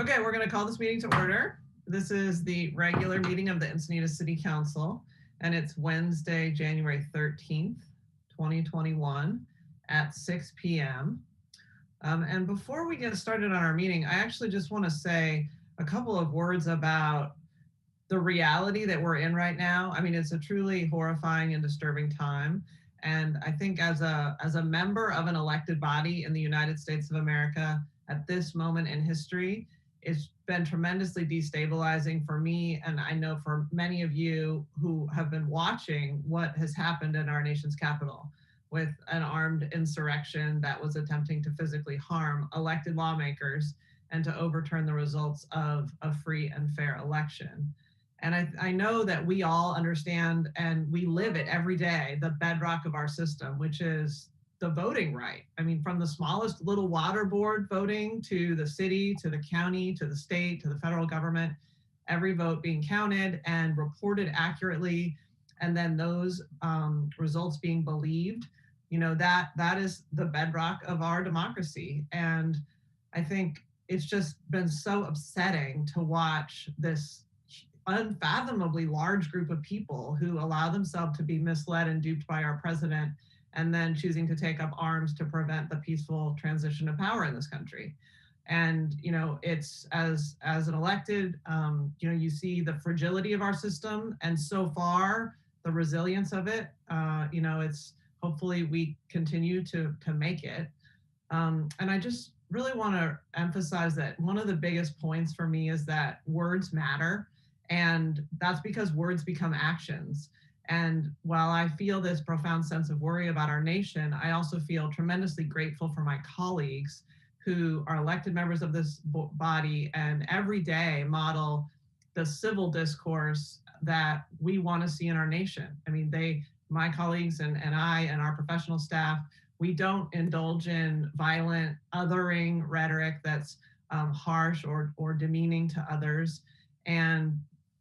Okay, we're going to call this meeting to order. This is the regular meeting of the Encinitas City Council, and it's Wednesday, January 13th, 2021 at 6 p.m. And before we get started on our meeting, I actually just want to say a couple of words about the reality that we're in right now. I mean, it's a truly horrifying and disturbing time. And I think as a member of an elected body in the United States of America at this moment in history, it's been tremendously destabilizing for me, and I know for many of you who have been watching what has happened in our nation's capital with an armed insurrection that was attempting to physically harm elected lawmakers and to overturn the results of a free and fair election. And I know that we all understand and we live it every day, the bedrock of our system, which is the voting right. I mean, from the smallest little water board voting to the city, to the county, to the state, to the federal government, every vote being counted and reported accurately, and then those results being believed, you know, that is the bedrock of our democracy. And I think it's just been so upsetting to watch this unfathomably large group of people who allow themselves to be misled and duped by our president, and then choosing to take up arms to prevent the peaceful transition of power in this country. And, you know, it's as an elected, you know, you see the fragility of our system, and so far the resilience of it, you know, it's hopefully we continue to make it. And I just really want to emphasize that one of the biggest points for me is that words matter. And that's because words become actions. And while I feel this profound sense of worry about our nation, I also feel tremendously grateful for my colleagues who are elected members of this body and every day model the civil discourse that we want to see in our nation. I mean, my colleagues and I and our professional staff, we don't indulge in violent othering rhetoric that's harsh or demeaning to others. And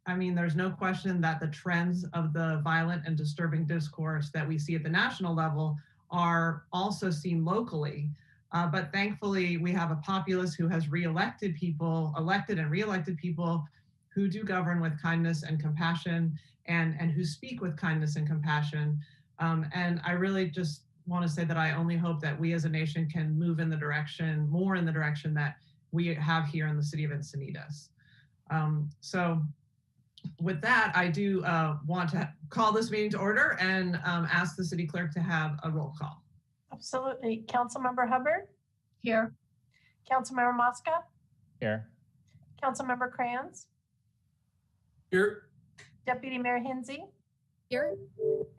I mean, there's no question that the trends of the violent and disturbing discourse that we see at the national level are also seen locally. But thankfully, we have a populace who has elected and reelected people who do govern with kindness and compassion and who speak with kindness and compassion. And I really just want to say that I only hope that we as a nation can move more in the direction that we have here in the city of Encinitas. So with that, I do want to call this meeting to order and ask the city clerk to have a roll call. Absolutely. Councilmember Hubbard? Here. Councilmember Mosca? Here. Councilmember Crayons? Here. Deputy Mayor Hinsey? Here.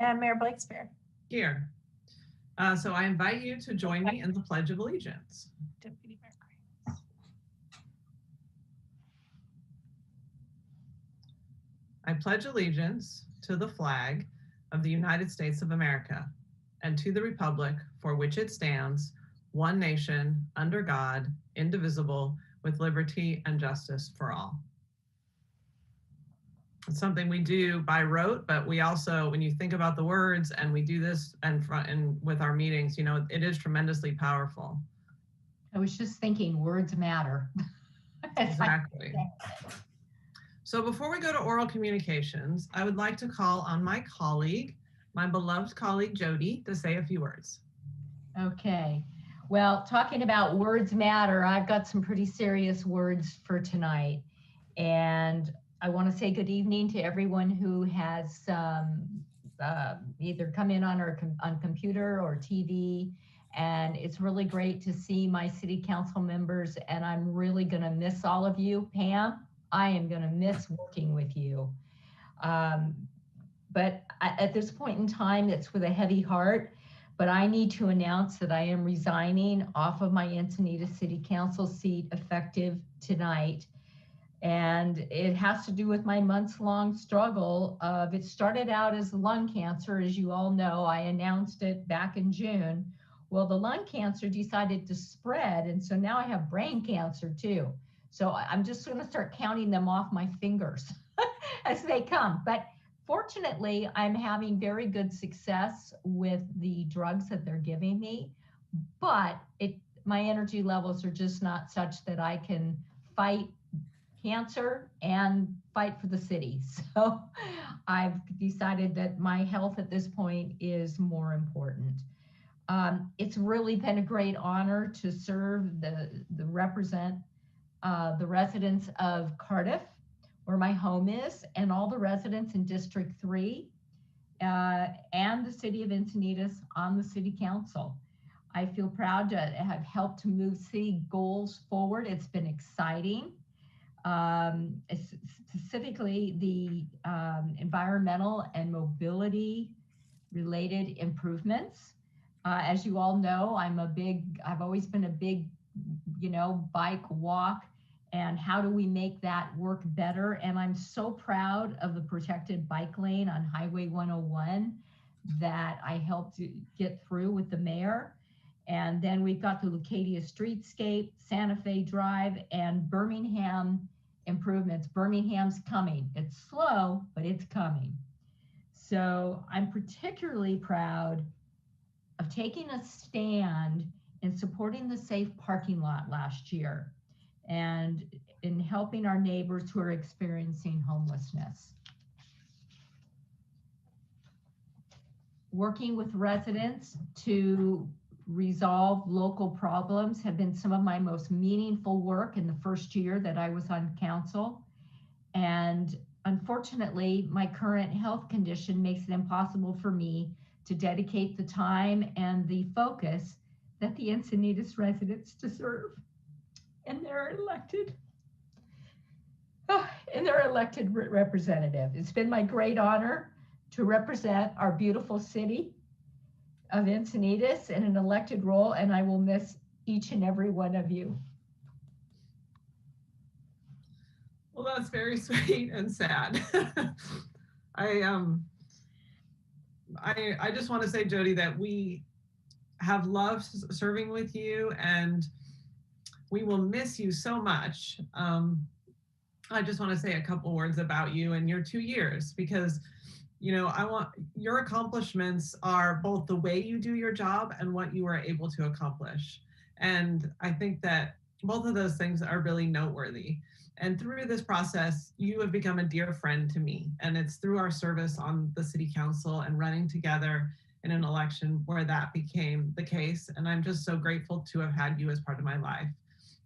And Mayor Blakespear? Here. So I invite you to join me in the Pledge of Allegiance. Deputy Mayor Crayons. I pledge allegiance to the flag of the United States of America and to the republic for which it stands, one nation, under God, indivisible, with liberty and justice for all. It's something we do by rote, but we also, when you think about the words and we do this and with our meetings, you know, it is tremendously powerful. I was just thinking words matter. Exactly. So before we go to oral communications, I would like to call on my colleague, my beloved colleague, Jody, to say a few words. Okay. Well, talking about words matter, I've got some pretty serious words for tonight. And I want to say good evening to everyone who has either come in on computer or TV. And it's really great to see my city council members, and I'm really going to miss all of you. Pam, I am going to miss working with you. But at this point in time, it's with a heavy heart, but I need to announce that I am resigning off of my Encinitas City Council seat effective tonight. And it has to do with my months-long struggle of, it started out as lung cancer, as you all know. I announced it back in June. Well, the lung cancer decided to spread, and so now I have brain cancer too. So I'm just gonna start counting them off my fingers as they come. But fortunately, I'm having very good success with the drugs that they're giving me, but my energy levels are just not such that I can fight cancer and fight for the city. So I've decided that my health at this point is more important. It's really been a great honor to serve represent the residents of Cardiff, where my home is, and all the residents in District 3 and the city of Encinitas on the city council. I feel proud to have helped to move city goals forward. It's been exciting. Specifically the environmental and mobility related improvements. As you all know, I've always been a big, bike walk, and how do we make that work better? And I'm so proud of the protected bike lane on Highway 101 that I helped get through with the mayor. And then we've got the Leucadia Streetscape, Santa Fe Drive, and Birmingham improvements. Birmingham's coming. It's slow, but it's coming. So I'm particularly proud of taking a stand in supporting the safe parking lot last year and in helping our neighbors who are experiencing homelessness. Working with residents to resolve local problems have been some of my most meaningful work in the first year that I was on council. And unfortunately, my current health condition makes it impossible for me to dedicate the time and the focus that the Encinitas residents deserve and their elected representative. It's been my great honor to represent our beautiful city of Encinitas in an elected role, and I will miss each and every one of you. Well, that's very sweet and sad. I just want to say, Jody, that we have loved serving with you and we will miss you so much. I just want to say a couple words about you and your 2 years, because your accomplishments are both the way you do your job and what you are able to accomplish. And I think that both of those things are really noteworthy. And through this process, you have become a dear friend to me. And it's through our service on the city council and running together in an election where that became the case. And I'm just so grateful to have had you as part of my life.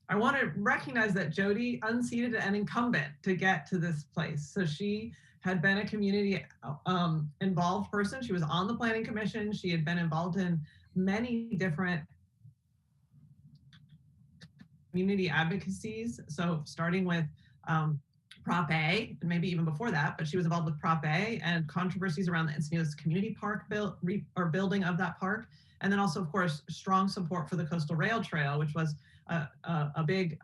I want to recognize that Jody unseated an incumbent to get to this place. So she had been a community involved person. She was on the planning commission. She had been involved in many different community advocacies. So starting with Prop A, and maybe even before that, but she was involved with Prop A and controversies around the Encinitas Community Park building of that park. And then also, of course, strong support for the Coastal Rail Trail, which was a big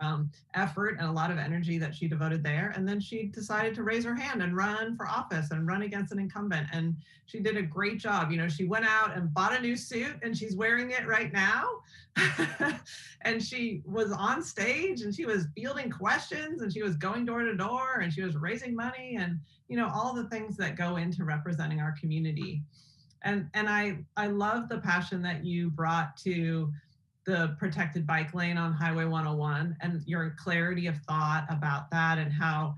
effort and a lot of energy that she devoted there. And then she decided to raise her hand and run for office and run against an incumbent. And she did a great job. She went out and bought a new suit and she's wearing it right now. And she was on stage and she was fielding questions and she was going door to door and she was raising money and, all the things that go into representing our community. And I love the passion that you brought to the protected bike lane on Highway 101 and your clarity of thought about that and how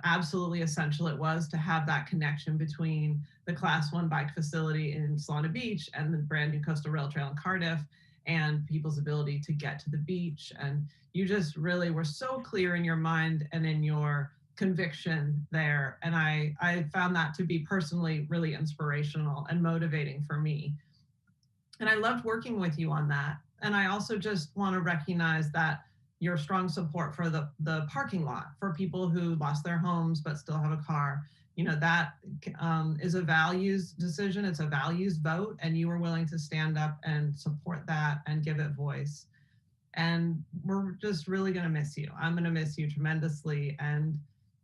absolutely essential it was to have that connection between the Class 1 bike facility in Solana Beach and the brand new Coastal Rail Trail in Cardiff and people's ability to get to the beach. And you just really were so clear in your mind and in your conviction there. And I found that to be personally really inspirational and motivating for me. And I loved working with you on that. And I also just want to recognize that your strong support for the parking lot for people who lost their homes but still have a car, that is a values decision. It's a values vote. And you were willing to stand up and support that and give it voice. And we're just really going to miss you. I'm going to miss you tremendously. And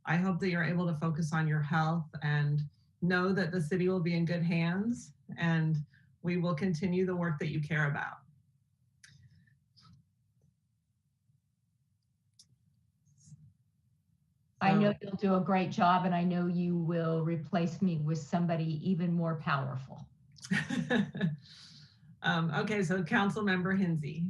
I hope that you're able to focus on your health and know that the city will be in good hands and we will continue the work that you care about. I know you'll do a great job, and I know you will replace me with somebody even more powerful. Okay, so Councilmember Hinsey.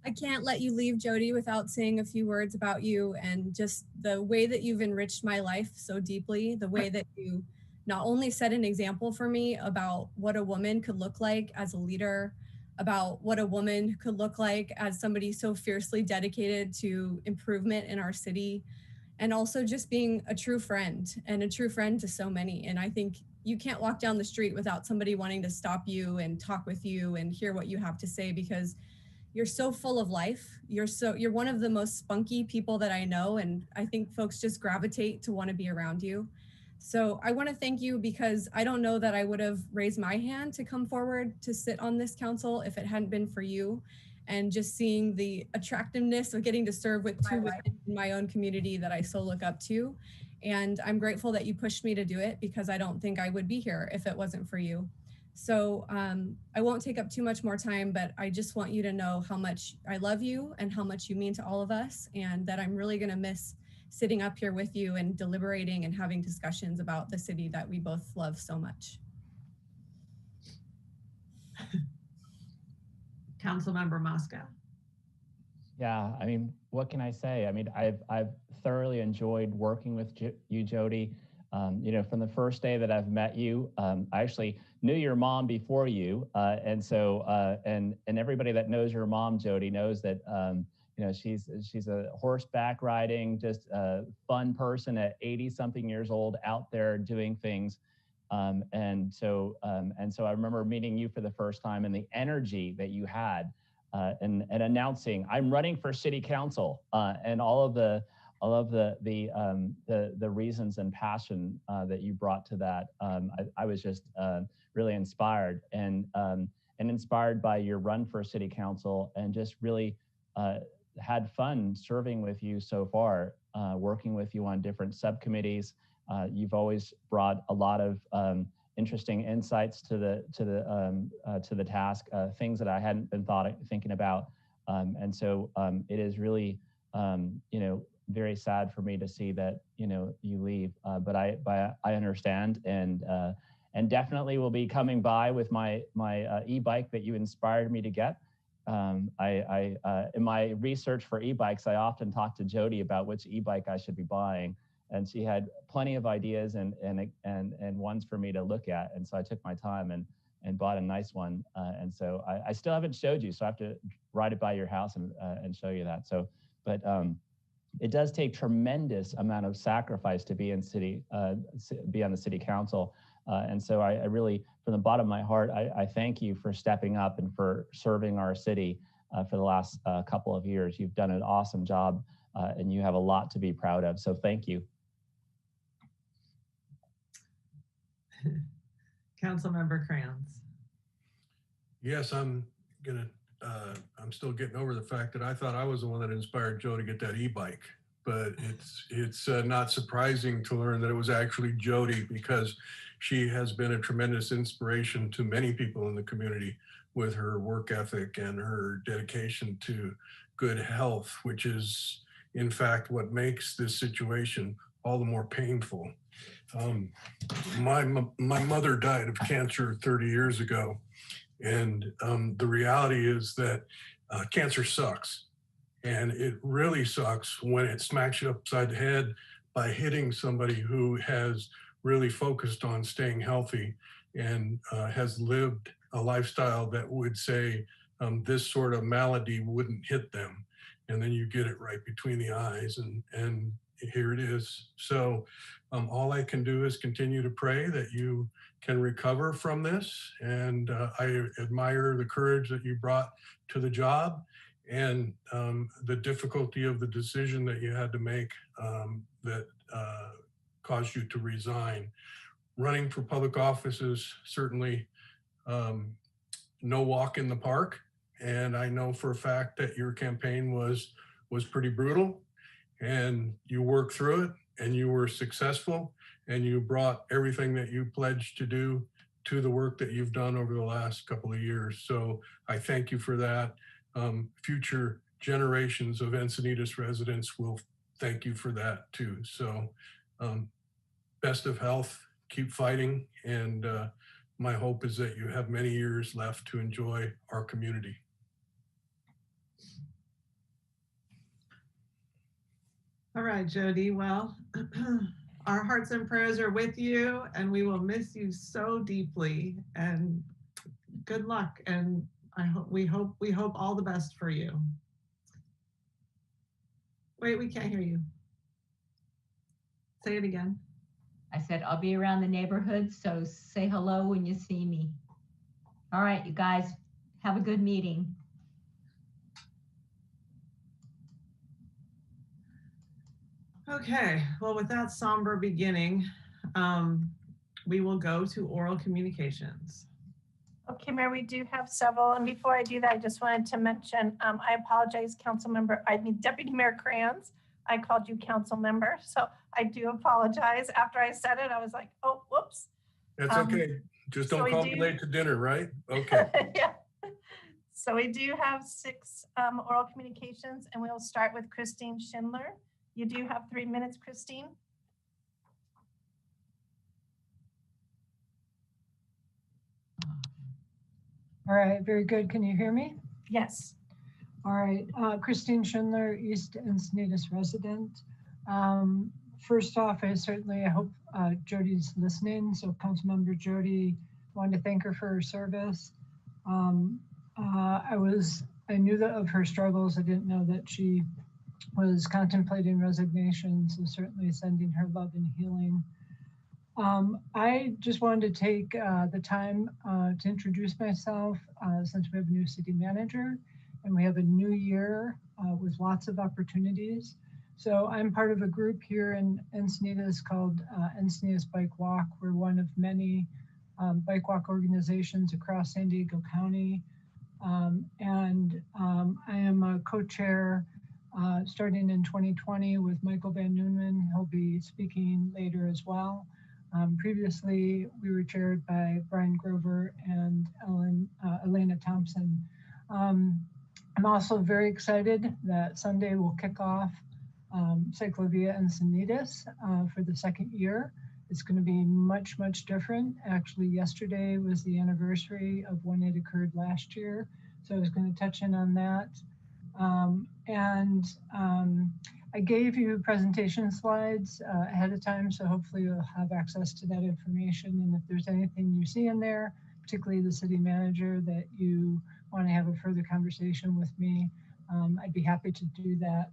I can't let you leave, Jody, without saying a few words about you and just the way that you've enriched my life so deeply, the way that you not only set an example for me about what a woman could look like as a leader, about what a woman could look like as somebody so fiercely dedicated to improvement in our city, and also just being a true friend and a true friend to so many. And I think you can't walk down the street without somebody wanting to stop you and talk with you and hear what you have to say, because you're so full of life. You're one of the most spunky people that I know. And I think folks just gravitate to want to be around you. So I want to thank you, because I don't know that I would have raised my hand to come forward to sit on this council if it hadn't been for you. And just seeing the attractiveness of getting to serve with two women in my own community that I so look up to. And I'm grateful that you pushed me to do it, because I don't think I would be here if it wasn't for you. So I won't take up too much more time, but I just want you to know how much I love you and how much you mean to all of us, and that I'm really going to miss sitting up here with you and deliberating and having discussions about the city that we both love so much. Councilmember Moscow. Yeah, I mean, what can I say? I mean, I've thoroughly enjoyed working with you, Jody. You know, from the first day that I've met you, I actually knew your mom before you, and so and everybody that knows your mom, Jody, knows that you know, she's a horseback riding, just a fun person at 80-something years old, out there doing things. And so I remember meeting you for the first time, and the energy that you had, and announcing I'm running for city council, and all of the reasons and passion that you brought to that. I was just really inspired, and inspired by your run for city council, and just really had fun serving with you so far, working with you on different subcommittees. You've always brought a lot of interesting insights to the task, things that I hadn't been thinking about, and so it is really you know, very sad for me to see that, you know, you leave, but I understand, and definitely will be coming by with my e-bike that you inspired me to get. In my research for e-bikes, I often talk to Jody about which e-bike I should be buying, and she had plenty of ideas and ones for me to look at, and so I took my time and bought a nice one, and so I still haven't showed you, so I have to ride it by your house and show you that. So, but it does take tremendous amount of sacrifice to be in be on the city council. And so I really, from the bottom of my heart, I thank you for stepping up and for serving our city for the last couple of years. You've done an awesome job, and you have a lot to be proud of. So thank you. Councilmember Crayons. Yes, I'm still getting over the fact that I thought I was the one that inspired Joe to get that e-bike, but it's not surprising to learn that it was actually Jody, because she has been a tremendous inspiration to many people in the community with her work ethic and her dedication to good health, which is in fact what makes this situation all the more painful. My mother died of cancer 30 years ago. And the reality is that cancer sucks. And it really sucks when it smacks you upside the head by hitting somebody who has really focused on staying healthy and has lived a lifestyle that would say this sort of malady wouldn't hit them. And then you get it right between the eyes, and here it is. So all I can do is continue to pray that you can recover from this. And I admire the courage that you brought to the job, and the difficulty of the decision that you had to make that caused you to resign. Running for public office is certainly no walk in the park. And I know for a fact that your campaign was pretty brutal, and you worked through it, and you were successful, and you brought everything that you pledged to do to the work that you've done over the last couple of years. So I thank you for that. Future generations of Encinitas residents will thank you for that too. So best of health, keep fighting, and my hope is that you have many years left to enjoy our community. right, Jody. Well, our hearts and prayers are with you, and we will miss you so deeply. And good luck. And we hope all the best for you. Wait, we can't hear you. Say it again. I said, I'll be around the neighborhood, so say hello when you see me. All right, you guys, have a good meeting. Okay, well, with that somber beginning, we will go to oral communications. Okay, Mayor, we do have several. And before I do that, I just wanted to mention, I apologize, Deputy Mayor Crayons. I called you council member, so I do apologize. After I said it, I was like, oh, whoops. That's okay. Just so don't we call me do- late to dinner, right? Okay. Yeah. So we do have 6 oral communications, and we'll start with Christine Schindler. You do have 3 minutes, Christine. All right, very good. Can you hear me? Yes. All right, Christine Schindler, East Encinitas resident. First off, I hope Jody's listening. So Councilmember Jody, wanted to thank her for her service. I knew that of her struggles. I didn't know that she was contemplating resignation. So certainly sending her love and healing. I just wanted to take the time to introduce myself since we have a new city manager and we have a new year with lots of opportunities. So I'm part of a group here in Encinitas called Encinitas Bike Walk. We're one of many bike walk organizations across San Diego County. I am a co-chair starting in 2020 with Michael Van Neumann. He'll be speaking later as well. Previously, we were chaired by Brian Grover and Elena Thompson. I'm also very excited that Sunday will kick off Cyclovia Encinitas for the 2nd year. It's going to be much, much different. Actually, yesterday was the anniversary of when it occurred last year. So I was going to touch in on that. I gave you presentation slides ahead of time, so hopefully you'll have access to that information. And if there's anything you see in there, particularly the city manager, that you want to have a further conversation with me, I'd be happy to do that.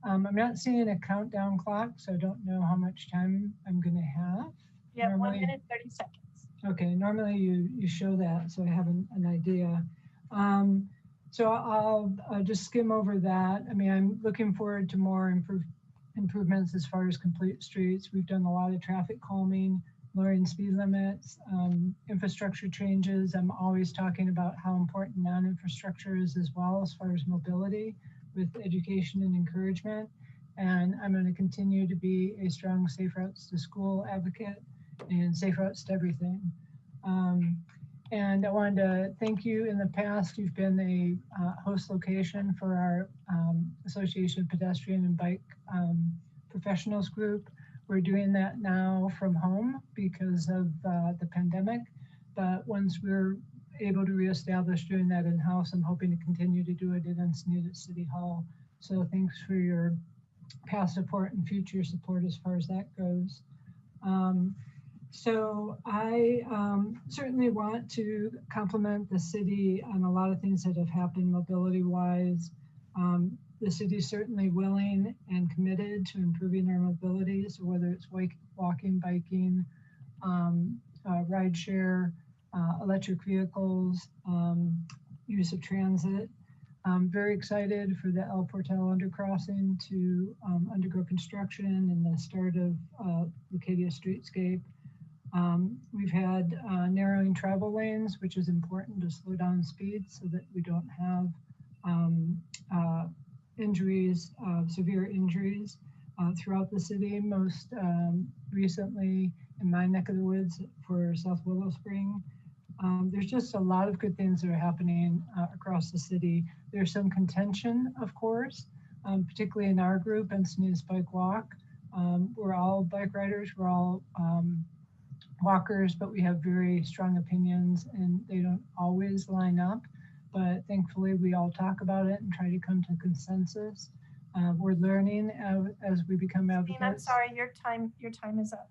I'm not seeing a countdown clock, so I don't know how much time I'm going to have. You have 1 minute, 30 seconds. Okay, normally you show that, so I have an idea. So I'll just skim over that. I mean, I'm looking forward to more improvements as far as complete streets. We've done a lot of traffic calming, lowering speed limits, infrastructure changes. I'm always talking about how important non-infrastructure is as well as far as mobility with education and encouragement. And I'm going to continue to be a strong safe routes to school advocate and safe routes to everything. And I wanted to thank you. In the past, you've been a host location for our Association of Pedestrian and Bike Professionals group. We're doing that now from home because of the pandemic. But once we're able to reestablish doing that in-house, I'm hoping to continue to do it at Encinitas City Hall. So thanks for your past support and future support as far as that goes. So I certainly want to compliment the city on a lot of things that have happened mobility-wise. The city's certainly willing and committed to improving our mobility. So whether it's walking, biking, ride share, electric vehicles, use of transit. I'm very excited for the El Portal undercrossing to undergo construction and the start of Leucadia Streetscape. We've had narrowing travel lanes, which is important to slow down speed so that we don't have injuries, severe injuries throughout the city. Most recently in my neck of the woods for South Willow Spring. There's just a lot of good things that are happening across the city. There's some contention, of course, particularly in our group, Encinitas Bike Walk. We're all bike riders, we're all walkers, but we have very strong opinions and they don't always line up. But thankfully we all talk about it and try to come to consensus. We're learning as we become advocates. I'm sorry, your time is up.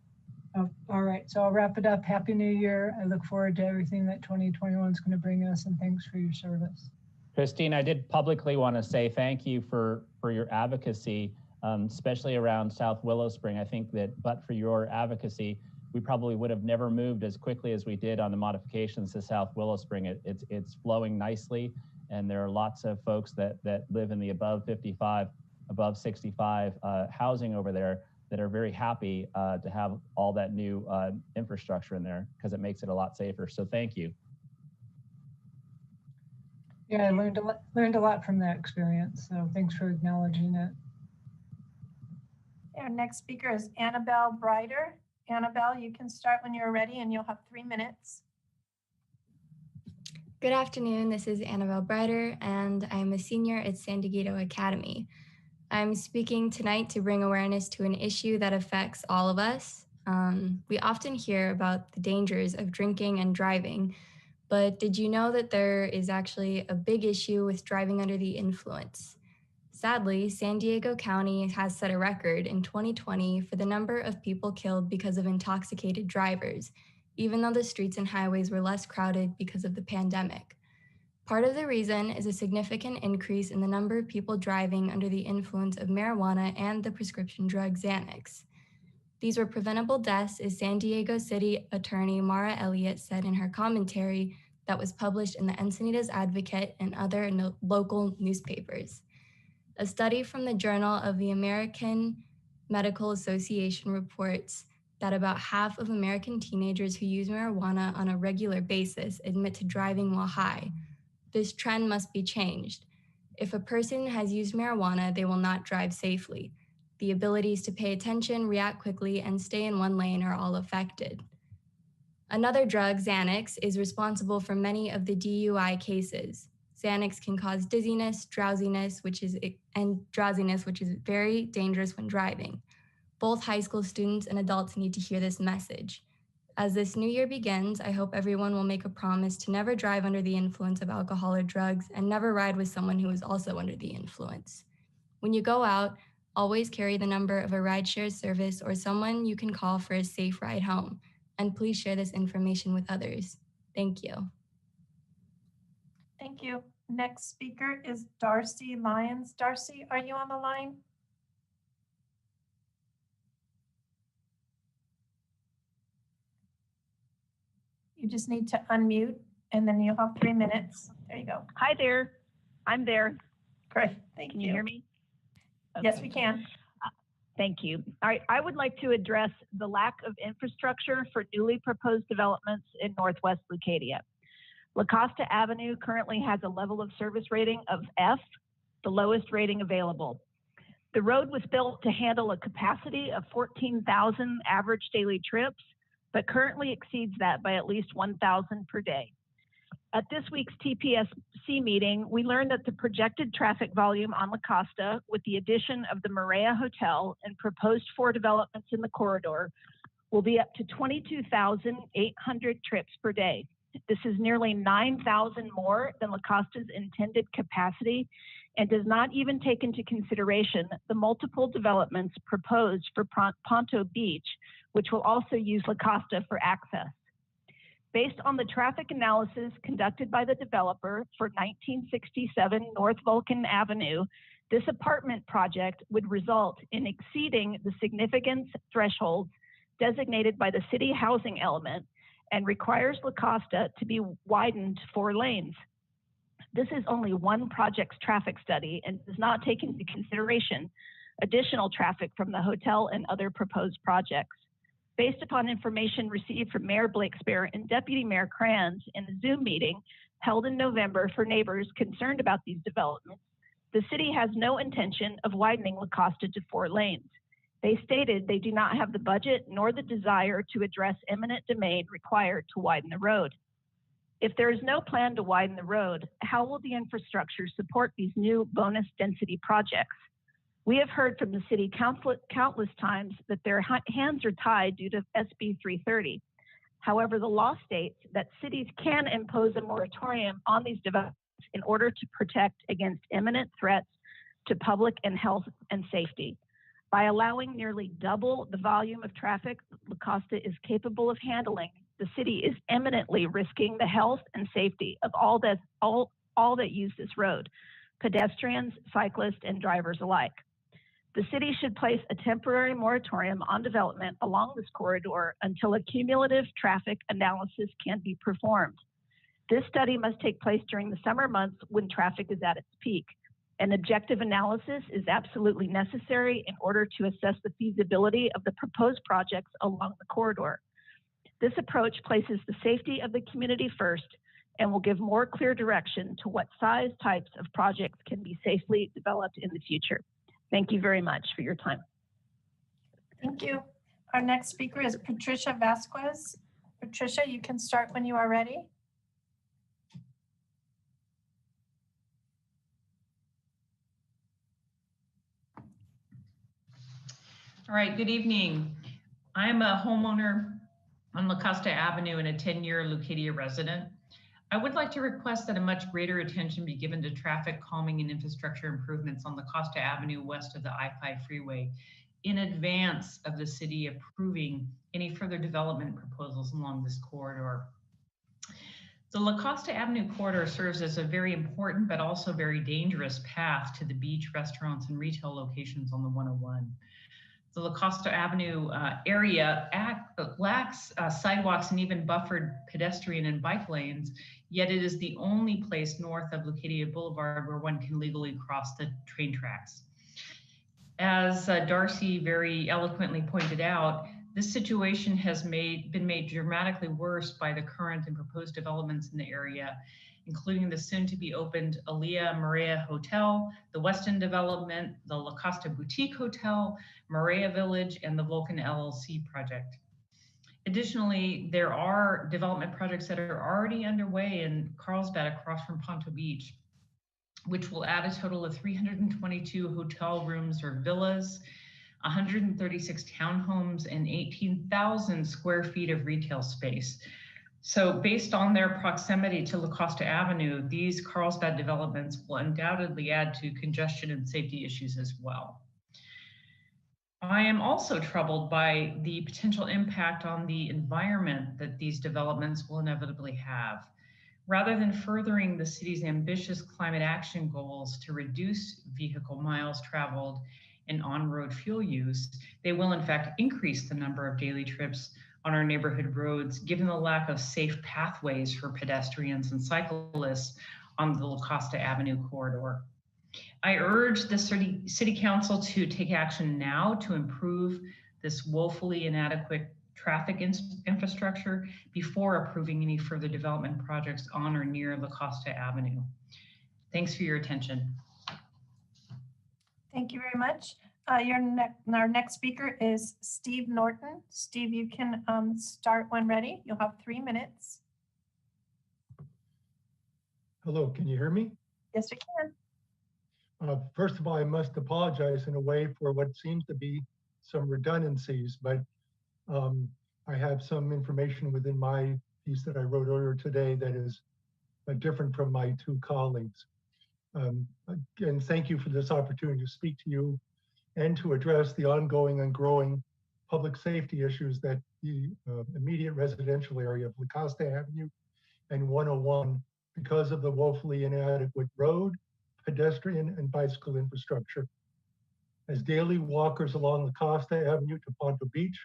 Oh, all right, so I'll wrap it up. Happy New Year. I look forward to everything that 2021 is going to bring us, and thanks for your service. Christine, I did publicly want to say thank you for your advocacy, especially around South Willow Spring. I think that but for your advocacy, we probably would have never moved as quickly as we did on the modifications to South Willow Spring. It's flowing nicely, and there are lots of folks that live in the above 55, above 65 housing over there that are very happy to have all that new infrastructure in there because it makes it a lot safer. So thank you. Yeah, I learned a lot from that experience. So thanks for acknowledging it. Our next speaker is Annabelle Brider. Annabelle, you can start when you're ready and you'll have 3 minutes. Good afternoon, this is Annabelle Brider, and I'm a senior at San Diego Academy. I'm speaking tonight to bring awareness to an issue that affects all of us. We often hear about the dangers of drinking and driving, but did you know that there is actually a big issue with driving under the influence? Sadly, San Diego County has set a record in 2020 for the number of people killed because of intoxicated drivers, even though the streets and highways were less crowded because of the pandemic. Part of the reason is a significant increase in the number of people driving under the influence of marijuana and the prescription drug Xanax. These were preventable deaths, as San Diego City Attorney Mara Elliott said in her commentary that was published in the Encinitas Advocate and other local newspapers. A study from the Journal of the American Medical Association reports that about half of American teenagers who use marijuana on a regular basis admit to driving while high. This trend must be changed. If a person has used marijuana, they will not drive safely. The abilities to pay attention, react quickly, and stay in one lane are all affected. Another drug, Xanax, is responsible for many of the DUI cases. Xanax can cause dizziness, drowsiness, which is very dangerous when driving. Both high school students and adults need to hear this message. As this new year begins, I hope everyone will make a promise to never drive under the influence of alcohol or drugs and never ride with someone who is also under the influence. When you go out, always carry the number of a rideshare service or someone you can call for a safe ride home. And please share this information with others. Thank you. Thank you. Next speaker is Darcy Lyons. Darcy, are you on the line? You just need to unmute and then you'll have 3 minutes. There you go. Hi there. I'm there. Great. Thank you. Can you hear me? Yes, we can. Thank you. All right. I would like to address the lack of infrastructure for newly proposed developments in Northwest Leucadia. Lacoste Avenue currently has a level of service rating of F, the lowest rating available. The road was built to handle a capacity of 14,000 average daily trips, but currently exceeds that by at least 1,000 per day. At this week's TPSC meeting, we learned that the projected traffic volume on Lacoste, with the addition of the Maria Hotel and proposed 4 developments in the corridor, will be up to 22,800 trips per day. This is nearly 9,000 more than Lacoste's intended capacity and does not even take into consideration the multiple developments proposed for Ponto Beach, which will also use Lacoste for access. Based on the traffic analysis conducted by the developer for 1967 North Vulcan Avenue, this apartment project would result in exceeding the significance thresholds designated by the city housing element and requires Lacoste to be widened 4 lanes. This is only one project's traffic study and does not take into consideration additional traffic from the hotel and other proposed projects. Based upon information received from Mayor Blakespear and Deputy Mayor Kranz in a Zoom meeting held in November for neighbors concerned about these developments, the city has no intention of widening Lacoste to 4 lanes. They stated they do not have the budget nor the desire to address eminent domain required to widen the road. If there is no plan to widen the road, how will the infrastructure support these new bonus density projects? We have heard from the city council countless times that their hands are tied due to SB 330. However, the law states that cities can impose a moratorium on these developments in order to protect against imminent threats to public and health and safety. By allowing nearly double the volume of traffic lacoste is capable of handling, the city is eminently risking the health and safety of all that use this road, pedestrians, cyclists, and drivers alike. The city should place a temporary moratorium on development along this corridor until a cumulative traffic analysis can be performed. This study must take place during the summer months when traffic is at its peak. An objective analysis is absolutely necessary in order to assess the feasibility of the proposed projects along the corridor. This approach places the safety of the community first and will give more clear direction to what size types of projects can be safely developed in the future. Thank you very much for your time. Thank you. Our next speaker is Patricia Vasquez. Patricia, you can start when you are ready. All right, good evening. I'm a homeowner on lacoste Avenue and a 10-year Leucadia resident. I would like to request that a much greater attention be given to traffic calming and infrastructure improvements on lacoste Avenue west of the I-5 freeway in advance of the city approving any further development proposals along this corridor. The lacoste Avenue corridor serves as a very important but also very dangerous path to the beach, restaurants, and retail locations on the 101. The lacoste Avenue area lacks sidewalks and even buffered pedestrian and bike lanes, yet it is the only place north of Leucadia Boulevard where one can legally cross the train tracks. As Darcy very eloquently pointed out, this situation has been made dramatically worse by the current and proposed developments in the area, including the soon-to-be opened Alea Maria Hotel, the Westin development, the Lacoste Boutique Hotel, Maria Village, and the Vulcan LLC project. Additionally, there are development projects that are already underway in Carlsbad across from Ponto Beach, which will add a total of 322 hotel rooms or villas, 136 townhomes, and 18,000 square feet of retail space. So based on their proximity to lacoste Avenue, these Carlsbad developments will undoubtedly add to congestion and safety issues as well. I am also troubled by the potential impact on the environment that these developments will inevitably have. Rather than furthering the city's ambitious climate action goals to reduce vehicle miles traveled and on-road fuel use, they will in fact increase the number of daily trips on our neighborhood roads, given the lack of safe pathways for pedestrians and cyclists on the lacoste Avenue corridor. I urge the City Council to take action now to improve this woefully inadequate traffic infrastructure before approving any further development projects on or near lacoste Avenue. Thanks for your attention. Thank you very much. Our next speaker is Steve Norton. Steve, you can start when ready. You'll have 3 minutes. Hello, can you hear me? Yes, we can. First of all, I must apologize in a way for what seems to be some redundancies, but I have some information within my piece that I wrote earlier today that is different from my two colleagues. Again, thank you for this opportunity to speak to you and to address the ongoing and growing public safety issues that the immediate residential area of lacoste Avenue and 101 because of the woefully inadequate road, pedestrian, and bicycle infrastructure. As daily walkers along lacoste Avenue to Ponto Beach,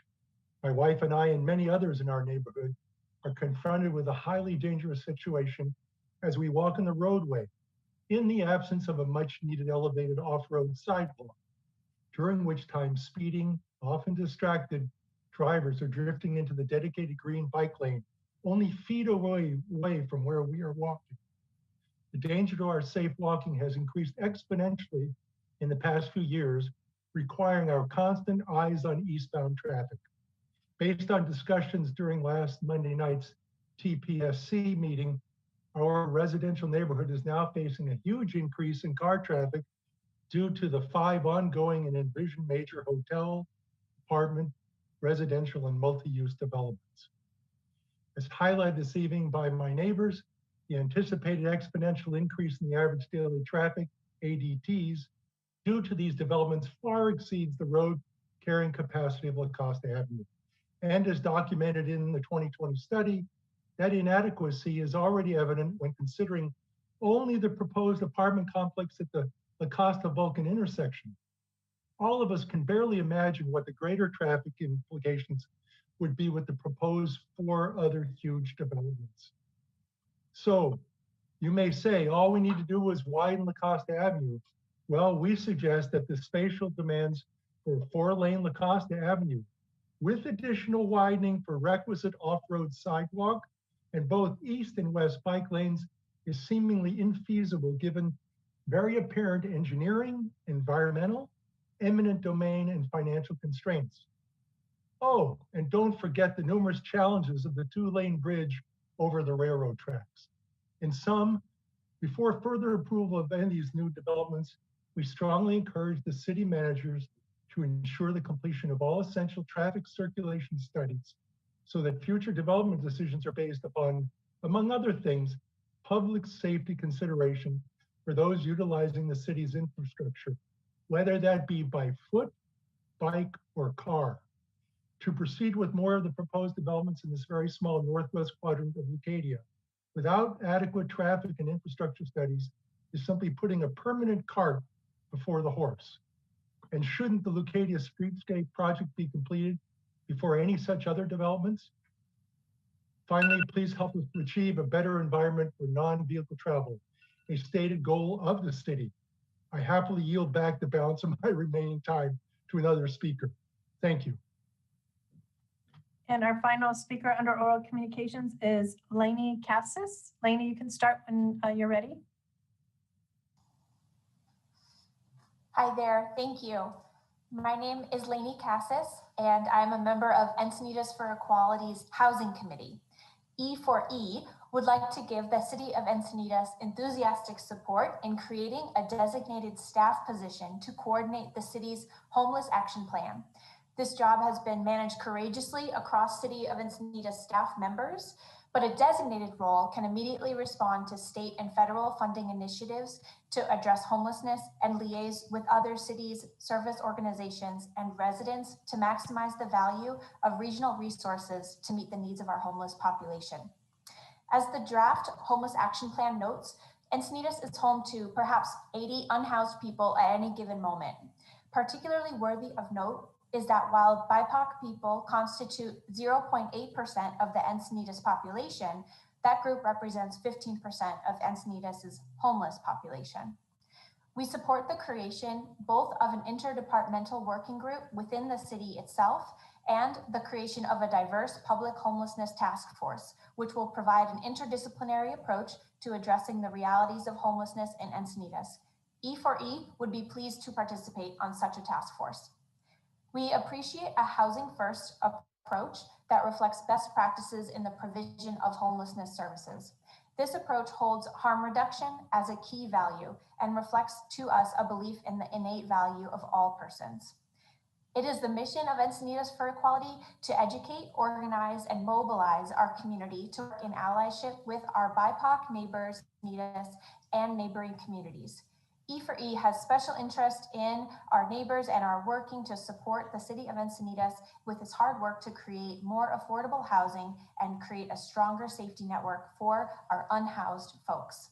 my wife and I and many others in our neighborhood are confronted with a highly dangerous situation as we walk on the roadway in the absence of a much needed elevated off-road sidewalk, during which time speeding, often distracted drivers are drifting into the dedicated green bike lane only feet away from where we are walking. The danger to our safe walking has increased exponentially in the past few years, requiring our constant eyes on eastbound traffic. Based on discussions during last Monday night's TPSC meeting, our residential neighborhood is now facing a huge increase in car traffic due to the 5 ongoing and envisioned major hotel, apartment, residential, and multi-use developments. As highlighted this evening by my neighbors, the anticipated exponential increase in the average daily traffic, ADTs, due to these developments far exceeds the road carrying capacity of lacoste Avenue. And as documented in the 2020 study, that inadequacy is already evident when considering only the proposed apartment complex at the lacoste Vulcan intersection. All of us can barely imagine what the greater traffic implications would be with the proposed 4 other huge developments. So you may say, all we need to do is widen lacoste Avenue. Well, we suggest that the spatial demands for a 4-lane lacoste Avenue with additional widening for requisite off-road sidewalk and both east and west bike lanes is seemingly infeasible given very apparent engineering, environmental, eminent domain, and financial constraints. Oh, and don't forget the numerous challenges of the 2-lane bridge over the railroad tracks. In sum, before further approval of any of these new developments, we strongly encourage the city managers to ensure the completion of all essential traffic circulation studies so that future development decisions are based upon, among other things, public safety consideration for those utilizing the city's infrastructure, whether that be by foot, bike, or car. To proceed with more of the proposed developments in this very small northwest quadrant of Leucadia without adequate traffic and infrastructure studies is simply putting a permanent cart before the horse. And shouldn't the Leucadia Streetscape project be completed before any such other developments? Finally, please help us to achieve a better environment for non-vehicle travel, a stated goal of the city. I happily yield back the balance of my remaining time to another speaker. Thank you. And our final speaker under oral communications is Lainey Cassis. Lainey, you can start when you're ready. Hi there, thank you. My name is Lainey Cassis, and I'm a member of Encinitas for Equality's Housing Committee. E4E would like to give the City of Encinitas enthusiastic support in creating a designated staff position to coordinate the city's homeless action plan. This job has been managed courageously across City of Encinitas staff members, but a designated role can immediately respond to state and federal funding initiatives to address homelessness and liaise with other cities, service organizations, and residents to maximize the value of regional resources to meet the needs of our homeless population. As the draft Homeless Action Plan notes, Encinitas is home to perhaps 80 unhoused people at any given moment. Particularly worthy of note is that while BIPOC people constitute 0.8% of the Encinitas population, that group represents 15% of Encinitas's homeless population. We support the creation both of an interdepartmental working group within the city itself and the creation of a diverse public homelessness task force, which will provide an interdisciplinary approach to addressing the realities of homelessness in Encinitas. E4E would be pleased to participate on such a task force. We appreciate a housing first approach that reflects best practices in the provision of homelessness services. This approach holds harm reduction as a key value and reflects to us a belief in the innate value of all persons. It is the mission of Encinitas for Equality to educate, organize, and mobilize our community to work in allyship with our BIPOC neighbors, Encinitas, and neighboring communities. E4E has special interest in our neighbors and are working to support the City of Encinitas with its hard work to create more affordable housing and create a stronger safety network for our unhoused folks.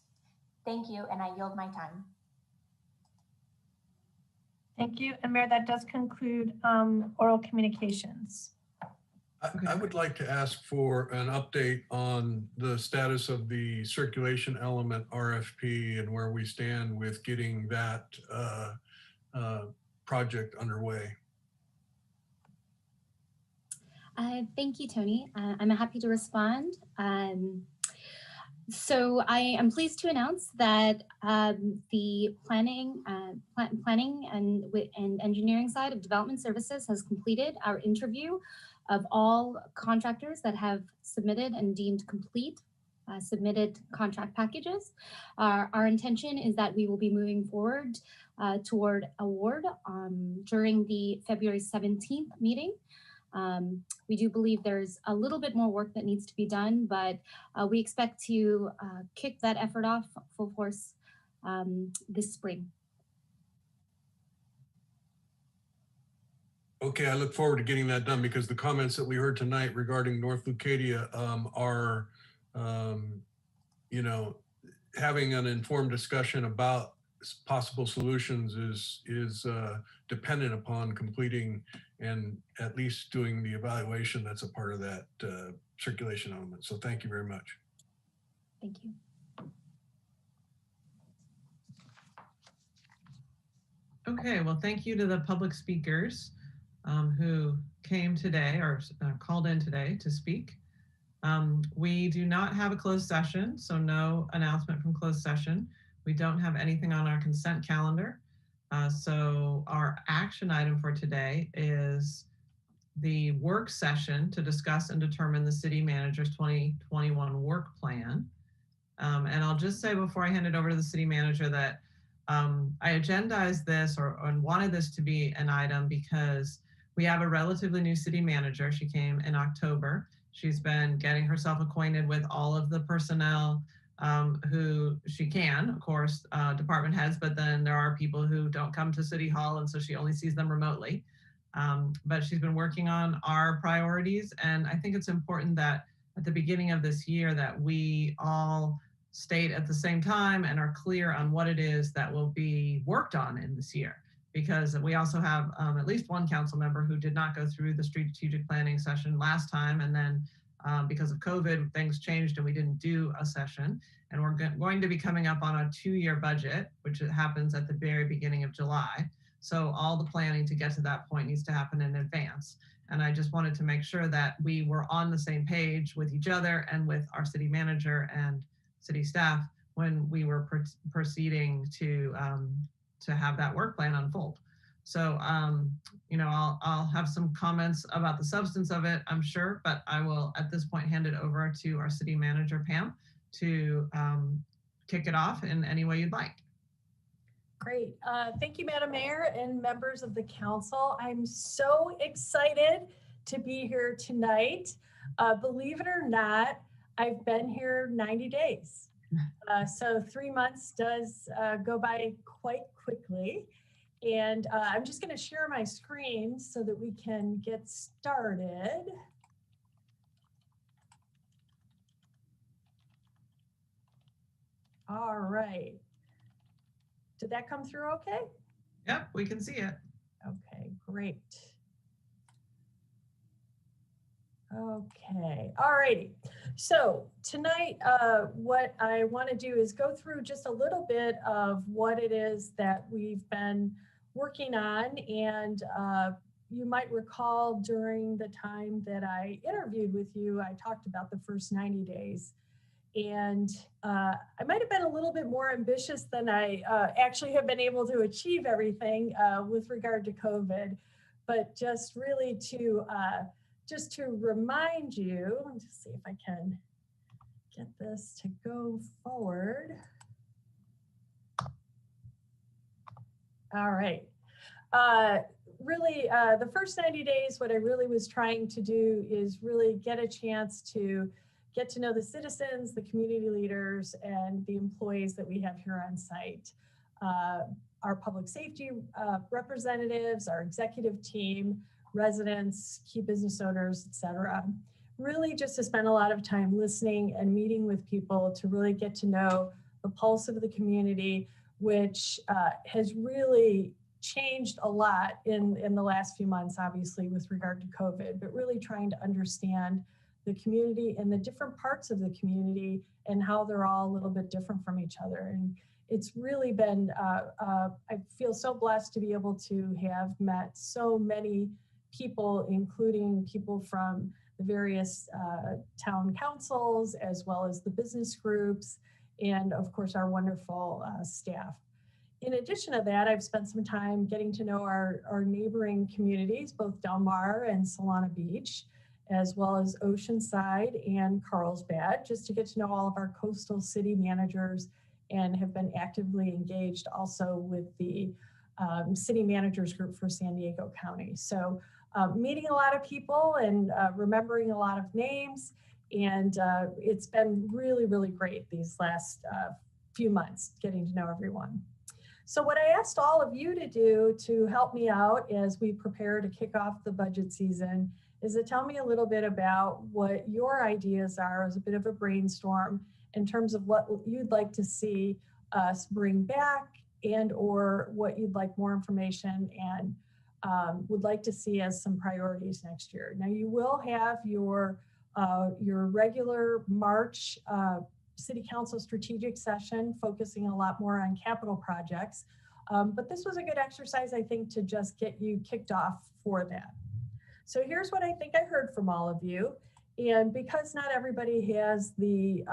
Thank you, and I yield my time. Thank you. And Mayor, that does conclude oral communications. I would like to ask for an update on the status of the circulation element RFP and where we stand with getting that project underway. Thank you, Tony. I'm happy to respond. So I am pleased to announce that the planning and engineering side of development services has completed our interview of all contractors that have submitted and deemed complete submitted contract packages. Our intention is that we will be moving forward toward award during the February 17th meeting. We do believe there's a little bit more work that needs to be done, but we expect to kick that effort off full force this spring. Okay, I look forward to getting that done because the comments that we heard tonight regarding North Leucadia are, you know, having an informed discussion about possible solutions is dependent upon completing and at least doing the evaluation that's a part of that circulation element. So thank you very much. Thank you. Okay, well, thank you to the public speakers who came today or called in today to speak. We do not have a closed session, so no announcement from closed session. We don't have anything on our consent calendar. So our action item for today is the work session to discuss and determine the city manager's 2021 work plan. And I'll just say before I hand it over to the city manager that I agendized this or wanted this to be an item because we have a relatively new city manager. She came in October. She's been getting herself acquainted with all of the personnel who she can, of course, department heads, but then there are people who don't come to City Hall and so she only sees them remotely. But she's been working on our priorities. And I think it's important that at the beginning of this year that we all state at the same time and are clear on what it is that will be worked on in this year. Because we also have at least one council member who did not go through the strategic planning session last time. And then because of COVID, things changed and we didn't do a session. And we're going to be coming up on a 2-year budget, which happens at the very beginning of July. So all the planning to get to that point needs to happen in advance. And I just wanted to make sure that we were on the same page with each other and with our city manager and city staff when we were proceeding to have that work plan unfold. So, you know, I'll have some comments about the substance of it, I'm sure, but I will at this point hand it over to our city manager, Pam, to kick it off in any way you'd like. Great. Thank you, Madam Mayor and members of the council. I'm so excited to be here tonight. Believe it or not, I've been here 90 days. So 3 months does go by quite quickly. And I'm just going to share my screen so that we can get started. All right. Did that come through okay? Yep, we can see it. Okay, great. Okay, all righty. So tonight, what I want to do is go through just a little bit of what it is that we've been working on. And you might recall during the time that I interviewed with you, I talked about the first 90 days. And I might have been a little bit more ambitious than I actually have been able to achieve everything with regard to COVID, but just really to remind you, let me just see if I can get this to go forward. All right. Really, the first 90 days, what I really was trying to do is really get a chance to get to know the citizens, the community leaders, and the employees that we have here on site. Our public safety representatives, our executive team, residents, key business owners, et cetera. Really just to spend a lot of time listening and meeting with people to really get to know the pulse of the community, which has really changed a lot in the last few months, obviously, with regard to COVID, but really trying to understand the community and the different parts of the community and how they're all a little bit different from each other. And it's really been, I feel so blessed to be able to have met so many people, including people from the various town councils, as well as the business groups, and of course our wonderful staff. In addition to that, I've spent some time getting to know our neighboring communities, both Del Mar and Solana Beach, as well as Oceanside and Carlsbad, just to get to know all of our coastal city managers, and have been actively engaged also with the city managers group for San Diego County. So meeting a lot of people and remembering a lot of names. And it's been really, really great these last few months getting to know everyone. So what I asked all of you to do to help me out as we prepare to kick off the budget season is to tell me a little bit about what your ideas are as a bit of a brainstorm in terms of what you'd like to see us bring back and or what you'd like more information and would like to see as some priorities next year. Now you will have your regular March City Council strategic session focusing a lot more on capital projects. But this was a good exercise, I think, to just get you kicked off for that. So here's what I think I heard from all of you. And because not everybody has the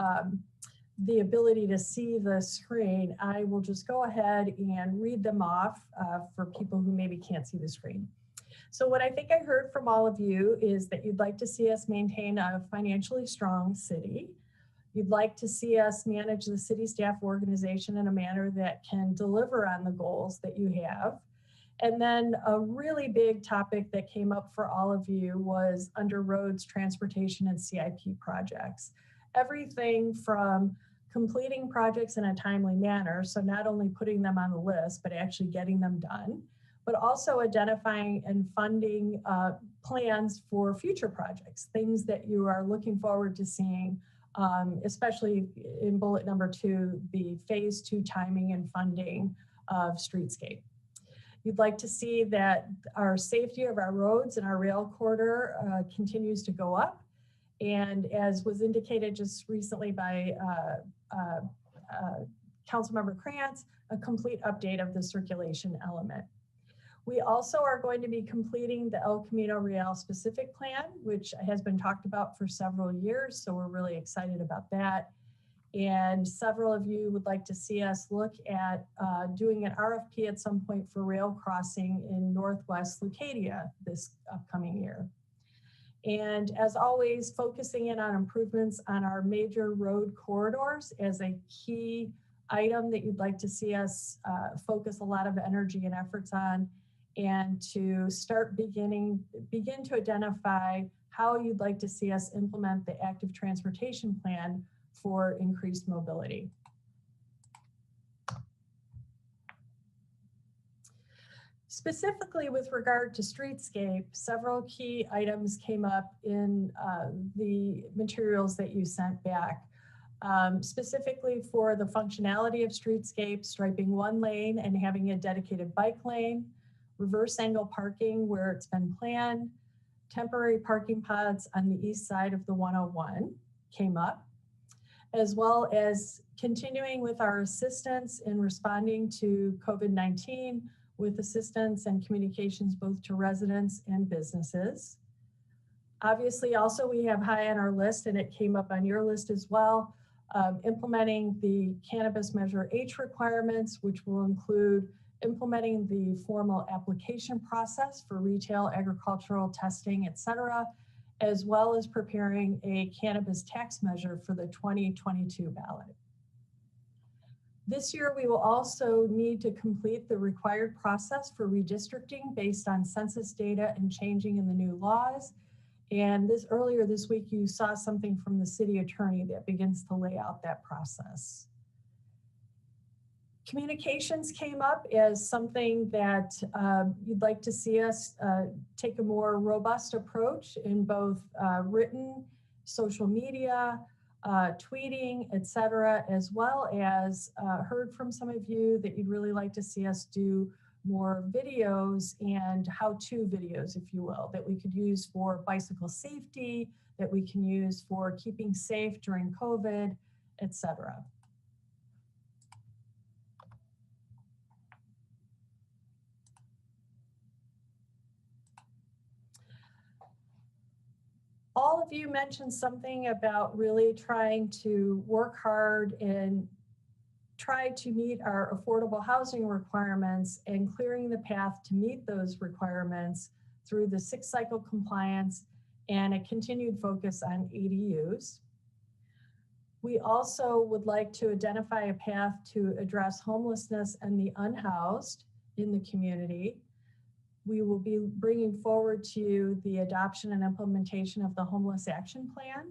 ability to see the screen, I will just go ahead and read them off for people who maybe can't see the screen. So what I think I heard from all of you is that you'd like to see us maintain a financially strong city. You'd like to see us manage the city staff organization in a manner that can deliver on the goals that you have. And then a really big topic that came up for all of you was under roads, transportation, and CIP projects. Everything from completing projects in a timely manner, so not only putting them on the list, but actually getting them done, but also identifying and funding plans for future projects, things that you are looking forward to seeing, especially in bullet number 2, the phase 2 timing and funding of streetscape. You'd like to see that our safety of our roads and our rail corridor continues to go up. And as was indicated just recently by Councilmember Krantz, a complete update of the circulation element. We also are going to be completing the El Camino Real specific plan, which has been talked about for several years. So we're really excited about that. And several of you would like to see us look at doing an RFP at some point for rail crossing in Northwest Leucadia this upcoming year. And as always, focusing in on improvements on our major road corridors as a key item that you'd like to see us focus a lot of energy and efforts on, and to start begin to identify how you'd like to see us implement the active transportation plan for increased mobility. Specifically with regard to streetscape, several key items came up in the materials that you sent back. Specifically for the functionality of streetscape, striping one lane and having a dedicated bike lane, reverse angle parking where it's been planned, temporary parking pods on the east side of the 101 came up, as well as continuing with our assistance in responding to COVID-19 with assistance and communications both to residents and businesses. Obviously, also we have high on our list, and it came up on your list as well, implementing the cannabis Measure H requirements, which will include implementing the formal application process for retail, agricultural, testing, et cetera, as well as preparing a cannabis tax measure for the 2022 ballot. This year, we will also need to complete the required process for redistricting based on census data and changing in the new laws. And earlier this week, you saw something from the city attorney that begins to lay out that process. Communications came up as something that you'd like to see us take a more robust approach in both written, social media, tweeting, et cetera, as well as heard from some of you that you'd really like to see us do more videos and how-to videos, if you will, that we could use for bicycle safety, that we can use for keeping safe during COVID, et cetera. All of you mentioned something about really trying to work hard and try to meet our affordable housing requirements and clearing the path to meet those requirements through the 6 cycle compliance and a continued focus on ADUs. We also would like to identify a path to address homelessness and the unhoused in the community. We will be bringing forward to you the adoption and implementation of the Homeless Action Plan.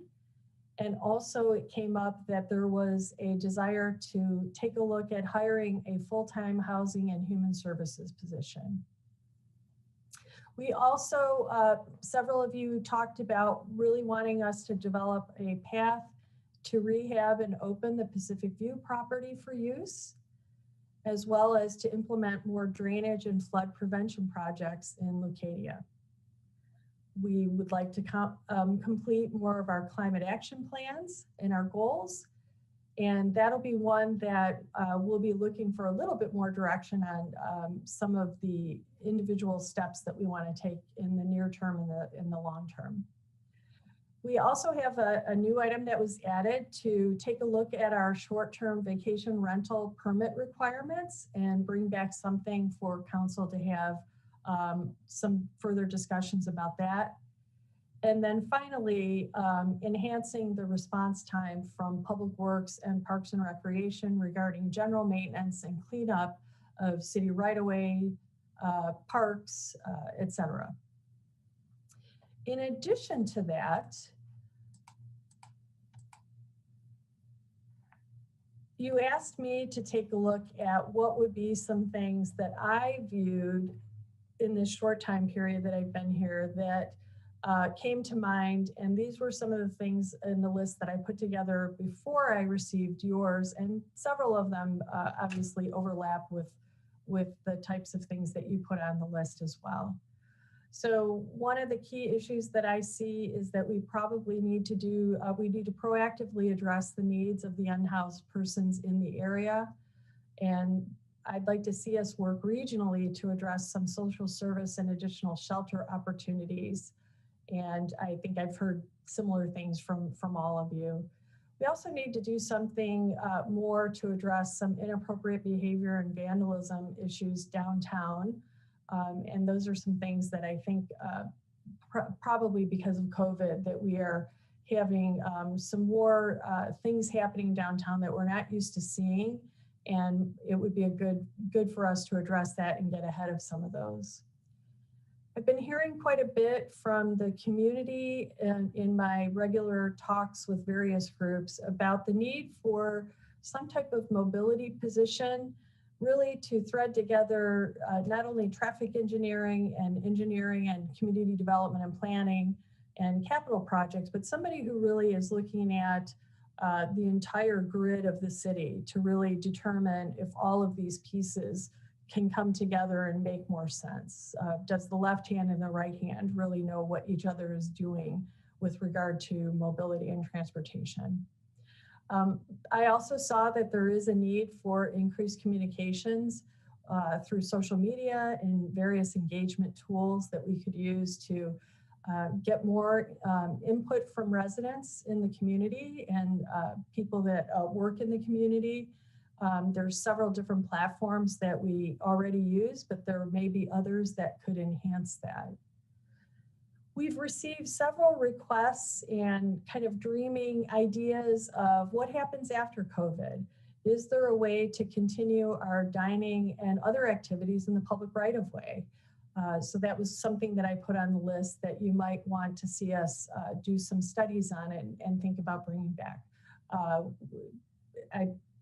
And also it came up that there was a desire to take a look at hiring a full-time housing and human services position. We also, several of you talked about really wanting us to develop a path to rehab and open the Pacific View property for use, as well as to implement more drainage and flood prevention projects in Leucadia. We would like to complete more of our climate action plans and our goals. And that'll be one that we'll be looking for a little bit more direction on some of the individual steps that we want to take in the near term and in the long term. We also have a new item that was added to take a look at our short-term vacation rental permit requirements and bring back something for council to have some further discussions about that. And then finally, enhancing the response time from Public Works and Parks and Recreation regarding general maintenance and cleanup of city right-of-way, parks, etc. In addition to that, you asked me to take a look at what would be some things that I viewed in this short time period that I've been here that came to mind. And these were some of the things in the list that I put together before I received yours. And several of them obviously overlap with the types of things that you put on the list as well. So one of the key issues that I see is that we probably need to do, we need to proactively address the needs of the unhoused persons in the area. And I'd like to see us work regionally to address some social service and additional shelter opportunities. And I think I've heard similar things from all of you. We also need to do something more to address some inappropriate behavior and vandalism issues downtown. And those are some things that I think probably because of COVID that we are having some more things happening downtown that we're not used to seeing. And it would be a good for us to address that and get ahead of some of those. I've been hearing quite a bit from the community and in my regular talks with various groups about the need for some type of mobility position, really to thread together not only traffic engineering and community development and planning and capital projects, but somebody who really is looking at the entire grid of the city to really determine if all of these pieces can come together and make more sense. Does the left hand and the right hand really know what each other is doing with regard to mobility and transportation? I also saw that there is a need for increased communications through social media and various engagement tools that we could use to get more input from residents in the community and people that work in the community. There's several different platforms that we already use, but there may be others that could enhance that. We've received several requests and kind of dreaming ideas of what happens after COVID. Is there a way to continue our dining and other activities in the public right-of-way? So that was something that I put on the list that you might want to see us do some studies on it and think about bringing back.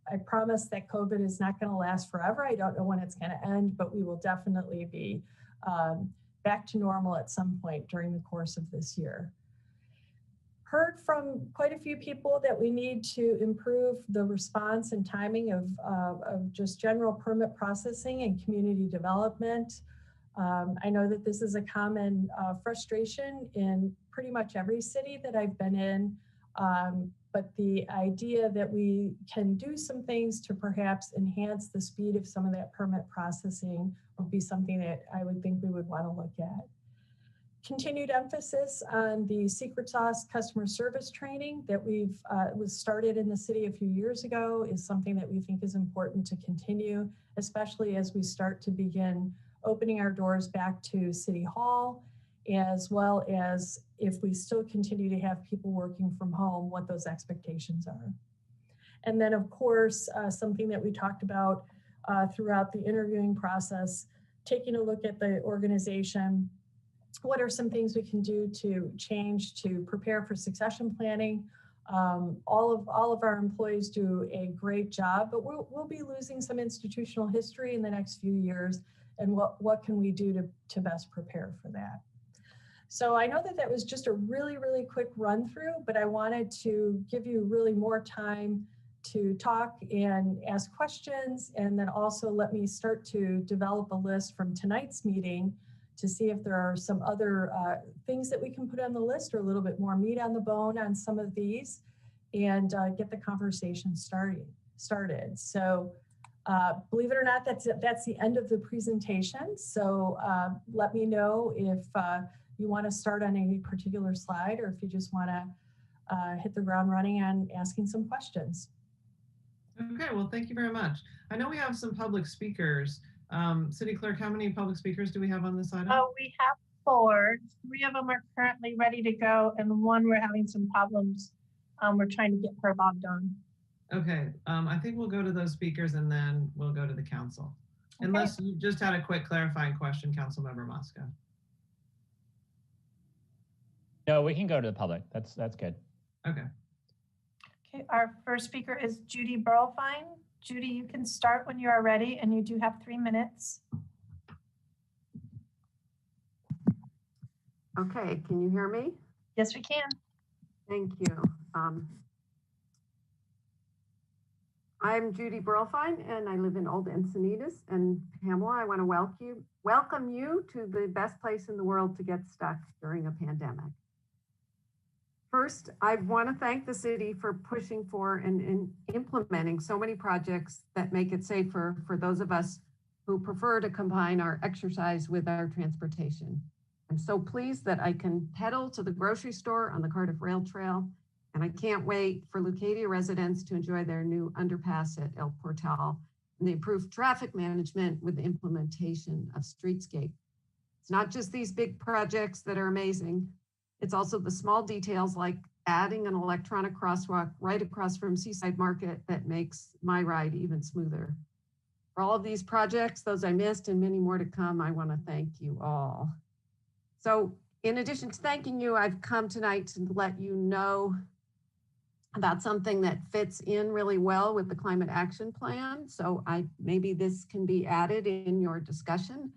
I promise that COVID is not going to last forever. I don't know when it's going to end, but we will definitely be back to normal at some point during the course of this year. Heard from quite a few people that we need to improve the response and timing of just general permit processing and community development. I know that this is a common frustration in pretty much every city that I've been in. But the idea that we can do some things to perhaps enhance the speed of some of that permit processing would be something that I would think we would want to look at. Continued emphasis on the secret sauce customer service training that was started in the city a few years ago is something that we think is important to continue, especially as we start to begin opening our doors back to City Hall, as well as if we still continue to have people working from home, what those expectations are. And then of course, something that we talked about throughout the interviewing process, taking a look at the organization. What are some things we can do to change to prepare for succession planning All of our employees do a great job, but we'll be losing some institutional history in the next few years. And what can we do to best prepare for that? So I know that was just a really, really quick run through, but I wanted to give you really more time to talk and ask questions, and then also let me start to develop a list from tonight's meeting to see if there are some other things that we can put on the list, or a little bit more meat on the bone on some of these, and get the conversation started. So believe it or not, that's the end of the presentation. So let me know if you want to start on any particular slide, or if you just want to hit the ground running on asking some questions. Okay, well, thank you very much. I know we have some public speakers. City Clerk, how many public speakers do we have on this item? We have 4. 3 of them are currently ready to go, and 1 we're having some problems. We're trying to get her logged on. Okay, I think we'll go to those speakers and then we'll go to the council. Okay. Unless you just had a quick clarifying question, Councilmember Mosca. No, we can go to the public. That's good. Okay. Okay, our first speaker is Judy Burlfine. Judy, you can start when you are ready, and you do have 3 minutes. Okay, can you hear me? Yes, we can. Thank you. I'm Judy Burlfine, and I live in Old Encinitas. And Pamela, I want to welcome you to the best place in the world to get stuck during a pandemic. First, I want to thank the city for pushing for and implementing so many projects that make it safer for those of us who prefer to combine our exercise with our transportation. I'm so pleased that I can pedal to the grocery store on the Cardiff Rail Trail, and I can't wait for Leucadia residents to enjoy their new underpass at El Portal and the improved traffic management with the implementation of Streetscape. It's not just these big projects that are amazing. It's also the small details like adding an electronic crosswalk right across from Seaside Market that makes my ride even smoother. For all of these projects, those I missed and many more to come, I want to thank you all. So in addition to thanking you, I've come tonight to let you know about something that fits in really well with the Climate Action Plan. So maybe this can be added in your discussion.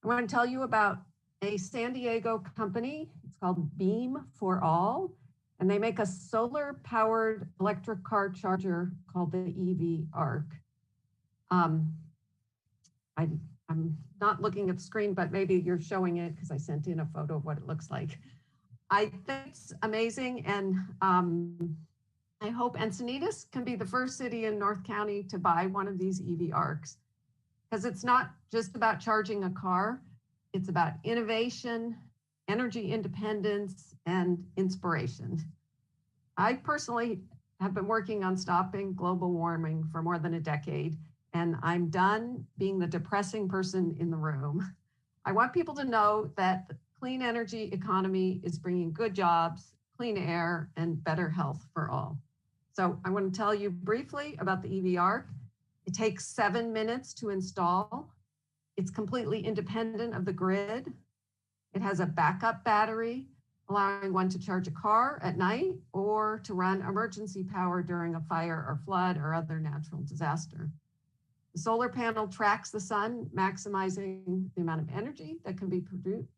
I want to tell you about a San Diego company. It's called Beam for All, and they make a solar-powered electric car charger called the EV Arc. I'm not looking at the screen, but maybe you're showing it because I sent in a photo of what it looks like. I think it's amazing, and I hope Encinitas can be the first city in North County to buy one of these EV Arcs, because it's not just about charging a car. It's about innovation, energy independence, and inspiration. I personally have been working on stopping global warming for more than a decade, and I'm done being the depressing person in the room. I want people to know that the clean energy economy is bringing good jobs, clean air, and better health for all. So I want to tell you briefly about the EV Arc. It takes 7 minutes to install. It's completely independent of the grid. It has a backup battery, allowing one to charge a car at night or to run emergency power during a fire or flood or other natural disaster. The solar panel tracks the sun, maximizing the amount of energy that can be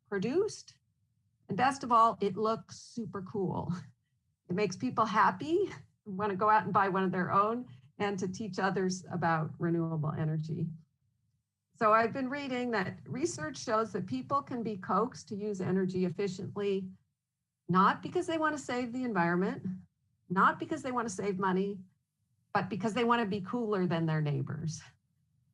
produced. And best of all, it looks super cool. It makes people happy, want to go out and buy one of their own, and to teach others about renewable energy. So I've been reading that research shows that people can be coaxed to use energy efficiently, not because they want to save the environment, not because they want to save money, but because they want to be cooler than their neighbors.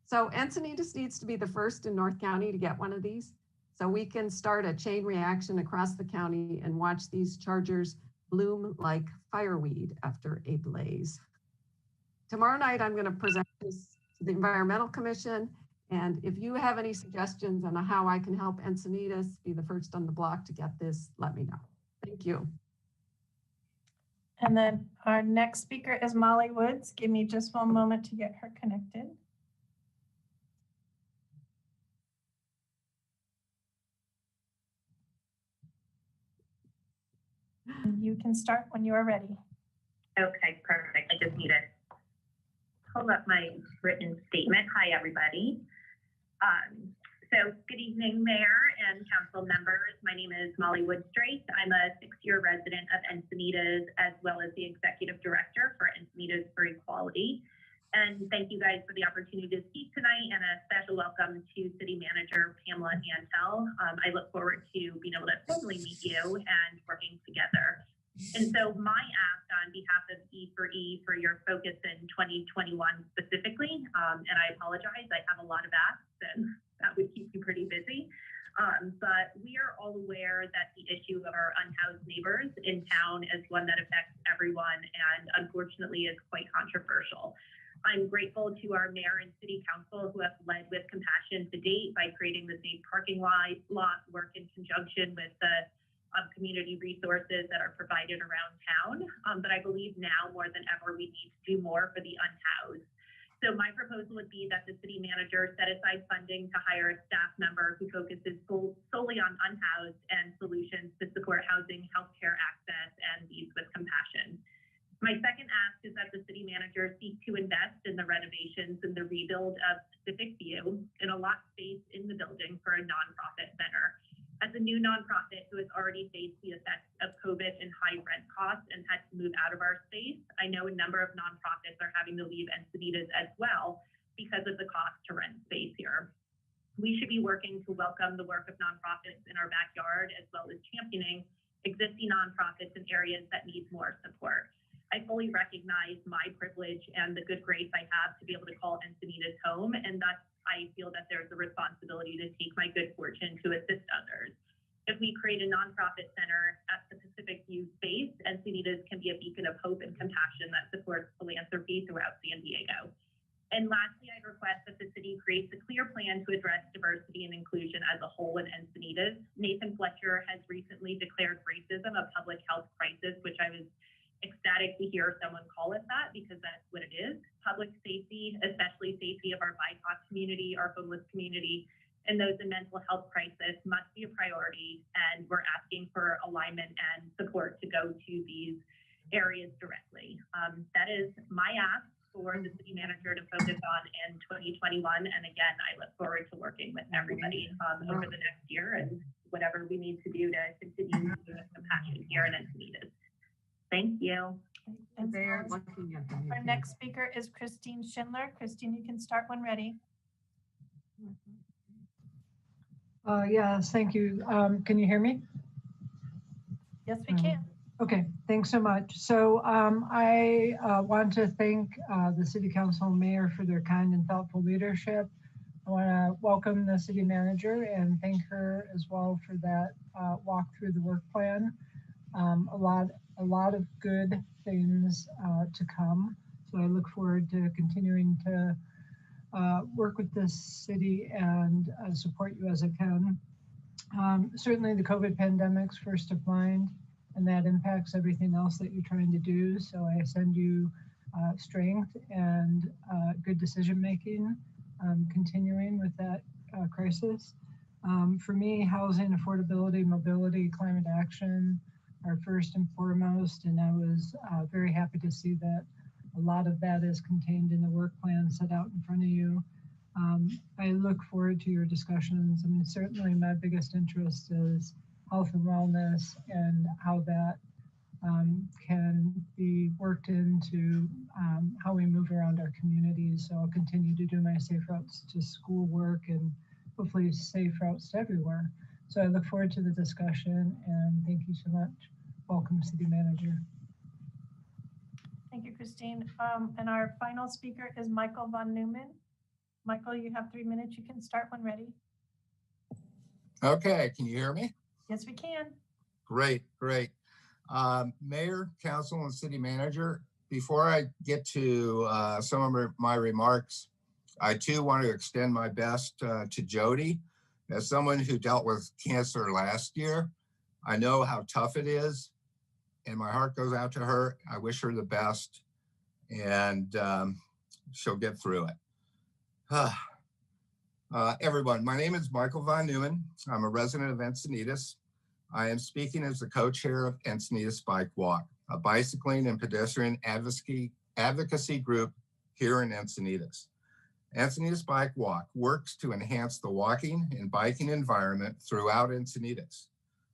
So Encinitas needs to be the first in North County to get one of these, so we can start a chain reaction across the county and watch these chargers bloom like fireweed after a blaze. Tomorrow night, I'm going to present this to the Environmental Commission. And if you have any suggestions on how I can help Encinitas be the first on the block to get this, let me know. Thank you. And then our next speaker is Molly Woods. Give me just one moment to get her connected. And you can start when you are ready. Okay, perfect. I just need to pull up my written statement. Hi, everybody. So good evening, Mayor and council members. My name is Molly Woodstrace. I'm a 6-year resident of Encinitas, as well as the executive director for Encinitas for Equality. And thank you guys for the opportunity to speak tonight, and a special welcome to City Manager Pamela Antel. I look forward to being able to formally meet you and working together. And so my ask on behalf of E for your focus in 2021 specifically, and I apologize, I have a lot of asks and that would keep you pretty busy. But we are all aware that the issue of our unhoused neighbors in town is one that affects everyone and unfortunately is quite controversial. I'm grateful to our mayor and city council who have led with compassion to date by creating the safe parking lot, work in conjunction with the community resources that are provided around town. But I believe now more than ever, we need to do more for the unhoused. So my proposal would be that the city manager set aside funding to hire a staff member who focuses solely on unhoused and solutions to support housing, healthcare access, and needs with compassion. My second ask is that the city manager seek to invest in the renovations and the rebuild of Pacific View in a lot space in the building for a nonprofit center. As a new nonprofit who has already faced the effects of COVID and high rent costs and had to move out of our space, I know a number of nonprofits are having to leave Encinitas as well because of the cost to rent space here. We should be working to welcome the work of nonprofits in our backyard, as well as championing existing nonprofits in areas that need more support. I fully recognize my privilege and the good grace I have to be able to call Encinitas home, and thus I feel that there's a responsibility to take my good fortune to assist others. If we create a nonprofit center at the Pacific View space, Encinitas can be a beacon of hope and compassion that supports philanthropy throughout San Diego. And lastly, I request that the city creates a clear plan to address diversity and inclusion as a whole in Encinitas. Nathan Fletcher has recently declared racism a public health crisis, which I was ecstatic to hear someone call it that, because that's what it is. Public safety, especially safety of our BIPOC community, our homeless community, and those in mental health crisis must be a priority. And we're asking for alignment and support to go to these areas directly. That is my ask for the city manager to focus on in 2021. And again, I look forward to working with everybody over the next year and whatever we need to do to continue with compassion here in Encinitas. Thank you. And our next speaker is Christine Schindler. Christine, you can start when ready. Yes, thank you. Can you hear me? Yes, we can. Okay, thanks so much. So I want to thank the City Council and Mayor for their kind and thoughtful leadership. I want to welcome the City Manager and thank her as well for that walk through the work plan. A lot of good things to come. So I look forward to continuing to work with this city and support you as I can. Certainly the COVID pandemic's first of mind, and that impacts everything else that you're trying to do. So I send you strength and good decision making, continuing with that crisis. For me, housing, affordability, mobility, climate action are first and foremost, and I was very happy to see that a lot of that is contained in the work plan set out in front of you. I look forward to your discussions. I mean, certainly my biggest interest is health and wellness and how that can be worked into how we move around our communities. So I'll continue to do my safe routes to school work and hopefully safe routes to everywhere. So I look forward to the discussion and thank you so much. Welcome, City Manager. Thank you, Christine. And our final speaker is Michael von Neumann. Michael, you have 3 minutes. You can start when ready. Okay, can you hear me? Yes, we can. Great. Mayor, Council, and City Manager, before I get to some of my remarks, I too want to extend my best to Jody. As someone who dealt with cancer last year, I know how tough it is, and my heart goes out to her. I wish her the best, and she'll get through it. Everyone, my name is Michael von Neumann. I'm a resident of Encinitas. I am speaking as the co-chair of Encinitas Bike Walk. a bicycling and pedestrian advocacy group here in Encinitas. Encinitas Bike Walk works to enhance the walking and biking environment throughout Encinitas.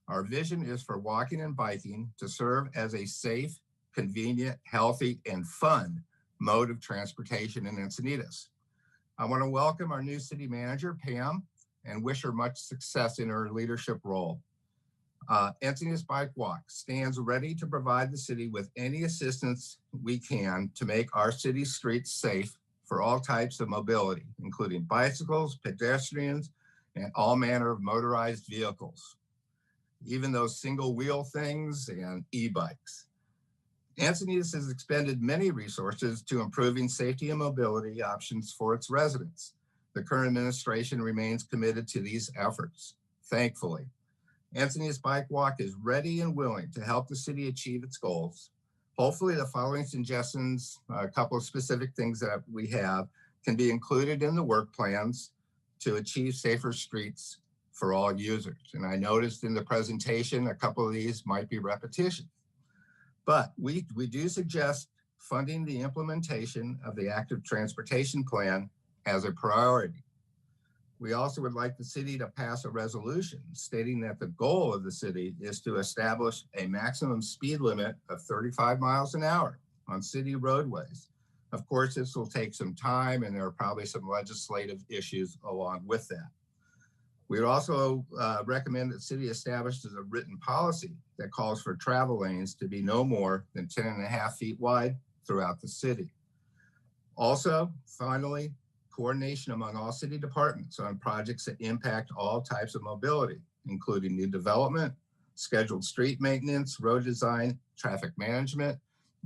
Our vision is for walking and biking to serve as a safe, convenient, healthy, and fun mode of transportation in Encinitas. I want to welcome our new city manager, Pam, and wish her much success in her leadership role. Encinitas Bike Walk stands ready to provide the city with any assistance we can to make our city streets safe for all types of mobility, including bicycles, pedestrians, and all manner of motorized vehicles, even those single wheel things and e-bikes. Encinitas has expended many resources to improving safety and mobility options for its residents. The current administration remains committed to these efforts, thankfully. Encinitas Bike Walk is ready and willing to help the city achieve its goals. Hopefully the following suggestions, a couple of specific things that we have, can be included in the work plans to achieve safer streets for all users. And I noticed in the presentation, a couple of these might be repetition. But we do suggest funding the implementation of the active transportation plan as a priority. We also would like the city to pass a resolution stating that the goal of the city is to establish a maximum speed limit of 35 miles an hour on city roadways. Of course, this will take some time and there are probably some legislative issues along with that. We would also recommend that the city establishes a written policy that calls for travel lanes to be no more than 10.5 feet wide throughout the city. Also, finally, coordination among all city departments on projects that impact all types of mobility, including new development, scheduled street maintenance, road design, traffic management,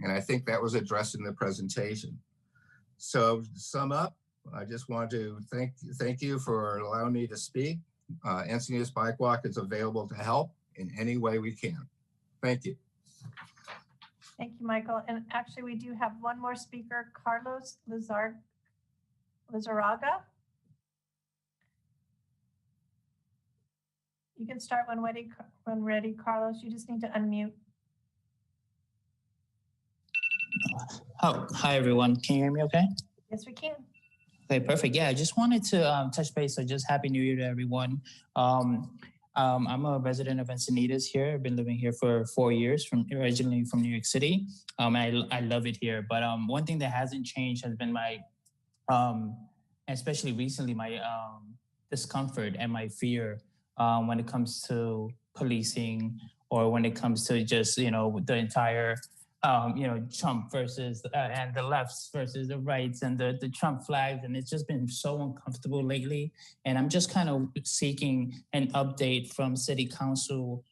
and I think that was addressed in the presentation. So to sum up, I just want to thank you for allowing me to speak. Encinitas Bike Walk is available to help in any way we can. Thank you. Thank you, Michael. And actually, we do have one more speaker, Carlos Lizarraga. You can start when ready, Carlos. You just need to unmute. Oh, hi, everyone. Can you hear me okay? Yes, we can. Okay, perfect. Yeah, I just wanted to touch base. So just Happy New Year to everyone. I'm a resident of Encinitas here. I've been living here for 4 years, originally from New York City. I love it here. But one thing that hasn't changed has been my, especially recently, my discomfort and my fear when it comes to policing or when it comes to just, the entire Trump versus and the lefts versus the rights and the Trump flags. And it's just been so uncomfortable lately. And I'm just kind of seeking an update from City Council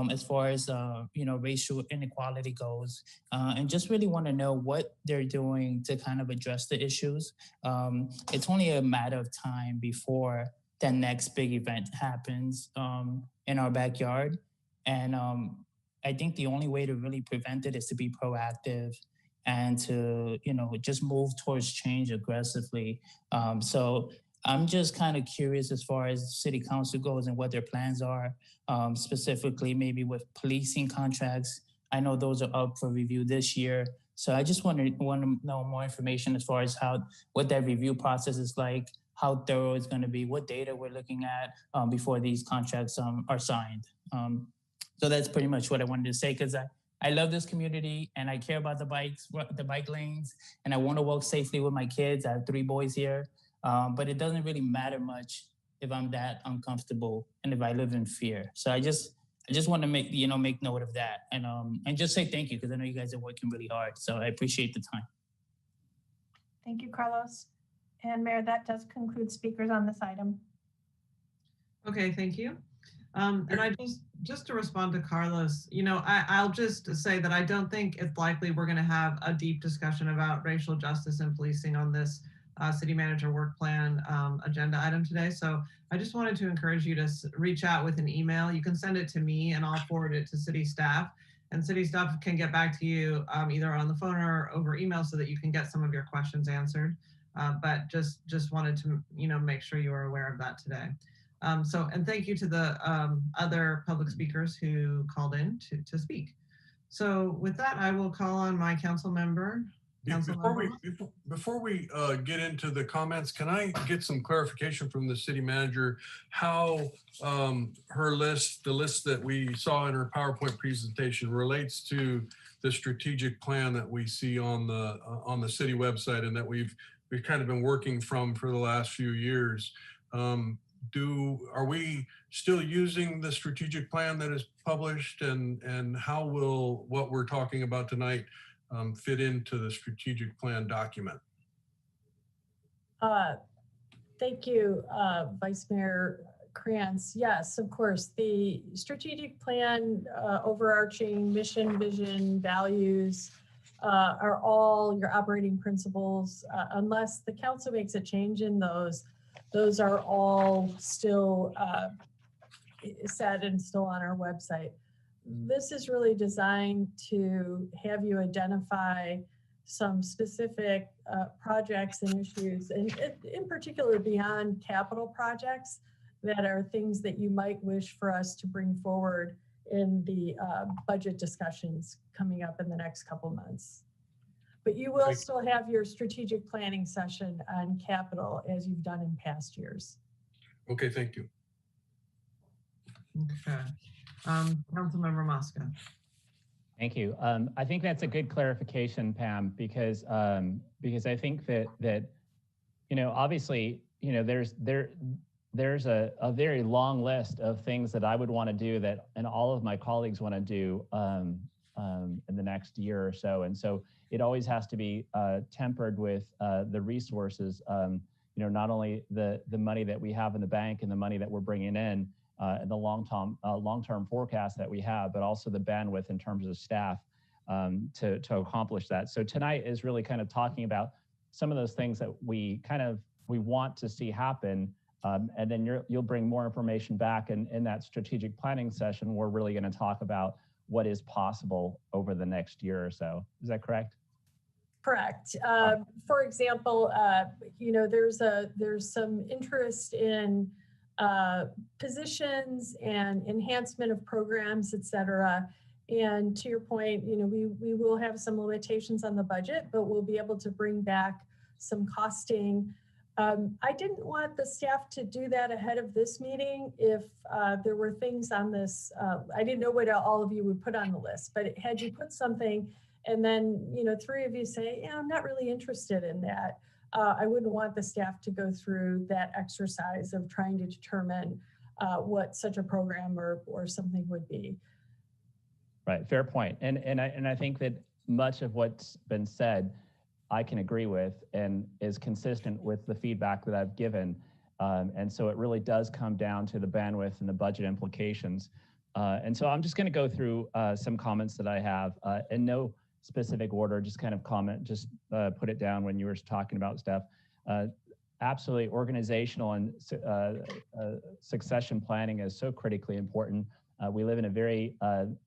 as far as, racial inequality goes, and just really want to know what they're doing to kind of address the issues. It's only a matter of time before the next big event happens in our backyard. And I think the only way to really prevent it is to be proactive and to, just move towards change aggressively. So I'm just kind of curious as far as City Council goes and what their plans are, specifically maybe with policing contracts. I know those are up for review this year. So I just want to know more information as far as what that review process is like, how thorough it's going to be, what data we're looking at before these contracts are signed. So that's pretty much what I wanted to say, because I love this community and I care about the bike lanes, and I want to walk safely with my kids. I have 3 boys here, but it doesn't really matter much if I'm that uncomfortable and if I live in fear. So I just want to make note of that and just say thank you, because I know you guys are working really hard. So I appreciate the time. Thank you, Carlos. And Mayor, that does conclude speakers on this item. Okay, thank you. And I just to respond to Carlos, I'll just say that I don't think it's likely we're going to have a deep discussion about racial justice and policing on this city manager work plan agenda item today. So I just wanted to encourage you to reach out with an email. You can send it to me and I'll forward it to city staff, and city staff can get back to you either on the phone or over email so that you can get some of your questions answered. But just wanted to, make sure you are aware of that today. And thank you to the other public speakers who called in to speak. So with that, I will call on my council member. Before we get into the comments, can I get some clarification from the city manager how her list, the list that we saw in her PowerPoint presentation, relates to the strategic plan that we see on the city website and that we've kind of been working from for the last few years? Are we still using the strategic plan that is published, and how will what we're talking about tonight fit into the strategic plan document? Thank you, Vice Mayor Krantz. Yes, of course, the strategic plan, overarching mission, vision, values are all your operating principles. Unless the council makes a change in those are all still set and still on our website. This is really designed to have you identify some specific projects and issues, and in particular beyond capital projects, that are things that you might wish for us to bring forward in the budget discussions coming up in the next couple months. But you will still have your strategic planning session on capital as you've done in past years. Okay, thank you. Okay. Councilmember Mosca. Thank you. I think that's a good clarification, Pam, because I think that obviously there's a very long list of things that I would want to do and all of my colleagues want to do in the next year or so, and so it always has to be tempered with the resources. Not only the money that we have in the bank and the money that we're bringing in. And the long-term forecast that we have, but also the bandwidth in terms of staff to accomplish that. So tonight is really kind of talking about some of those things that we want to see happen, and then you'll bring more information back in that strategic planning session. We're really going to talk about what is possible over the next year or so. Is that correct? Correct. For example, there's some interest in positions and enhancement of programs, et cetera. And to your point, we will have some limitations on the budget, but we'll be able to bring back some costing. I didn't want the staff to do that ahead of this meeting. If there were things on this, I didn't know what all of you would put on the list, but had you put something and then, three of you say, yeah, I'm not really interested in that. I wouldn't want the staff to go through that exercise of trying to determine what such a program or something would be. Right, fair point. And I think that much of what's been said, I can agree with and is consistent with the feedback that I've given. And so it really does come down to the bandwidth and the budget implications. And so I'm just going to go through some comments that I have in no specific order, just kind of comment, just put it down when you were talking about stuff. Absolutely, organizational and succession planning is so critically important. We live in a very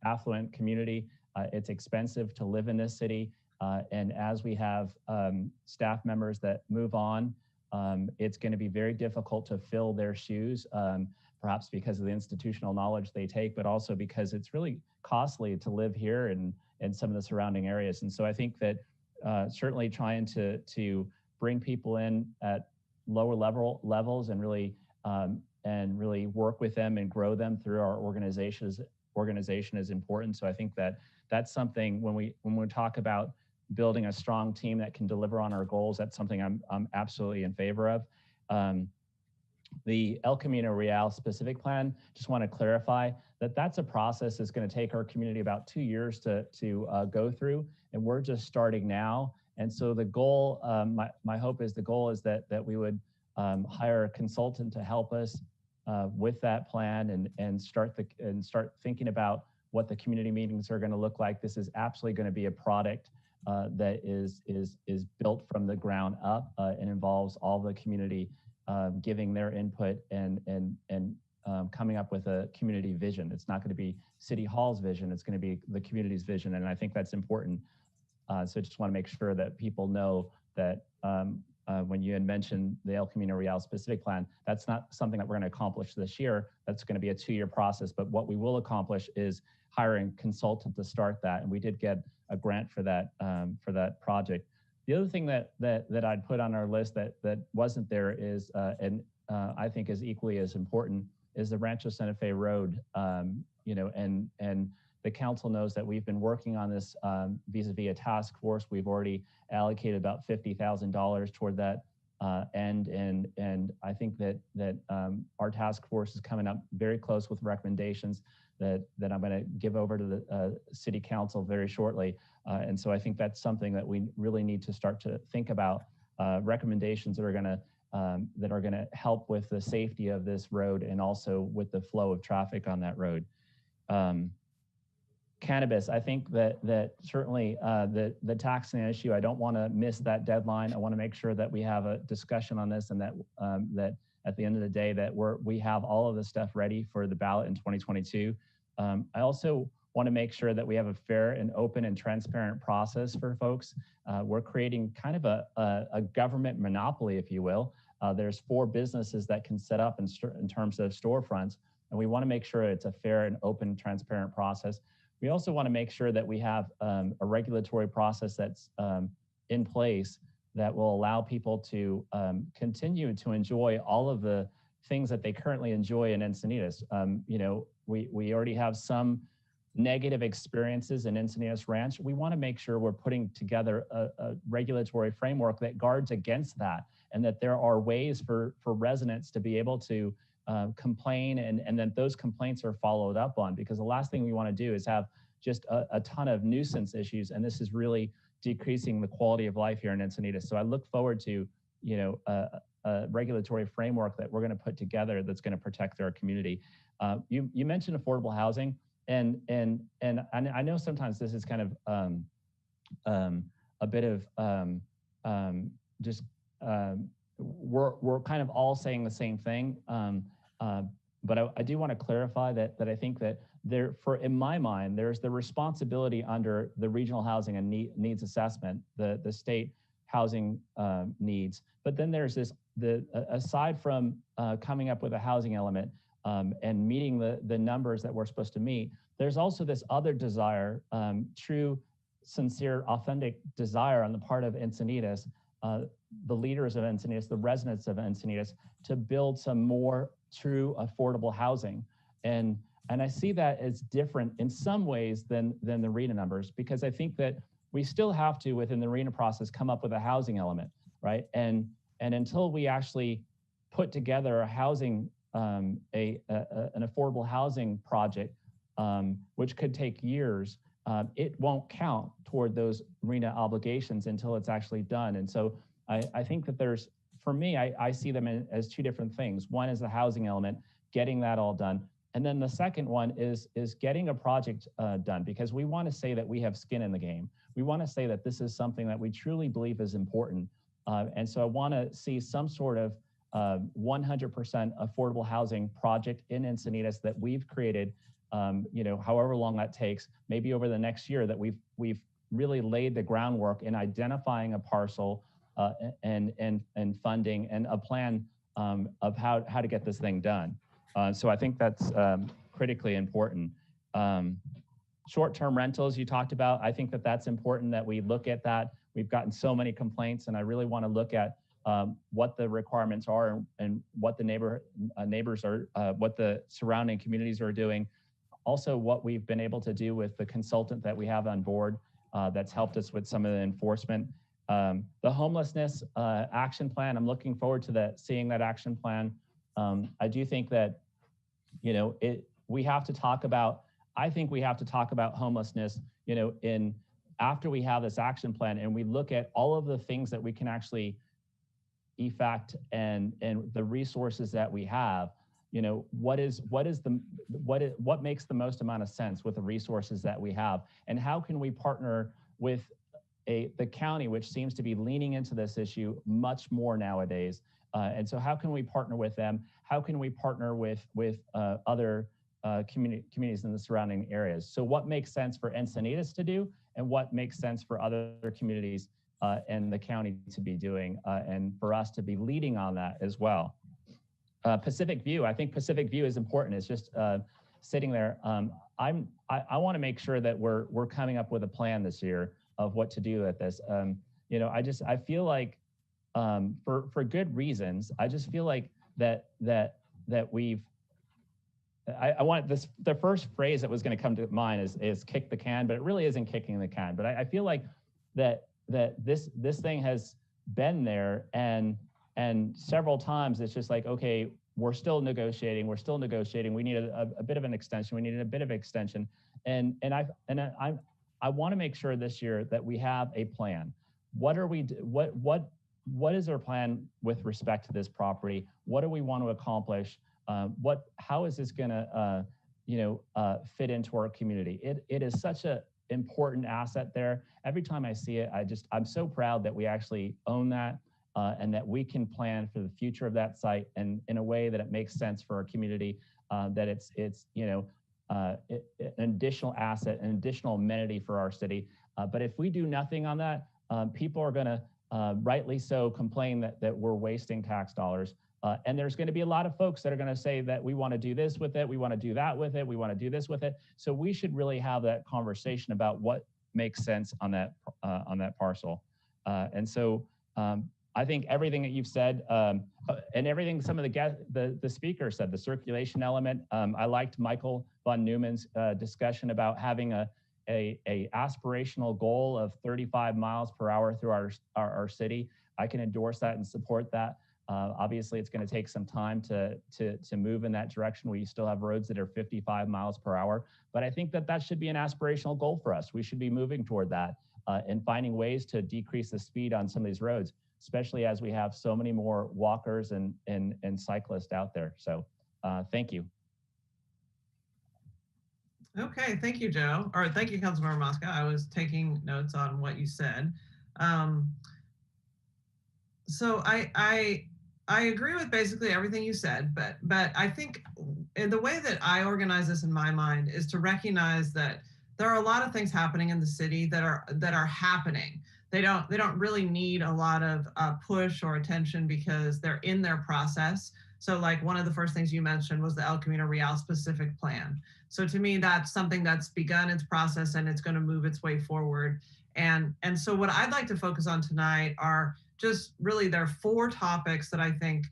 affluent community. It's expensive to live in this city. And as we have staff members that move on, it's going to be very difficult to fill their shoes, perhaps because of the institutional knowledge they take, but also because it's really costly to live here and some of the surrounding areas. And so I think that certainly trying to bring people in at lower levels and really work with them and grow them through our organization is important. So I think that that's something when we talk about building a strong team that can deliver on our goals, that's something I'm absolutely in favor of. The El Camino Real specific plan, just want to clarify that that's a process that's going to take our community about 2 years to go through, and we're just starting now. And so the goal, my hope is that we would hire a consultant to help us with that plan and start thinking about what the community meetings are going to look like. This is absolutely going to be a product that is built from the ground up and involves all the community giving their input and coming up with a community vision. It's not going to be City Hall's vision, it's going to be the community's vision, and I think that's important. So I just want to make sure that people know that when you had mentioned the El Camino Real specific plan, that's not something that we're going to accomplish this year. That's going to be a 2-year process. But what we will accomplish is hiring consultant to start that, and we did get a grant for that project. The other thing that I'd put on our list that wasn't there is, and I think is equally as important, is the Rancho Santa Fe Road. You know, and the council knows that we've been working on this vis-a-vis a task force. We've already allocated about $50,000 toward that end, and I think that our task force is coming up very close with recommendations that I'm going to give over to the city council very shortly. And so I think that's something that we really need to start to think about, recommendations that are going to help with the safety of this road and also with the flow of traffic on that road. Cannabis, I think that certainly the taxing issue, I don't want to miss that deadline. I want to make sure that we have a discussion on this, and that that at the end of the day that we have all of the stuff ready for the ballot in 2022. I also want to make sure that we have a fair and open and transparent process for folks. We're creating kind of a government monopoly, if you will. There's 4 businesses that can set up in terms of storefronts, and we want to make sure it's a fair and open, transparent process. We also want to make sure that we have a regulatory process that's in place that will allow people to continue to enjoy all of the things that they currently enjoy in Encinitas. You know, we already have some negative experiences in Encinitas Ranch. We want to make sure we're putting together a regulatory framework that guards against that, and that there are ways for residents to be able to complain, and that those complaints are followed up on, because the last thing we want to do is have just a ton of nuisance issues, and this is really decreasing the quality of life here in Encinitas. So I look forward to, you know, a regulatory framework that we're going to put together that's going to protect our community. You mentioned affordable housing, and I know sometimes this is kind of a bit of just we're kind of all saying the same thing. But I do want to clarify that I think that in my mind, there's the responsibility under the regional housing and needs assessment, the state housing needs. But then there's aside from coming up with a housing element and meeting the numbers that we're supposed to meet, there's also this other desire, true, sincere, authentic desire on the part of Encinitas, the leaders of Encinitas, the residents of Encinitas, to build some more true affordable housing. And I see that as different in some ways than the RHNA numbers, because I think that we still have to, within the RHNA process, come up with a housing element, right? And until we actually put together a housing, an affordable housing project, which could take years, it won't count toward those RHNA obligations until it's actually done. And so I think that there's, for me, I see them as 2 different things. One is the housing element, getting that all done. And then the second one is getting a project done, because we want to say that we have skin in the game. We want to say that this is something that we truly believe is important. And so I want to see some sort of 100% affordable housing project in Encinitas that we've created, you know, however long that takes, maybe over the next year, that we've really laid the groundwork in identifying a parcel and funding and a plan of how to get this thing done. So I think that's critically important. Short-term rentals you talked about, I think that that's important that we look at that. We've gotten so many complaints, and I really want to look at what the requirements are and what the neighbors are, what the surrounding communities are doing. Also, what we've been able to do with the consultant that we have on board that's helped us with some of the enforcement. The homelessness action plan, I'm looking forward to seeing that action plan. I do think that, you know, we have to talk about, I think we have to talk about homelessness, you know, after we have this action plan and we look at all of the things that we can actually effect and the resources that we have, you know, what makes the most amount of sense with the resources that we have, and how can we partner with the county, which seems to be leaning into this issue much more nowadays. And so how can we partner with them? How can we partner with other communities in the surrounding areas? So what makes sense for Encinitas to do, and what makes sense for other communities and the county to be doing, and for us to be leading on that as well. Pacific View, I think Pacific View is important. It's just sitting there. I want to make sure that we're coming up with a plan this year of what to do with this. You know, I feel like for good reasons, I just feel like that we've. I want this. The first phrase that was going to come to mind is kick the can, but it really isn't kicking the can. But I feel like that this thing has been there, and several times it's just like, okay, we're still negotiating. We need a bit of an extension. We needed a bit of extension, and I want to make sure this year that we have a plan. What what is our plan with respect to this property? What do we want to accomplish? How is this going to fit into our community? It is such an important asset there. Every time I see it, I'm so proud that we actually own that. And that we can plan for the future of that site and in a way that it makes sense for our community, that it's an additional asset, an additional amenity for our city. But if we do nothing on that, people are going to rightly so complain that we're wasting tax dollars. And there's going to be a lot of folks that are going to say that we want to do this with it, we want to do that with it, we want to do this with it. So we should really have that conversation about what makes sense on that parcel. And so. I think everything that you've said and everything some of the speakers said, the circulation element. I liked Michael von Neumann's discussion about having a aspirational goal of 35 miles per hour through our city. I can endorse that and support that. Obviously, it's going to take some time to move in that direction. We still have roads that are 55 miles per hour, but I think that should be an aspirational goal for us. We should be moving toward that and finding ways to decrease the speed on some of these roads, especially as we have so many more walkers and cyclists out there. So thank you. Okay, thank you, Joe. Or thank you, Councilmember Mosca. I was taking notes on what you said. So I agree with basically everything you said, but I think in the way that I organize this in my mind is to recognize that there are a lot of things happening in the city that are happening. They don't really need a lot of push or attention because they're in their process. So like one of the first things you mentioned was the El Camino Real specific plan. So to me, that's something that's begun its process and it's going to move its way forward. And so what I'd like to focus on tonight are just really there are 4 topics that I think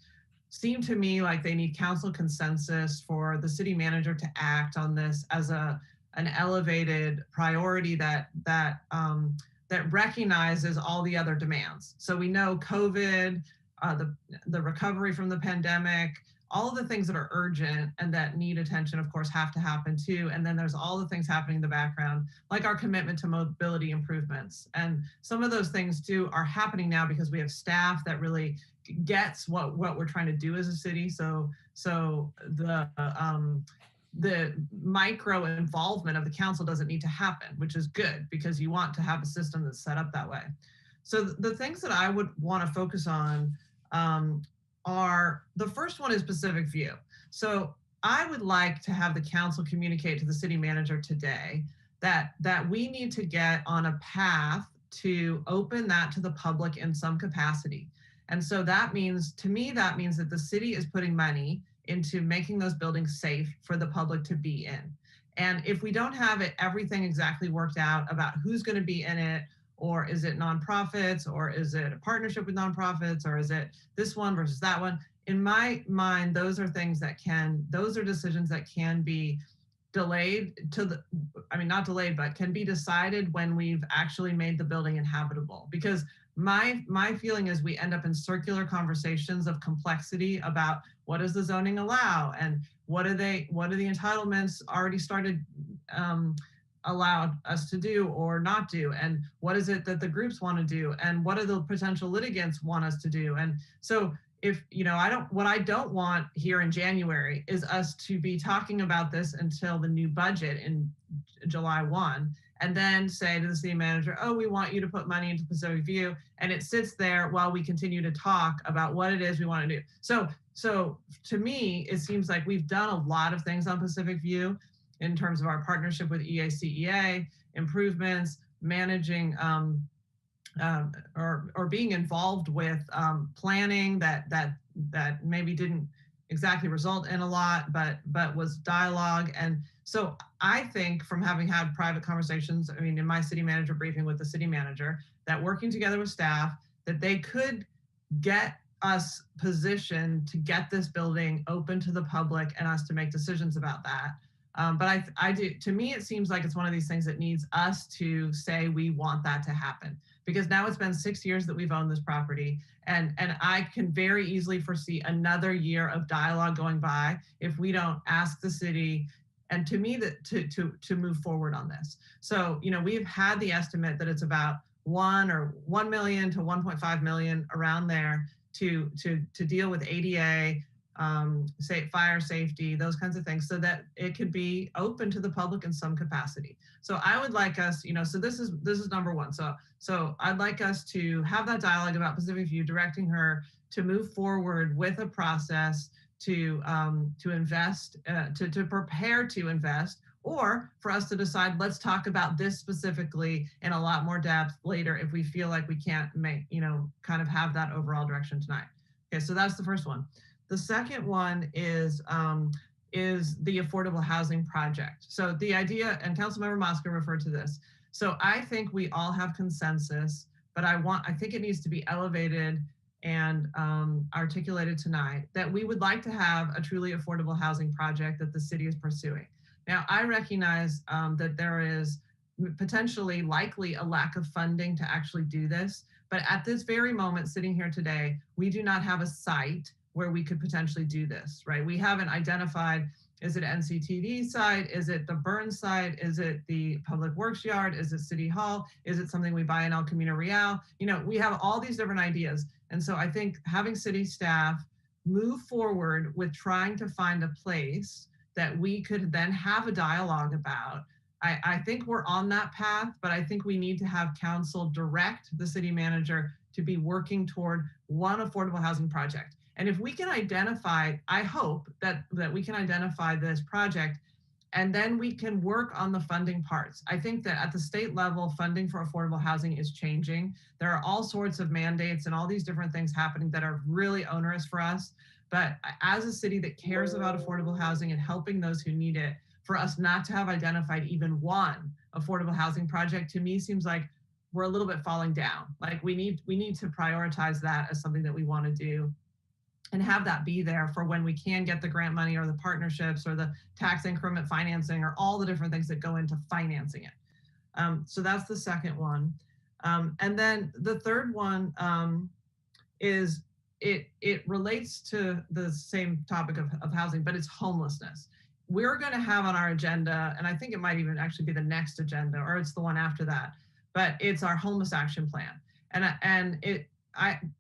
seem to me like they need council consensus for the city manager to act on this as an elevated priority that recognizes all the other demands. So we know COVID, the recovery from the pandemic, all of the things that are urgent and that need attention, of course, have to happen too. And then there's all the things happening in the background, like our commitment to mobility improvements. And some of those things too are happening now because we have staff that really gets what we're trying to do as a city. So the micro involvement of the council doesn't need to happen, which is good because you want to have a system that's set up that way. So the things that I would want to focus on are, the first one is Pacific View. So I would like to have the council communicate to the city manager today that we need to get on a path to open that to the public in some capacity. And so that means, to me, that means that the city is putting money into making those buildings safe for the public to be in. And if we don't have everything exactly worked out about who's going to be in it, or is it nonprofits, or is it a partnership with nonprofits, or is it this one versus that one? In my mind, those are decisions that can be delayed not delayed, but can be decided when we've actually made the building inhabitable. Because my feeling is we end up in circular conversations of complexity about what does the zoning allow and what are the entitlements already started allowed us to do or not do, and what is it that the groups want to do, and what are the potential litigants want us to do. And so if what I don't want here in January is us to be talking about this until the new budget in July 1, and then say to the city manager, oh, we want you to put money into Pacific View, and it sits there while we continue to talk about what it is we want to do. So to me, it seems like we've done a lot of things on Pacific View in terms of our partnership with EACEA, improvements, managing or being involved with planning that maybe didn't exactly result in a lot, but was dialogue. And so I think, from having had private conversations, I mean, in my city manager briefing with the city manager, that working together with staff, that they could get us positioned to get this building open to the public and us to make decisions about that. But I do, to me, it seems like it's one of these things that needs us to say we want that to happen, because now it's been 6 years that we've owned this property, and I can very easily foresee another year of dialogue going by if we don't ask the city, and to me, that to move forward on this. So, you know, we've had the estimate that it's about 1 million to 1.5 million, around there, to deal with ADA, fire safety, those kinds of things, so that it could be open to the public in some capacity. So I would like us, you know, so this is number one. So I'd like us to have that dialogue about Pacific View, directing her to move forward with a process to invest, to prepare to invest, or for us to decide, let's talk about this specifically in a lot more depth later if we feel like we can't make, you know, kind of have that overall direction tonight. Okay, so that's the first one. The second one is the affordable housing project. So the idea, and Councilmember Mosca referred to this. So I think we all have consensus, but I think it needs to be elevated and articulated tonight, that we would like to have a truly affordable housing project that the city is pursuing. Now, I recognize that there is potentially likely a lack of funding to actually do this, but at this very moment, sitting here today, we do not have a site where we could potentially do this, right? We haven't identified, is it NCTV site? Is it the Burn site? Is it the Public Works yard? Is it City Hall? Is it something we buy in El Camino Real? You know, we have all these different ideas. And so I think having city staff move forward with trying to find a place that we could then have a dialogue about. I think we're on that path, but I think we need to have council direct the city manager to be working toward one affordable housing project. And if we can identify, I hope that we can identify this project, and then we can work on the funding parts. I think that at the state level, funding for affordable housing is changing. There are all sorts of mandates and all these different things happening that are really onerous for us. But as a city that cares about affordable housing and helping those who need it, for us not to have identified even one affordable housing project, to me seems like we're a little bit falling down. Like we need to prioritize that as something that we want to do, and have that be there for when we can get the grant money or the partnerships or the tax increment financing or all the different things that go into financing it. So that's the second one. And then the third one is it relates to the same topic of housing, but it's homelessness. We're going to have on our agenda, and I think it might even actually be the next agenda, or it's the one after that, but it's our homeless action plan.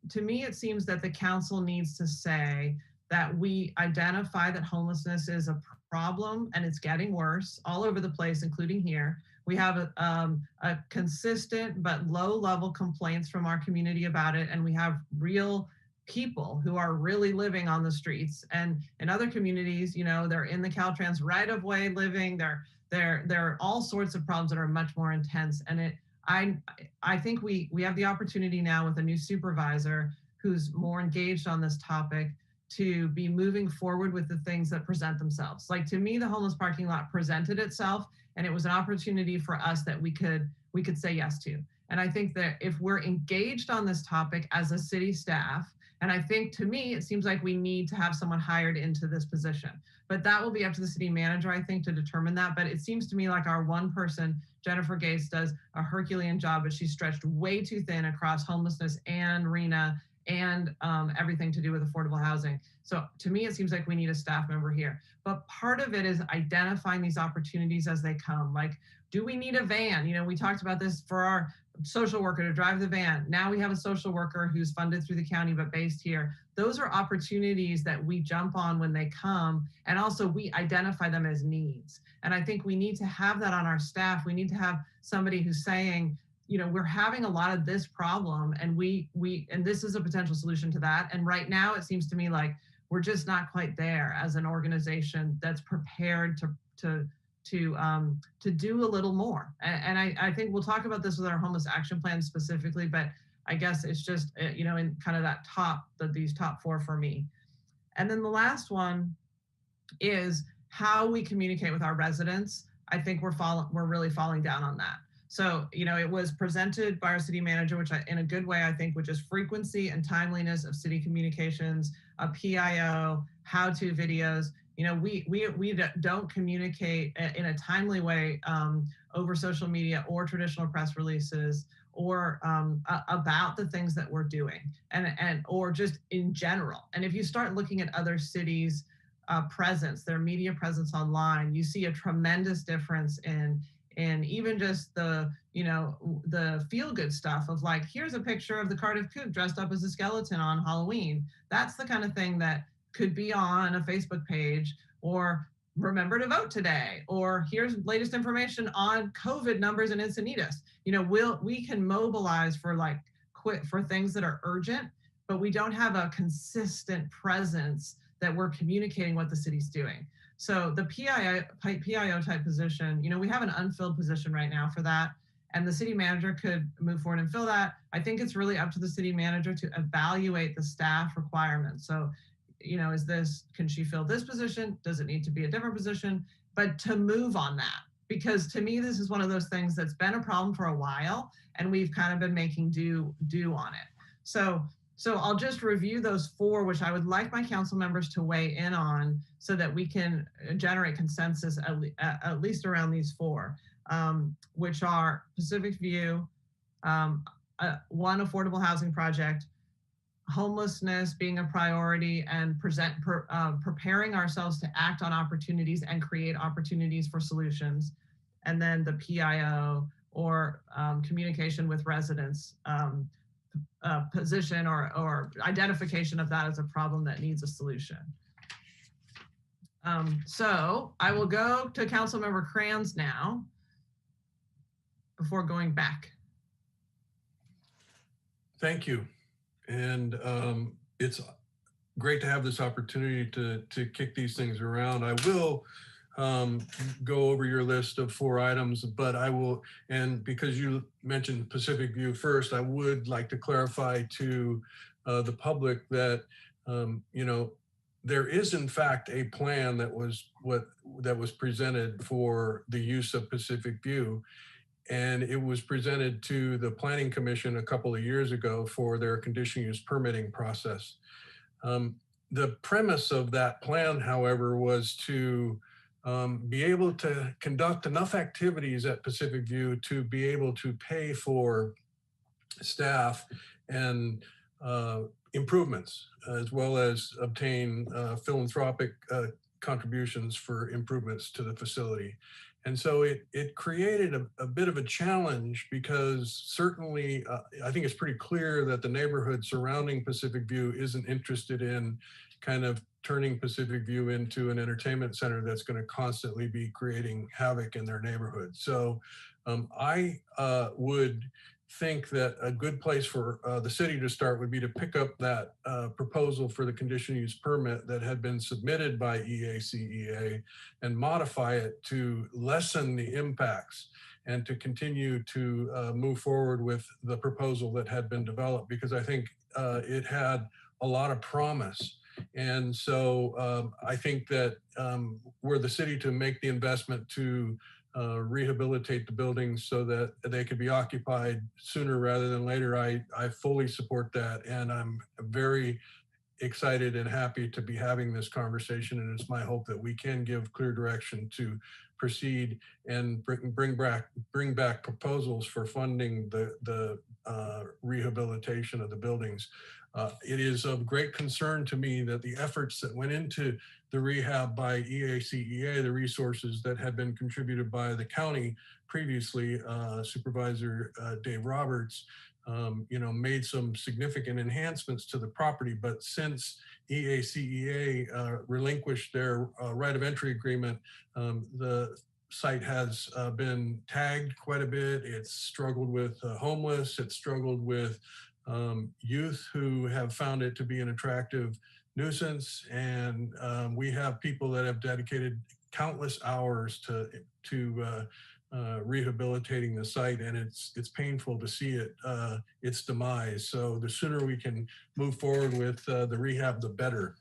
To me, it seems that the council needs to say that we identify that homelessness is a problem and it's getting worse all over the place, including here. We have a consistent but low-level complaints from our community about it, and we have real people who are really living on the streets. And in other communities, you know, they're in the Caltrans right-of-way living. There are all sorts of problems that are much more intense. And I think we have the opportunity now with a new supervisor who's more engaged on this topic to be moving forward with the things that present themselves. Like, to me, the homeless parking lot presented itself, and it was an opportunity for us that we could say yes to. And I think that if we're engaged on this topic as a city staff, and I think, to me, it seems like we need to have someone hired into this position, but that will be up to the city manager, I think, to determine that. But it seems to me like our one person, Jennifer Gates, does a Herculean job, but she's stretched way too thin across homelessness and RENA and everything to do with affordable housing. So to me, it seems like we need a staff member here. But part of it is identifying these opportunities as they come. Like, do we need a van? You know, we talked about this for our social worker to drive the van. Now we have a social worker who's funded through the county but based here. Those are opportunities that we jump on when they come, and also we identify them as needs. And I think we need to have that on our staff. We need to have somebody who's saying, you know, we're having a lot of this problem, and and this is a potential solution to that. And right now it seems to me like we're just not quite there as an organization that's prepared to do a little more. And I think we'll talk about this with our homeless action plan specifically, but I guess it's just, you know, in kind of these top four for me. And then the last one is how we communicate with our residents. I think we're really falling down on that. So, you know, it was presented by our city manager, which in a good way, I think, which is frequency and timeliness of city communications, a PIO, how-to videos. You know, we don't communicate in a timely way over social media or traditional press releases or about the things that we're doing and or just in general. And if you start looking at other cities' presence, their media presence online, you see a tremendous difference in even just the, you know, the feel-good stuff of like, here's a picture of the Cardiff Coop dressed up as a skeleton on Halloween. That's the kind of thing that could be on a Facebook page, or remember to vote today, or here's latest information on COVID numbers in Encinitas. You know, we can mobilize for for things that are urgent, but we don't have a consistent presence that we're communicating what the city's doing. So the PIO type position, you know, we have an unfilled position right now for that, and the city manager could move forward and fill that. I think it's really up to the city manager to evaluate the staff requirements. So, you know, can she fill this position? Does it need to be a different position? But to move on that, because to me, this is one of those things that's been a problem for a while, and we've kind of been making do on it. So I'll just review those four, which I would like my council members to weigh in on so that we can generate consensus at least around these four, which are Pacific View, one affordable housing project, homelessness being a priority, and preparing ourselves to act on opportunities and create opportunities for solutions. And then the PIO, or communication with residents, position or identification of that as a problem that needs a solution. So I will go to Councilmember Kranz now before going back. Thank you. And it's great to have this opportunity to kick these things around. I will go over your list of 4 items, but I will, and because you mentioned Pacific View first, I would like to clarify to the public that, you know, there is in fact a plan that was presented for the use of Pacific View. And it was presented to the Planning Commission a couple of years ago for their conditional use permitting process. The premise of that plan, however, was to be able to conduct enough activities at Pacific View to be able to pay for staff and improvements, as well as obtain philanthropic contributions for improvements to the facility. And so it created a bit of a challenge, because certainly I think it's pretty clear that the neighborhood surrounding Pacific View isn't interested in kind of turning Pacific View into an entertainment center that's going to constantly be creating havoc in their neighborhood. So I would think that a good place for the city to start would be to pick up that proposal for the conditional use permit that had been submitted by EACEA and modify it to lessen the impacts and to continue to move forward with the proposal that had been developed, because I think it had a lot of promise. And so I think that were the city to make the investment to rehabilitate the buildings so that they could be occupied sooner rather than later, I fully support that. And I'm very excited and happy to be having this conversation. And it's my hope that we can give clear direction to proceed and bring back proposals for funding the rehabilitation of the buildings. It is of great concern to me that the efforts that went into the rehab by EACEA, the resources that had been contributed by the county previously, Supervisor Dave Roberts, you know, made some significant enhancements to the property. But since EACEA relinquished their right of entry agreement, the site has been tagged quite a bit. It's struggled with homeless. It's struggled with youth who have found it to be an attractive nuisance. And we have people that have dedicated countless hours to rehabilitating the site, and it's painful to see its demise. So the sooner we can move forward with the rehab, the better.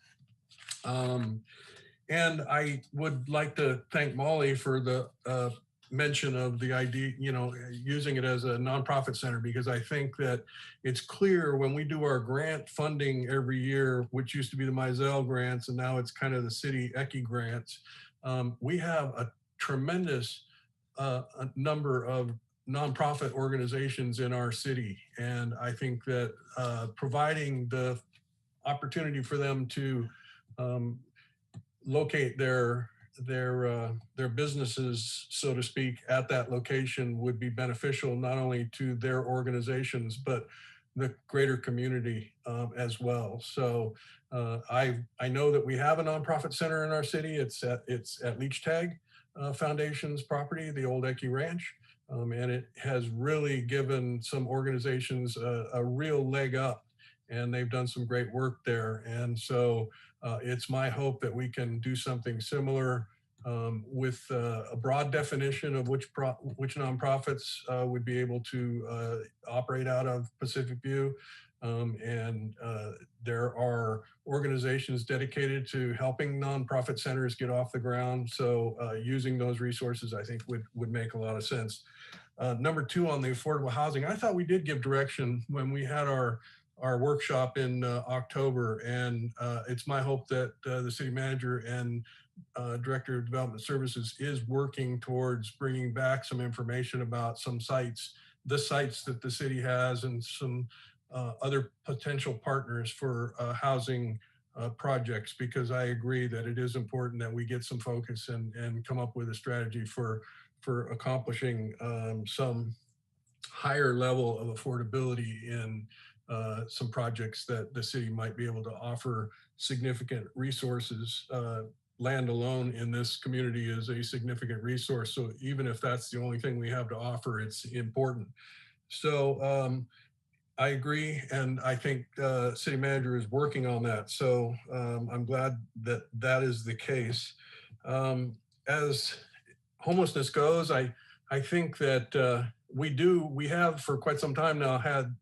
And I would like to thank Molly for the mention of the idea, using it as a nonprofit center, because I think that it's clear when we do our grant funding every year, which used to be the Mizell grants, and now it's kind of the city ECHI grants. We have a tremendous a number of nonprofit organizations in our city. And I think that providing the opportunity for them to locate their businesses, so to speak, at that location would be beneficial not only to their organizations, but the greater community as well. So I know that we have a nonprofit center in our city. It's at Leech Tag Foundation's property, the old Eckie Ranch, and it has really given some organizations a real leg up, and they've done some great work there. And so it's my hope that we can do something similar with a broad definition of which nonprofits would be able to operate out of Pacific View. And there are organizations dedicated to helping nonprofit centers get off the ground. So using those resources, I think would make a lot of sense. Number two, on the affordable housing, I thought we did give direction when we had our workshop in October. And it's my hope that the city manager and Director of Development Services is working towards bringing back some information about some sites, the sites that the city has, and some other potential partners for housing projects, because I agree that it is important that we get some focus and come up with a strategy for accomplishing some higher level of affordability in some projects that the city might be able to offer significant resources. Land alone in this community is a significant resource. So even if that's the only thing we have to offer, it's important. So I agree, and I think city manager is working on that. So I'm glad that that is the case. As homelessness goes, I think that we have for quite some time now had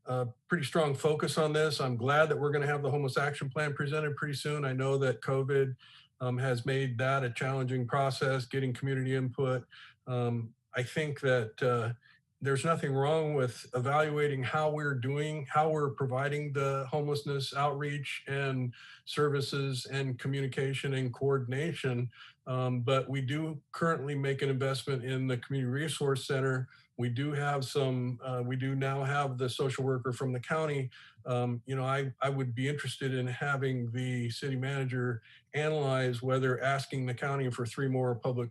a pretty strong focus on this. I'm glad that we're going to have the homeless action plan presented pretty soon. I know that COVID has made that a challenging process, getting community input. I think that there's nothing wrong with evaluating how we're providing the homelessness outreach and services and communication and coordination. But we do currently make an investment in the Community Resource Center. We do have we do now have the social worker from the county. I would be interested in having the city manager analyze whether asking the county for 3 more public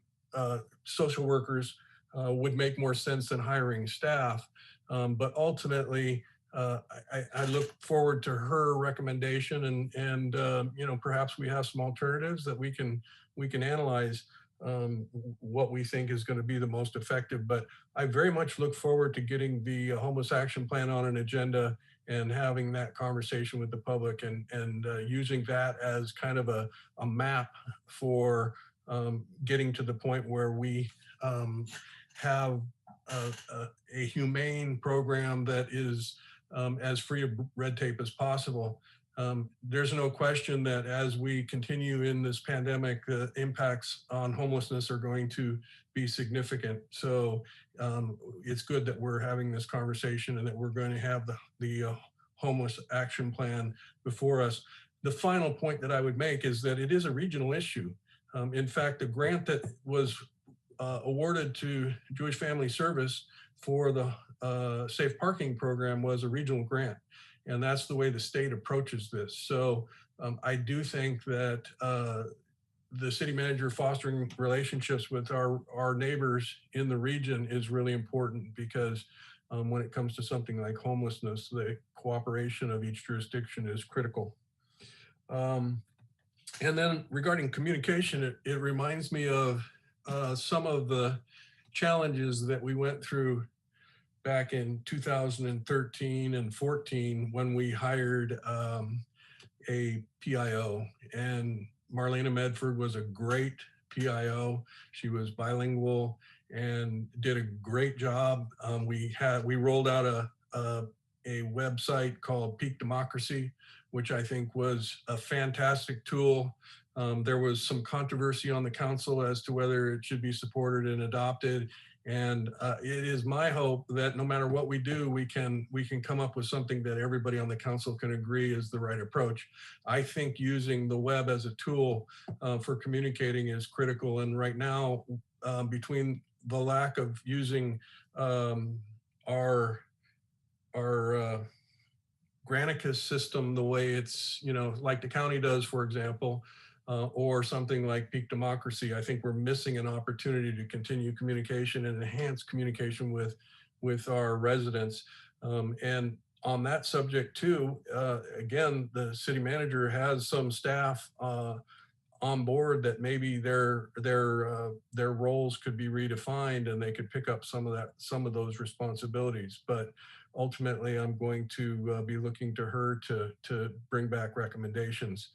social workers would make more sense than hiring staff. But ultimately, I look forward to her recommendation, and perhaps we have some alternatives that we can analyze what we think is going to be the most effective. But I very much look forward to getting the homeless action plan on an agenda and having that conversation with the public, and using that as kind of a map for getting to the point where we have a humane program that is as free of red tape as possible. There's no question that as we continue in this pandemic, the impacts on homelessness are going to be significant. So it's good that we're having this conversation and that we're going to have the homeless action plan before us. The final point that I would make is that it is a regional issue. In fact, the grant that was awarded to Jewish Family Service for the safe parking program was a regional grant. And that's the way the state approaches this. So I do think that the city manager fostering relationships with our neighbors in the region is really important, because when it comes to something like homelessness, the cooperation of each jurisdiction is critical. And then regarding communication, it reminds me of some of the challenges that we went through back in 2013 and 14 when we hired a PIO, and Marlena Medford was a great PIO. She was bilingual and did a great job. We rolled out a website called Peak Democracy, which I think was a fantastic tool. There was some controversy on the council as to whether it should be supported and adopted. And it is my hope that no matter what we do, we can come up with something that everybody on the council can agree is the right approach. I think using the web as a tool for communicating is critical. And right now, between the lack of using our Granicus system the way it's, like the county does, for example, or something like Peak Democracy, I think we're missing an opportunity to continue communication and enhance communication with our residents. And on that subject too, again, the city manager has some staff on board that maybe their roles could be redefined and they could pick up some of those responsibilities. But ultimately, I'm going to be looking to her to bring back recommendations.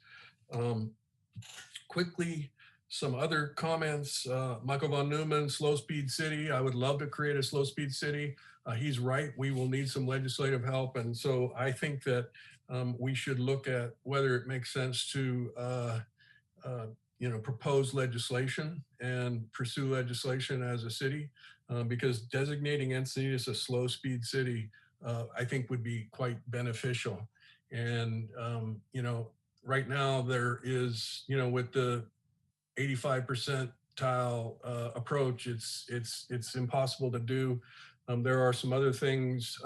Quickly, some other comments. Michael von Neumann, slow speed city. I would love to create a slow speed city. He's right. We will need some legislative help. And so I think that we should look at whether it makes sense to propose legislation and pursue legislation as a city, because designating Encinitas a slow speed city, I think would be quite beneficial. And, right now there is, with the 85% tile approach, it's impossible to do. There are some other things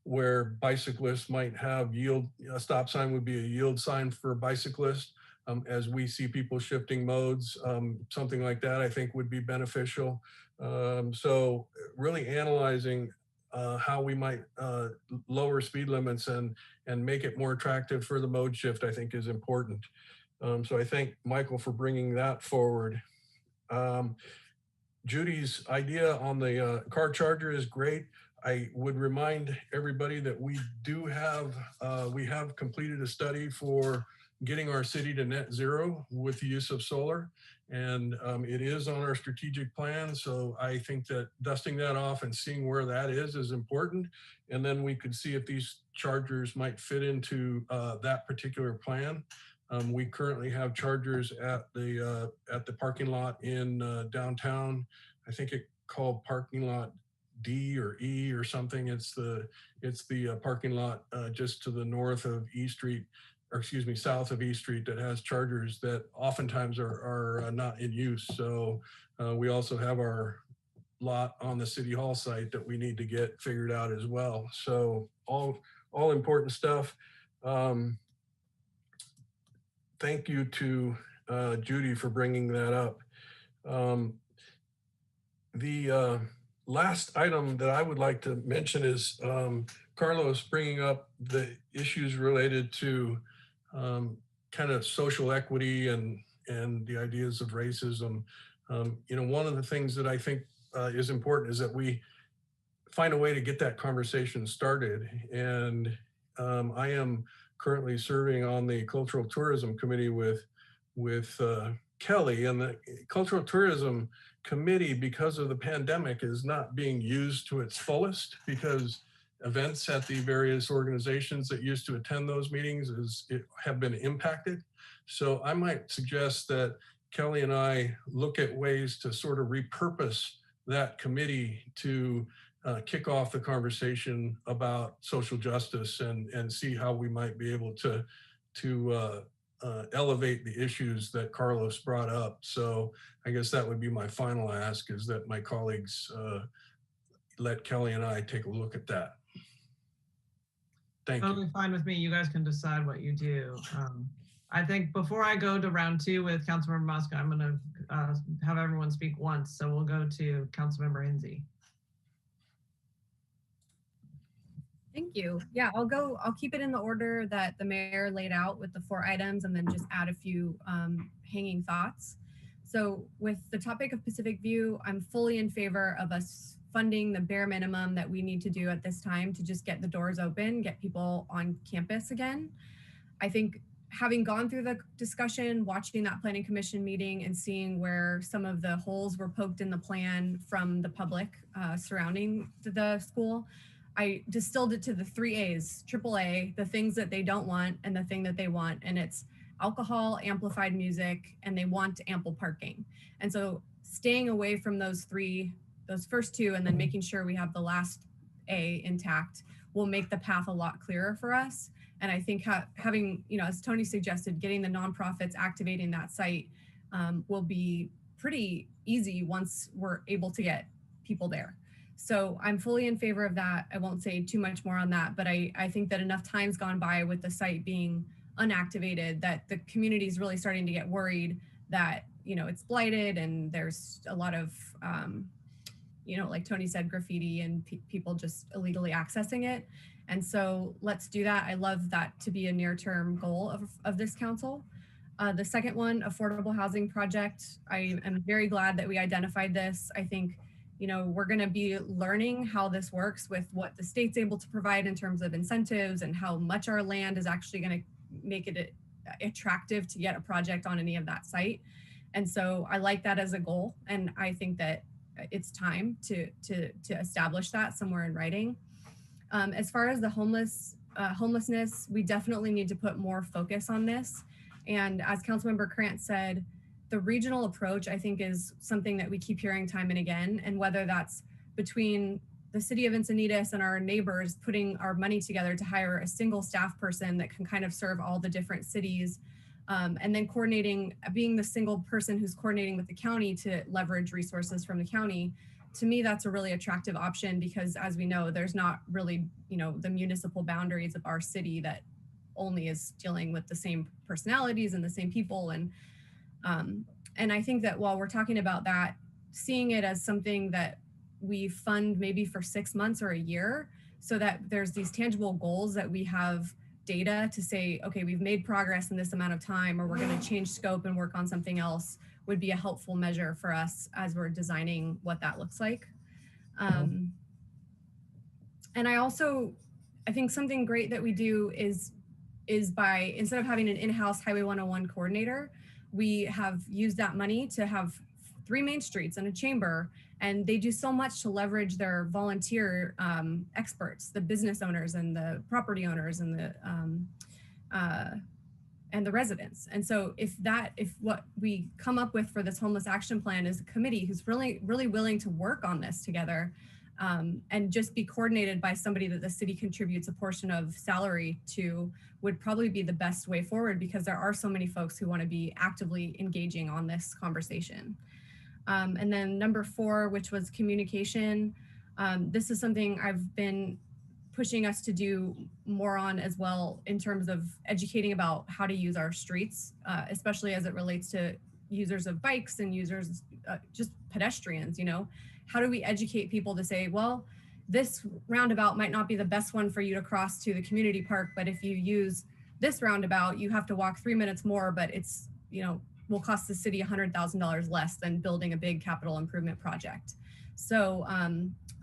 where bicyclists might have yield, a stop sign would be a yield sign for bicyclists. As we see people shifting modes, something like that I think would be beneficial. So really analyzing how we might lower speed limits and make it more attractive for the mode shift, I think is important. So I thank Michael for bringing that forward. Judy's idea on the car charger is great. I would remind everybody that we have completed a study for getting our city to net zero with the use of solar. And it is on our strategic plan. So I think that dusting that off and seeing where that is important. And then we could see if these chargers might fit into that particular plan. We currently have chargers at the parking lot in downtown. I think it called parking lot D or E or something. It's the parking lot just to the north of E Street, or excuse me, south of E Street, that has chargers that oftentimes are not in use. So we also have our lot on the City Hall site that we need to get figured out as well. So all important stuff. Thank you to Judy for bringing that up. The last item that I would like to mention is Carlos bringing up the issues related to kind of social equity and the ideas of racism. One of the things that I think is important is that we find a way to get that conversation started. And I am currently serving on the Cultural Tourism Committee with Kelly, and the Cultural Tourism Committee, because of the pandemic, is not being used to its fullest, because events at the various organizations that used to attend those meetings have been impacted. So I might suggest that Kelly and I look at ways to sort of repurpose that committee to kick off the conversation about social justice and see how we might be able to elevate the issues that Carlos brought up. So I guess that would be my final ask, is that my colleagues let Kelly and I take a look at that. Thank you. Totally fine with me. You guys can decide what you do. I think before I go to round two with Councilmember Mosca, I'm going to have everyone speak once. So we'll go to Councilmember Hinsey. Thank you. Yeah, I'll keep it in the order that the mayor laid out with the 4 items, and then just add a few hanging thoughts. So with the topic of Pacific View, I'm fully in favor of us funding the bare minimum that we need to do at this time to just get the doors open, get people on campus again. I think having gone through the discussion, watching that planning commission meeting and seeing where some of the holes were poked in the plan from the public surrounding the school, I distilled it to the 3 A's, AAA, the things that they don't want and the thing that they want. And it's alcohol, amplified music, and they want ample parking. And so staying away from those first two, and then making sure we have the last A intact will make the path a lot clearer for us. And I think having, as Tony suggested, getting the nonprofits activating that site will be pretty easy once we're able to get people there. So I'm fully in favor of that. I won't say too much more on that, but I think that enough time's gone by with the site being unactivated that the community is really starting to get worried that, it's blighted and there's a lot of, like Tony said, graffiti and people just illegally accessing it. And so let's do that. I love that to be a near-term goal of this council. The second one, affordable housing project. I am very glad that we identified this. I think, we're going to be learning how this works with what the state's able to provide in terms of incentives and how much our land is actually going to make it attractive to get a project on any of that site. And so I like that as a goal. And I think that it's time to establish that somewhere in writing. As far as the homelessness, we definitely need to put more focus on this. And as Councilmember Krantz said, the regional approach, I think, is something that we keep hearing time and again. And whether that's between the city of Encinitas and our neighbors putting our money together to hire a single staff person that can kind of serve all the different cities, and then being the single person who's coordinating with the county to leverage resources from the county. To me, that's a really attractive option because, as we know, there's not really, the municipal boundaries of our city that only is dealing with the same personalities and the same people. And I think that while we're talking about that, seeing it as something that we fund maybe for 6 months or a year, so that there's these tangible goals that we have data to say, okay, we've made progress in this amount of time, or we're going to change scope and work on something else, would be a helpful measure for us as we're designing what that looks like. And I think something great that we do is by, instead of having an in-house Highway 101 coordinator, we have used that money to have 3 main streets and a chamber, and they do so much to leverage their volunteer experts, the business owners and the property owners and the residents. And so if what we come up with for this homeless action plan is a committee who's really, really willing to work on this together, and just be coordinated by somebody that the city contributes a portion of salary to, would probably be the best way forward, because there are so many folks who want to be actively engaging on this conversation. And then number 4, which was communication. This is something I've been pushing us to do more on as well, in terms of educating about how to use our streets, especially as it relates to users of bikes and users, just pedestrians. How do we educate people to say, well, this roundabout might not be the best one for you to cross to the community park, but if you use this roundabout, you have to walk 3 minutes more, but it's, will cost the city $100,000 less than building a big capital improvement project. So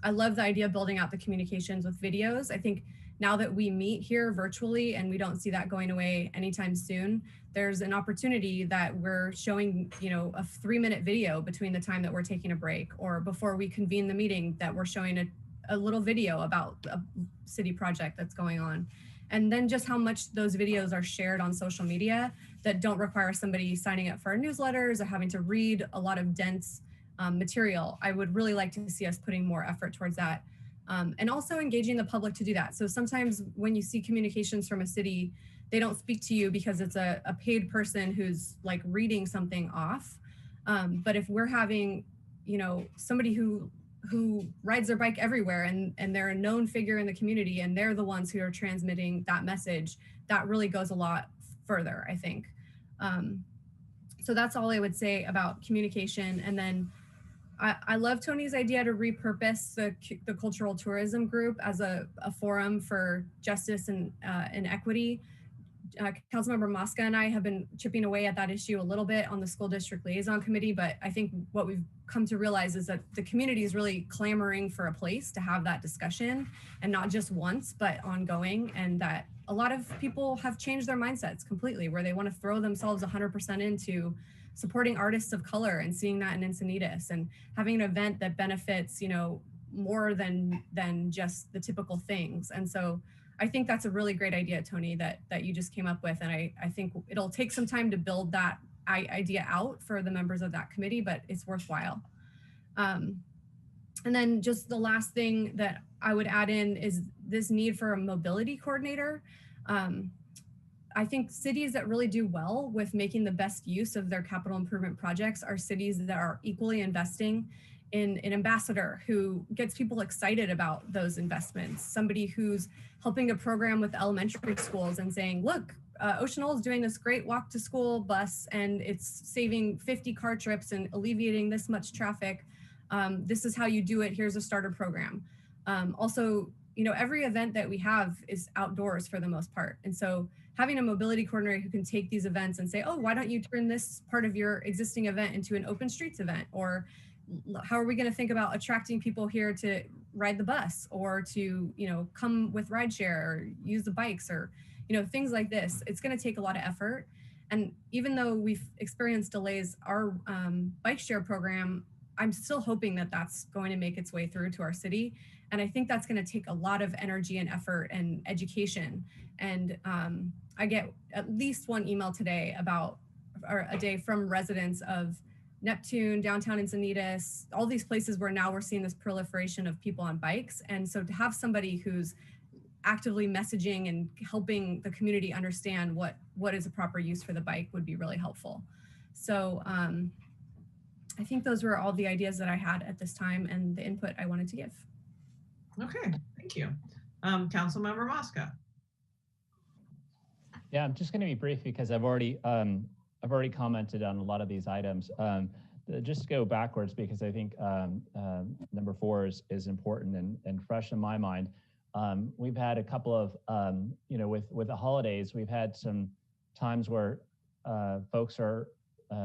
I love the idea of building out the communications with videos. I think now that we meet here virtually and we don't see that going away anytime soon, there's an opportunity that we're showing, a 3-minute video between the time that we're taking a break, or before we convene the meeting, that we're showing a little video about a city project that's going on. And then just how much those videos are shared on social media that don't require somebody signing up for our newsletters or having to read a lot of dense material. I would really like to see us putting more effort towards that. And also engaging the public to do that. So sometimes when you see communications from a city, they don't speak to you because it's a paid person who's like reading something off. But if we're having, somebody who rides their bike everywhere and they're a known figure in the community and they're the ones who are transmitting that message, that really goes a lot further, I think. So that's all I would say about communication. And then I love Tony's idea to repurpose the cultural tourism group as a forum for justice and equity. Councilmember Mosca and I have been chipping away at that issue a little bit on the school district liaison committee, but I think what we've come to realize is that the community is really clamoring for a place to have that discussion, and not just once, but ongoing, and that a lot of people have changed their mindsets completely, where they want to throw themselves 100% into supporting artists of color and seeing that in Encinitas, and having an event that benefits, more than just the typical things. And so I think that's a really great idea, Tony, that you just came up with. And I think it'll take some time to build that idea out for the members of that committee, but it's worthwhile. And then just the last thing that I would add in is this need for a mobility coordinator. I think cities that really do well with making the best use of their capital improvement projects are cities that are equally investing in an ambassador who gets people excited about those investments. Somebody who's helping a program with elementary schools and saying, look, Ocean Knoll is doing this great walk to school bus and it's saving 50 car trips and alleviating this much traffic. This is how you do it. Here's a starter program. Also, every event that we have is outdoors for the most part. And so having a mobility coordinator who can take these events and say, oh, why don't you turn this part of your existing event into an open streets event? Or how are we going to think about attracting people here to ride the bus or to, come with rideshare or use the bikes or, things like this. It's going to take a lot of effort. And even though we've experienced delays, our bike share program, I'm still hoping that that's going to make its way through to our city. And I think that's going to take a lot of energy and effort and education. And I get at least one email today or a day from residents of Neptune, downtown Encinitas, all these places where now we're seeing this proliferation of people on bikes. And so to have somebody who's actively messaging and helping the community understand what is a proper use for the bike would be really helpful. So I think those were all the ideas that I had at this time and the input I wanted to give. Okay, thank you. Councilmember Mosca. Yeah, I'm just going to be brief because I've already commented on a lot of these items. Just to go backwards because I think number 4 is important and fresh in my mind. We've had a couple of, with the holidays, we've had some times where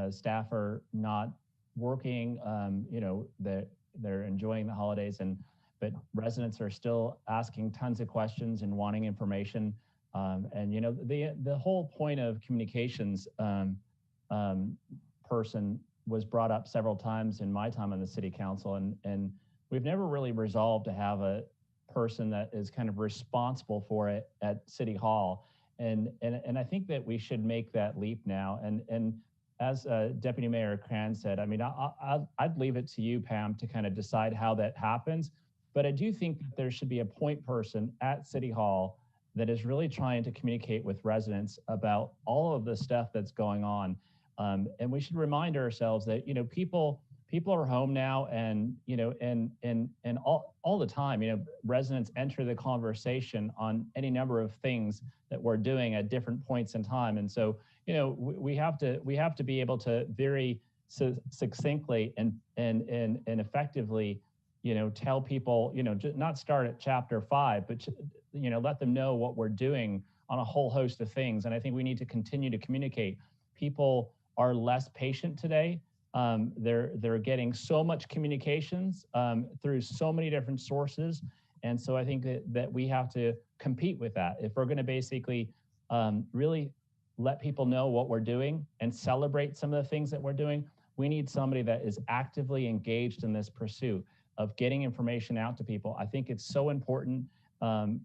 staff are not working, they're enjoying the holidays, but residents are still asking tons of questions and wanting information. The whole point of communications person was brought up several times in my time on the city council, and we've never really resolved to have a person that is kind of responsible for it at City Hall. And I think that we should make that leap now. And as Deputy Mayor Cran said, I mean, I'd leave it to you, Pam, to kind of decide how that happens. But I do think that there should be a point person at City Hall that is really trying to communicate with residents about all of the stuff that's going on. And we should remind ourselves that, people are home now and, and all the time, residents enter the conversation on any number of things that we're doing at different points in time. And so, we have to be able to very succinctly and effectively, tell people, not start at chapter 5, but, let them know what we're doing on a whole host of things. And I think we need to continue to communicate. People are less patient today. They're getting so much communications through so many different sources. And so I think that we have to compete with that. If we're going to basically really let people know what we're doing and celebrate some of the things that we're doing, we need somebody that is actively engaged in this pursuit of getting information out to people. I think it's so important.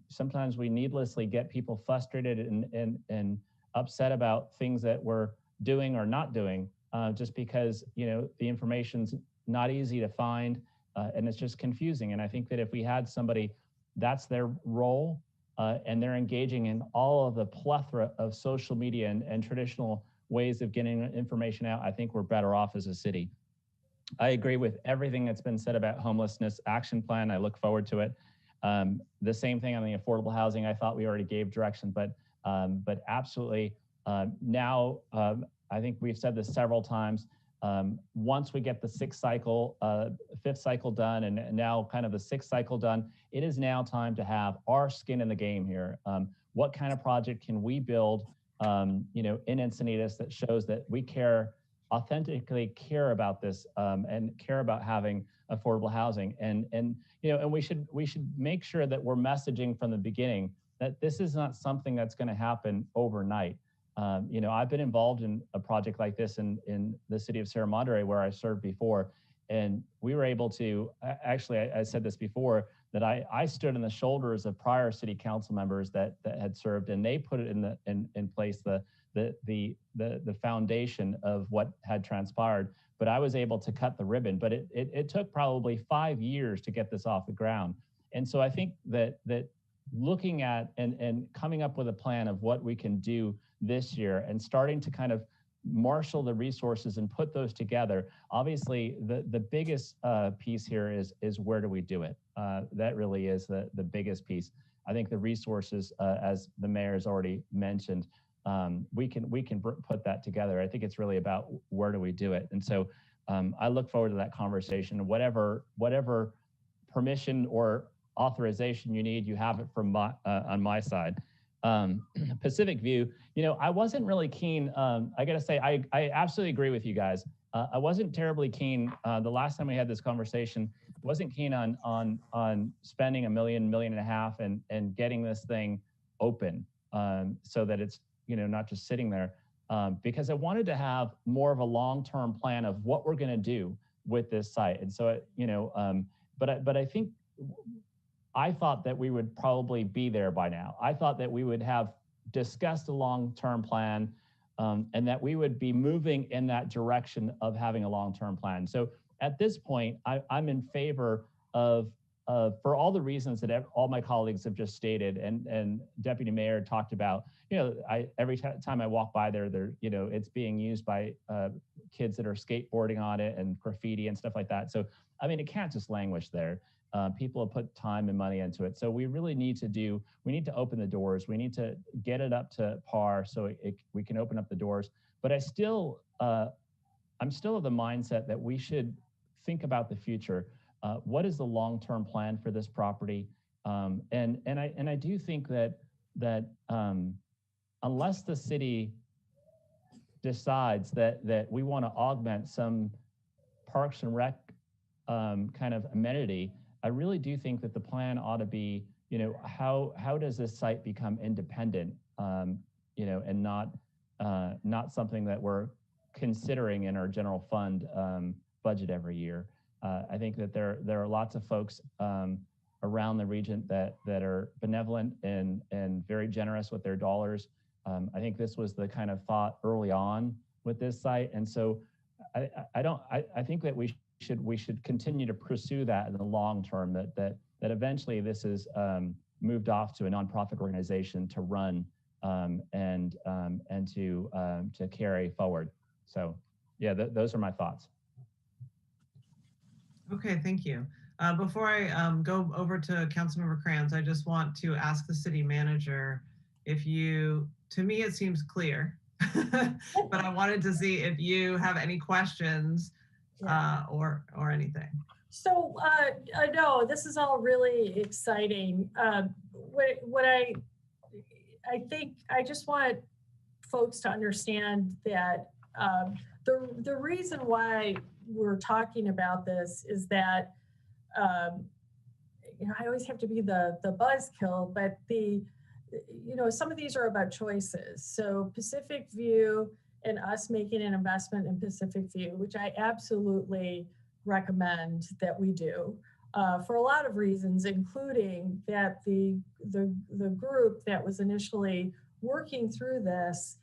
Sometimes we needlessly get people frustrated and upset about things that we're doing or not doing, just because the information's not easy to find and it's just confusing. And I think that if we had somebody that's their role and they're engaging in all of the plethora of social media and traditional ways of getting information out, I think we're better off as a city. I agree with everything that's been said about homelessness action plan. I look forward to it. The same thing on the affordable housing. I thought we already gave direction, but absolutely now, I think we've said this several times. Once we get the fifth cycle done, and now kind of the 6th cycle done, it is now time to have our skin in the game here. What kind of project can we build in Encinitas that shows that we authentically care about this and care about having affordable housing. And we should make sure that we're messaging from the beginning that this is not something that's going to happen overnight. I've been involved in a project like this in the city of Sierra Madre where I served before, and we were able to, actually, I said this before, that I stood on the shoulders of prior city council members that had served, and they put it in place the foundation of what had transpired. But I was able to cut the ribbon. But it took probably 5 years to get this off the ground. And so I think that looking at and coming up with a plan of what we can do this year and starting to kind of marshal the resources and put those together. Obviously, the biggest piece here is where do we do it? That really is the biggest piece. I think the resources, as the mayor's already mentioned, we can put that together. I think it's really about where do we do it. And so I look forward to that conversation. Whatever permission or authorization you need, you have it from on my side. Pacific View, I wasn't really keen. I got to say, I absolutely agree with you guys. I wasn't terribly keen. The last time we had this conversation, wasn't keen on spending $1 million, $1.5 million and getting this thing open so that it's not just sitting there. Because I wanted to have more of a long-term plan of what we're going to do with this site. And so, but I think I thought that we would probably be there by now. I thought that we would have discussed a long-term plan and that we would be moving in that direction of having a long-term plan. So at this point, I'm in favor of for all the reasons that all my colleagues have just stated, and Deputy Mayor talked about, every time I walk by there, it's being used by kids that are skateboarding on it and graffiti and stuff like that. So, I mean, it can't just languish there. People have put time and money into it. So we really need to open the doors. We need to get it up to par so we can open up the doors. But I'm still of the mindset that we should think about the future. What is the long-term plan for this property? And I do think that unless the city decides that we want to augment some Parks and Rec kind of amenity, I really do think that the plan ought to be, how does this site become independent, and not something that we're considering in our general fund budget every year. I think that there are lots of folks around the region that are benevolent and very generous with their dollars. I think this was the kind of thought early on with this site, and so I think that we should continue to pursue that in the long term. That eventually this is moved off to a nonprofit organization to run and to carry forward. So, yeah, those are my thoughts. Okay, thank you. Before I go over to Councilmember Kranz, I just want to ask the city manager to me it seems clear, but I wanted to see if you have any questions or anything. So no, this is all really exciting. What I think I just want folks to understand that the reason why we're talking about this is that I always have to be the buzzkill, but some of these are about choices. So Pacific View and us making an investment in Pacific View, which I absolutely recommend that we do for a lot of reasons, including that the group that was initially working through this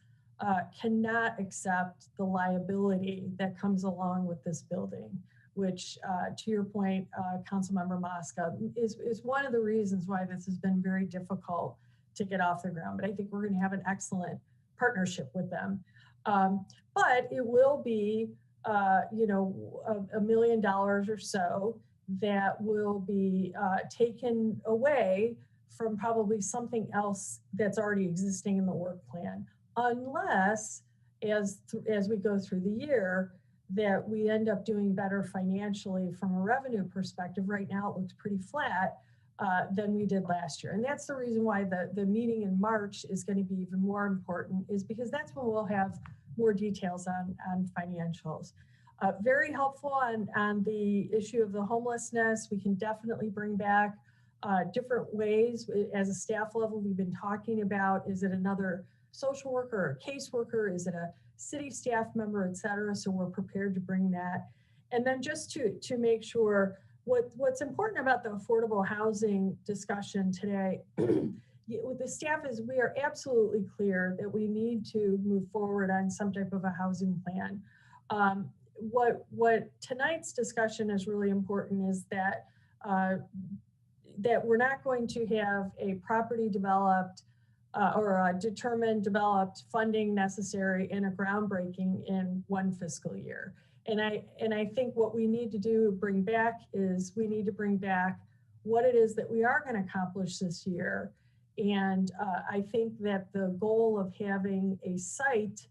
cannot accept the liability that comes along with this building, which to your point, Councilmember Mosca, is one of the reasons why this has been very difficult to get off the ground. But I think we're going to have an excellent partnership with them. But it will be, $1 million or so that will be taken away from probably something else that's already existing in the work plan, unless as we go through the year that we end up doing better financially from a revenue perspective. Right now it looks pretty flat, than we did last year. And that's the reason why the meeting in March is going to be even more important, is because that's when we'll have more details on financials. Very helpful on the issue of the homelessness. We can definitely bring back different ways. As a staff level, we've been talking about, is it another social worker or caseworker? Is it a city staff member, et cetera? So we're prepared to bring that. And then just to make sure, what's important about the affordable housing discussion today with the staff is we are absolutely clear that we need to move forward on some type of a housing plan. What tonight's discussion is really important is that that we're not going to have a property developed or a determined developed funding necessary in a groundbreaking in one fiscal year. And I think what we need to do, bring back, is we need to bring back what it is that we are going to accomplish this year. And I think that the goal of having a site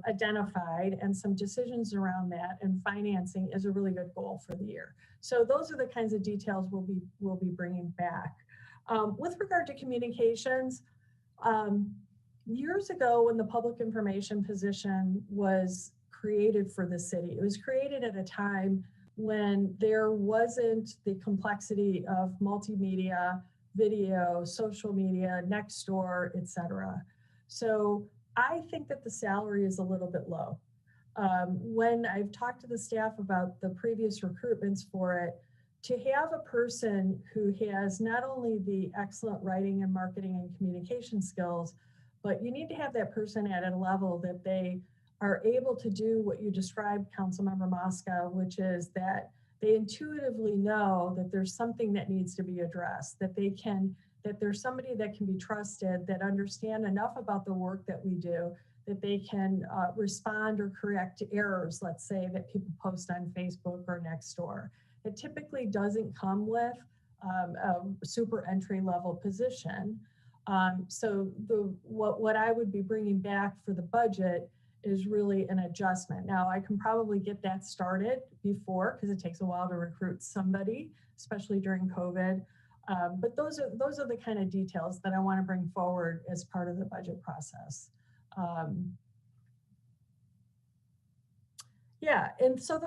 identified and some decisions around that and financing is a really good goal for the year. So those are the kinds of details we'll be bringing back. With regard to communications, years ago when the public information position was created for the city, it was created at a time when there wasn't the complexity of multimedia, video, social media, next door, et cetera. So I think that the salary is a little bit low. When I've talked to the staff about the previous recruitments for it, to have a person who has not only the excellent writing and marketing and communication skills, but you need to have that person at a level that they are able to do what you described, Councilmember Mosca, which is that they intuitively know that there's something that needs to be addressed, that there's somebody that can be trusted, that understand enough about the work that we do, that they can respond or correct errors, let's say, that people post on Facebook or Nextdoor. It typically doesn't come with a super entry level position. So what I would be bringing back for the budget is really an adjustment. Now I can probably get that started before, because it takes a while to recruit somebody, especially during COVID. But those are the kind of details that I want to bring forward as part of the budget process. Yeah, and so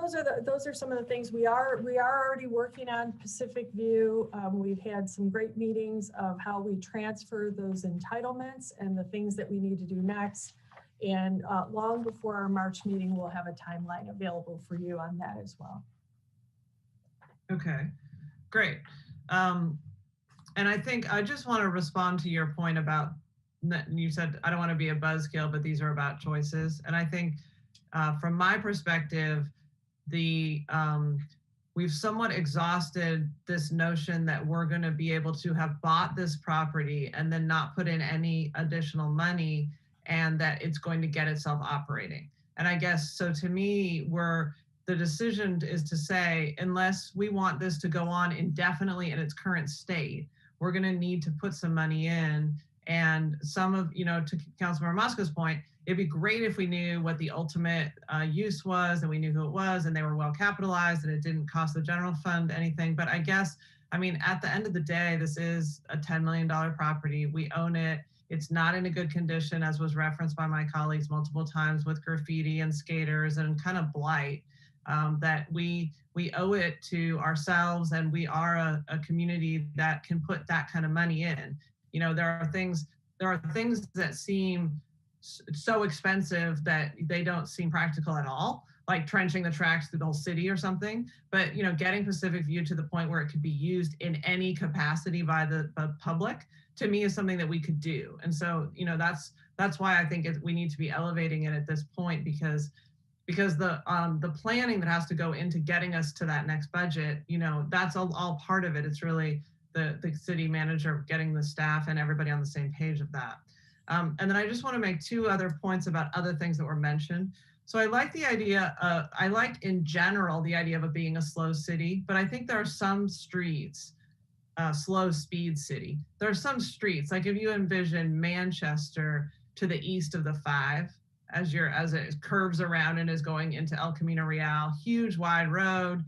those are some of the things we are already working on. Pacific View, we've had some great meetings of how we transfer those entitlements and the things that we need to do next. And long before our March meeting, we'll have a timeline available for you on that as well. Okay, great. And I think I just want to respond to your point about, you said, I don't want to be a buzzkill, but these are about choices. And I think from my perspective, we've somewhat exhausted this notion that we're going to be able to have bought this property and then not put in any additional money, and that it's going to get itself operating. And I guess, so to me, the decision is to say, unless we want this to go on indefinitely in its current state, we're going to need to put some money in. And some of, to Councilmember Mosca's point, it'd be great if we knew what the ultimate use was, and we knew who it was, and they were well capitalized, and it didn't cost the general fund anything. But I guess, at the end of the day, this is a $10 million property. We own it. It's not in a good condition, as was referenced by my colleagues multiple times, with graffiti and skaters and kind of blight, that we owe it to ourselves, and we are a community that can put that kind of money in. There are things that seem so expensive that they don't seem practical at all, like trenching the tracks through the whole city or something. But getting Pacific View to the point where it could be used in any capacity by the public, to me, is something that we could do. And so that's why I think we need to be elevating it at this point, because the planning that has to go into getting us to that next budget, that's all part of it. It's really the city manager getting the staff and everybody on the same page of that. And then I just want to make two other points about other things that were mentioned. So I like the idea, I like in general the idea of it being a slow city, but I think there are some streets, slow speed city. There are some streets, like if you envision Manchester to the east of the 5, as it curves around and is going into El Camino Real, huge wide road,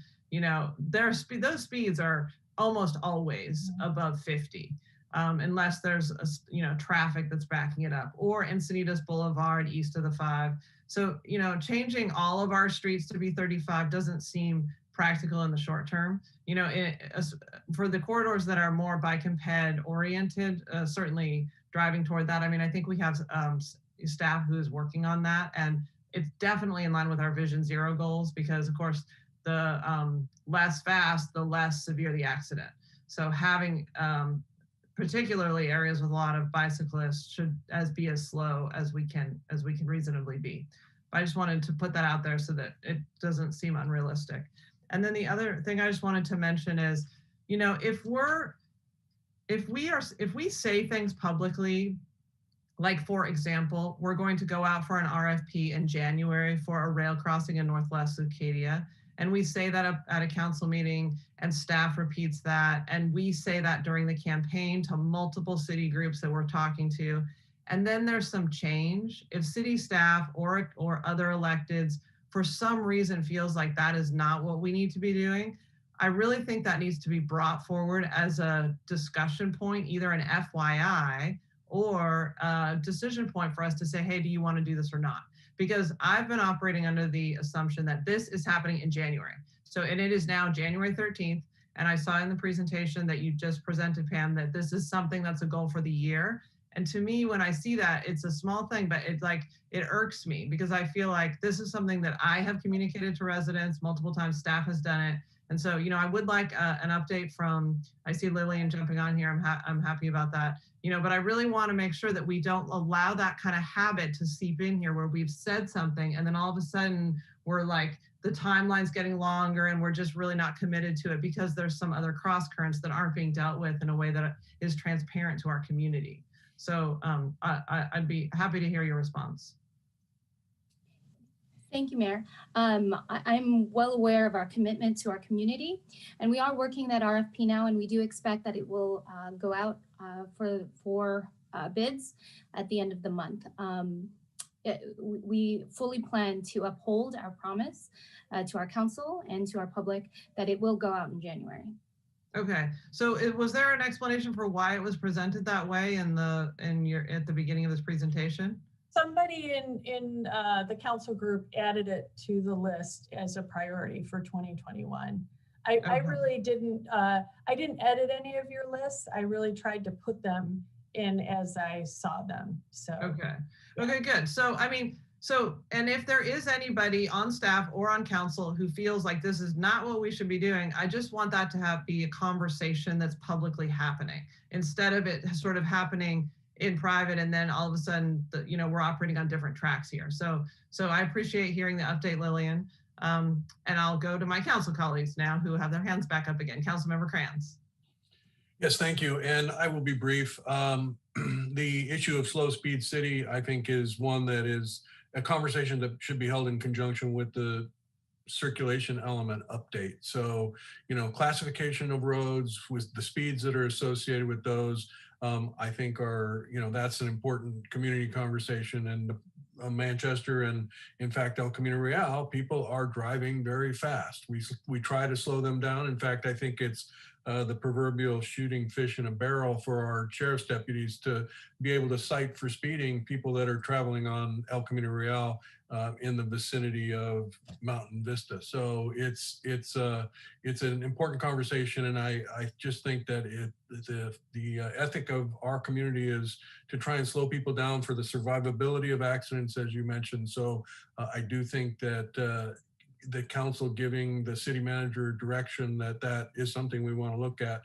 those speeds are almost always above 50. Unless there's traffic that's backing it up, or Encinitas Boulevard east of the 5. So, changing all of our streets to be 35 doesn't seem practical in the short term. For the corridors that are more bike and ped oriented, certainly driving toward that. I mean, I think we have staff who's working on that, and it's definitely in line with our Vision Zero goals, because of course, the less fast, the less severe the accident. So having particularly areas with a lot of bicyclists should be as slow as we can reasonably be. But I just wanted to put that out there so that it doesn't seem unrealistic. And then the other thing I just wanted to mention is, if we say things publicly, like for example, we're going to go out for an RFP in January for a rail crossing in Northwest Leucadia, and we say that at a council meeting and staff repeats that, and we say that during the campaign to multiple city groups that we're talking to, and then there's some change. If city staff or other electeds for some reason feels like that is not what we need to be doing, I really think that needs to be brought forward as a discussion point, either an FYI or a decision point for us to say, hey, do you want to do this or not? Because I've been operating under the assumption that this is happening in January. So, and it is now January 13th. And I saw in the presentation that you just presented, Pam, that this is something that's a goal for the year. And to me, when I see that, it's a small thing, but it's like, it irks me because I feel like this is something that I have communicated to residents multiple times, staff has done it. And so, I would like an update from, I see Lillian jumping on here. I'm happy about that. But I really want to make sure that we don't allow that kind of habit to seep in here where we've said something and then all of a sudden we're like, the timeline's getting longer and we're just really not committed to it because there's some other cross currents that aren't being dealt with in a way that is transparent to our community. So I'd be happy to hear your response. Thank you, Mayor. I'm well aware of our commitment to our community, and we are working that RFP now, and we do expect that it will go out for bids at the end of the month. We fully plan to uphold our promise to our council and to our public that it will go out in January. Okay, so was there an explanation for why it was presented that way at the beginning of this presentation? Somebody in the council group added it to the list as a priority for 2021. I really didn't, I didn't edit any of your lists. I really tried to put them in as I saw them, so. Okay, okay, good. So, and if there is anybody on staff or on council who feels like this is not what we should be doing, I just want that to be a conversation that's publicly happening instead of it sort of happening in private and then all of a sudden, we're operating on different tracks here. So I appreciate hearing the update, Lillian. And I'll go to my council colleagues now who have their hands back up again. Councilmember Kranz. Yes, thank you. And I will be brief. The issue of slow speed city, I think, is one that is a conversation that should be held in conjunction with the circulation element update. So, classification of roads with the speeds that are associated with those, I think are, that's an important community conversation. And Manchester and in fact, El Camino Real, people are driving very fast. We try to slow them down. In fact, I think it's the proverbial shooting fish in a barrel for our sheriff's deputies to be able to cite for speeding people that are traveling on El Camino Real in the vicinity of Mountain Vista. So it's an important conversation, and I just think that the ethic of our community is to try and slow people down for the survivability of accidents, as you mentioned. So I do think that the council giving the city manager direction that is something we want to look at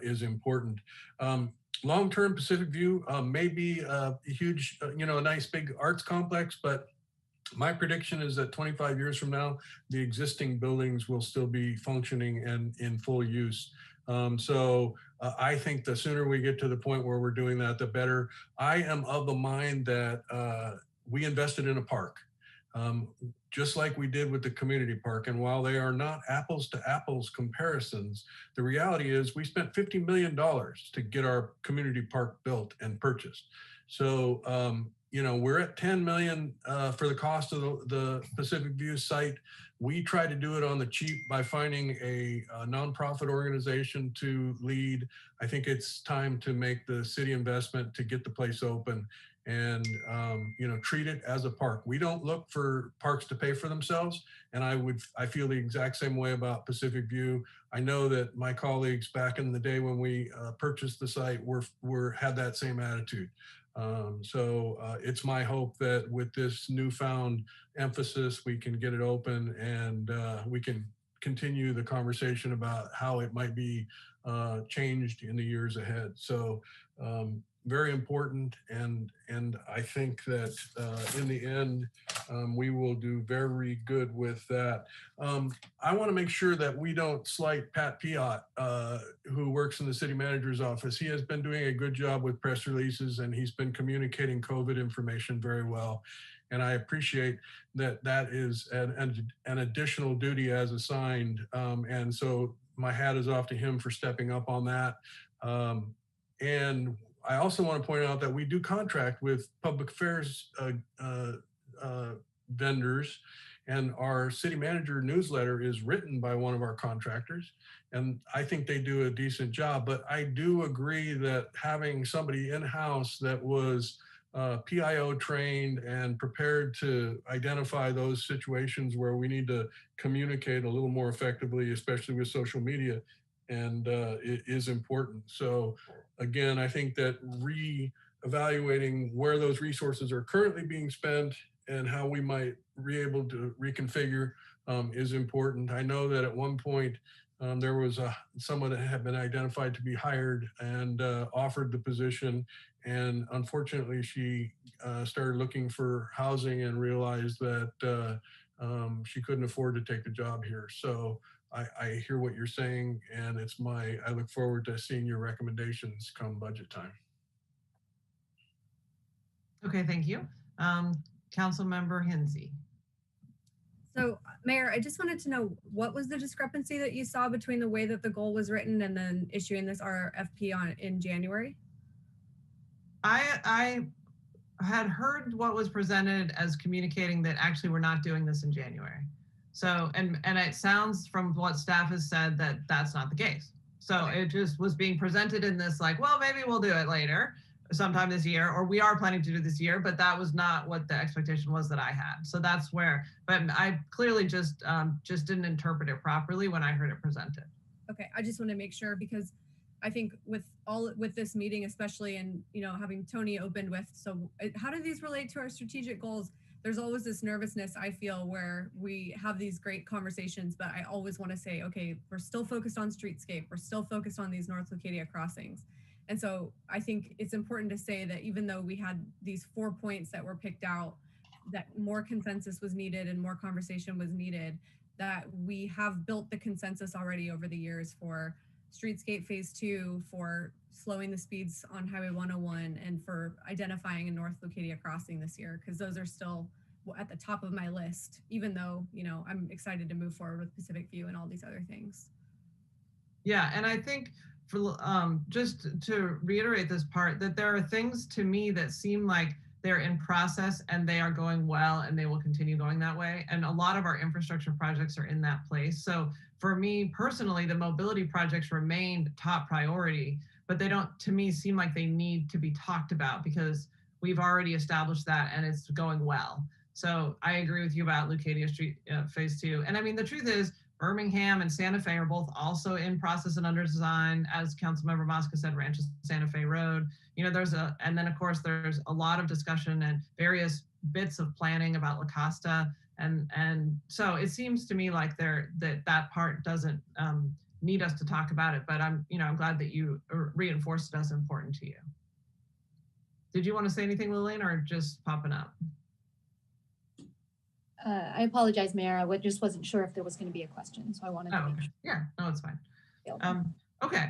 is important. Long-term Pacific View may be a huge, a nice big arts complex, but my prediction is that 25 years from now, the existing buildings will still be functioning and in full use. So I think the sooner we get to the point where we're doing that, the better. I am of the mind that we invested in a park, just like we did with the community park. And while they are not apples to apples comparisons, the reality is we spent $50 million to get our community park built and purchased. So you know, we're at 10 million for the cost of the Pacific View site. We try to do it on the cheap by finding a nonprofit organization to lead. I think it's time to make the city investment to get the place open and, you know, treat it as a park. We don't look for parks to pay for themselves. And I feel the exact same way about Pacific View. I know that my colleagues back in the day when we purchased the site had that same attitude. It's my hope that with this newfound emphasis, we can get it open and we can continue the conversation about how it might be changed in the years ahead. So very important. And I think that in the end, we will do very good with that. I want to make sure that we don't slight Pat Piot, who works in the city manager's office. He has been doing a good job with press releases and he's been communicating COVID information very well. And I appreciate that that is an additional duty as assigned. And so my hat is off to him for stepping up on that. And I also want to point out that we do contract with public affairs vendors, and our city manager newsletter is written by one of our contractors. And I think they do a decent job, but I do agree that having somebody in-house that was PIO trained and prepared to identify those situations where we need to communicate a little more effectively, especially with social media, and it is important. So again, I think that re-evaluating where those resources are currently being spent and how we might be able to reconfigure is important. I know that at one point there was someone that had been identified to be hired and offered the position. And unfortunately, she started looking for housing and realized that she couldn't afford to take the job here. So I hear what you're saying, and I look forward to seeing your recommendations come budget time. Okay, thank you. Councilmember Hinsey. So, Mayor, I just wanted to know, what was the discrepancy that you saw between the way that the goal was written and then issuing this RFP in January? I had heard what was presented as communicating that actually we're not doing this in January. So, and it sounds from what staff has said that that's not the case. So it just was being presented in this like, well, maybe we'll do it later, sometime this year, or we are planning to do this year, but that was not what the expectation was that I had. So that's where, but I clearly just didn't interpret it properly when I heard it presented. Okay, I just want to make sure, because I think with this meeting, especially, and you know, having Tony opened with, so how do these relate to our strategic goals? There's always this nervousness, I feel, where we have these great conversations, but I always want to say, okay, we're still focused on streetscape. We're still focused on these North Leucadia crossings. And so I think it's important to say that even though we had these 4 points that were picked out, that more consensus was needed and more conversation was needed, that we have built the consensus already over the years for Streetscape Phase 2, for slowing the speeds on Highway 101, and for identifying a North Leucadia crossing this year, because those are still at the top of my list, even though, you know, I'm excited to move forward with Pacific View and all these other things. Yeah, and I think for just to reiterate this part, that there are things to me that seem like they're in process and they are going well and they will continue going that way. And a lot of our infrastructure projects are in that place. So for me personally, the mobility projects remained top priority, but they don't, to me, seem like they need to be talked about because we've already established that and it's going well. So I agree with you about Leucadia Street Phase 2. And I mean, the truth is, Birmingham and Santa Fe are both also in process and under design. As Councilmember Mosca said, Rancho Santa Fe Road. You know, and then of course there's a lot of discussion and various bits of planning about lacoste. And so it seems to me like that part doesn't need us to talk about it, but I'm glad that you reinforced it as important to you. Did you want to say anything, Lillian, or just popping up? I apologize, Mayor. I just wasn't sure if there was going to be a question, so I wanted to make sure. Yeah, no, it's fine. Okay,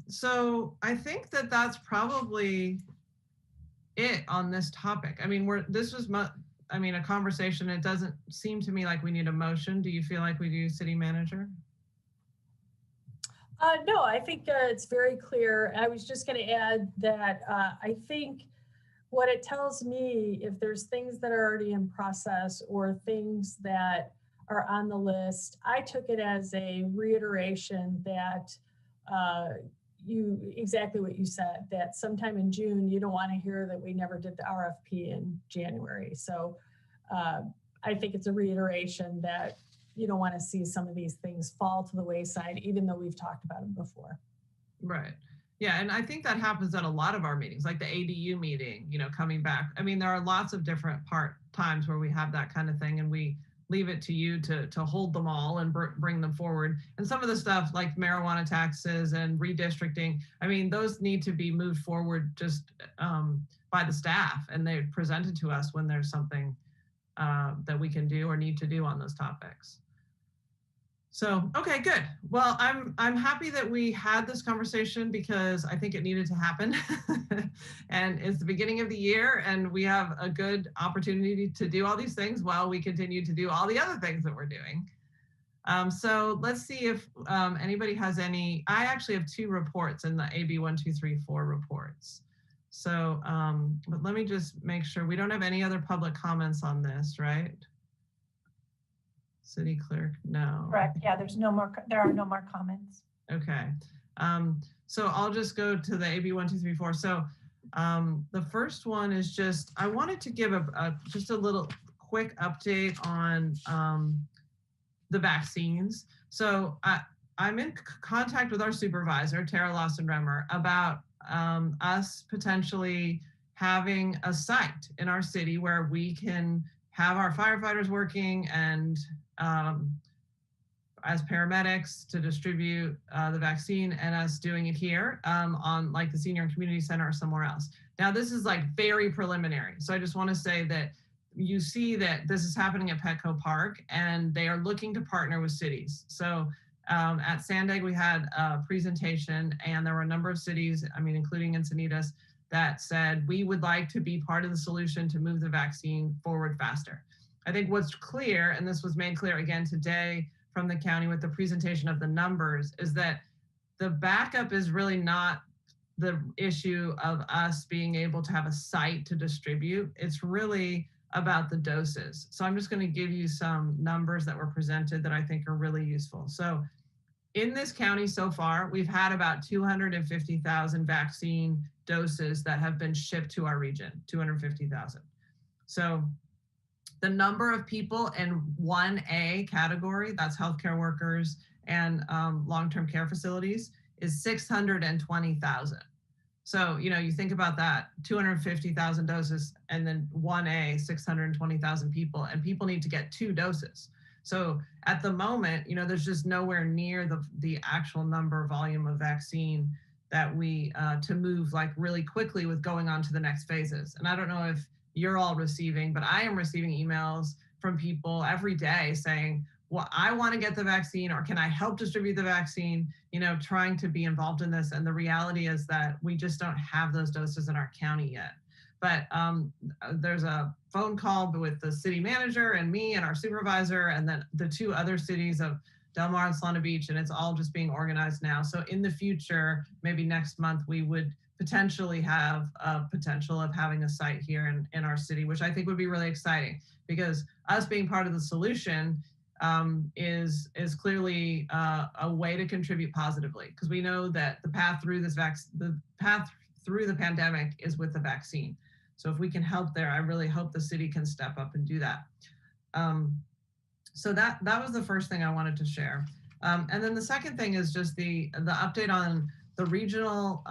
so I think that that's probably it on this topic. I mean, this was a conversation. It doesn't seem to me like we need a motion. Do you feel like we do, City Manager? No, I think it's very clear. I was just going to add that I think what it tells me, if there's things that are already in process or things that are on the list, I took it as a reiteration that exactly what you said, that sometime in June, you don't want to hear that we never did the RFP in January. So I think it's a reiteration that you don't want to see some of these things fall to the wayside, even though we've talked about them before. Right. Yeah, and I think that happens at a lot of our meetings, like the ADU meeting, coming back. I mean, there are lots of different times where we have that kind of thing, and we leave it to you to hold them all and bring them forward. And some of the stuff like marijuana taxes and redistricting, I mean, those need to be moved forward just by the staff, and they're presented to us when there's something that we can do or need to do on those topics. So, okay, good. Well, I'm happy that we had this conversation because I think it needed to happen. And it's the beginning of the year and we have a good opportunity to do all these things while we continue to do all the other things that we're doing. So let's see if anybody has any. I actually have 2 reports in the AB 1234 reports. So, but let me just make sure we don't have any other public comments on this, right? City clerk, no. Correct. Yeah, there are no more comments. Okay. So I'll just go to the AB 1234. So the first one is just, I wanted to give just a little quick update on the vaccines. So I'm in contact with our supervisor, Tara Lawson-Remmer, about us potentially having a site in our city where we can have our firefighters working and as paramedics to distribute the vaccine, and us doing it here on like the Senior and Community Center or somewhere else. Now, this is like very preliminary. So I just want to say that you see that this is happening at Petco Park and they are looking to partner with cities. So at Sandag, we had a presentation and there were a number of cities, I mean, including Encinitas, that said, we would like to be part of the solution to move the vaccine forward faster. I think what's clear, and this was made clear again today from the county with the presentation of the numbers, is that the backup is really not the issue of us being able to have a site to distribute. It's really about the doses. So I'm just going to give you some numbers that were presented that I think are really useful. So in this county so far, we've had about 250,000 vaccine doses that have been shipped to our region, 250,000. So the number of people in 1A category, that's healthcare workers and long-term care facilities, is 620,000. So, you think about that, 250,000 doses, and then 1A, 620,000 people, and people need to get 2 doses. So at the moment, there's just nowhere near the actual number volume of vaccine that we, to move like really quickly with going on to the next phases. And I don't know if you're all receiving, but I am receiving emails from people every day saying, well, I want to get the vaccine, or can I help distribute the vaccine, trying to be involved in this. And the reality is that we just don't have those doses in our county yet. But there's a phone call with the city manager and me and our supervisor, and then the 2 other cities of Del Mar and Solana Beach, and it's all just being organized now. So in the future, maybe next month, we would potentially have a potential of having a site here in our city, which I think would be really exciting, because us being part of the solution is clearly a way to contribute positively, because we know that the path through the pandemic is with the vaccine. So if we can help there, I really hope the city can step up and do that. So that was the first thing I wanted to share. And then the second thing is just the update on the regional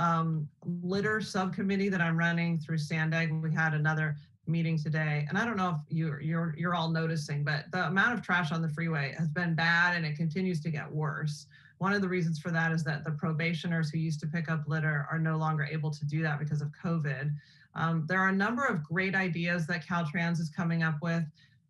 litter subcommittee that I'm running through Sandag. We had another meeting today, and I don't know if you're all noticing, but the amount of trash on the freeway has been bad and it continues to get worse. One of the reasons for that is that the probationers who used to pick up litter are no longer able to do that because of COVID. There are a number of great ideas that Caltrans is coming up with,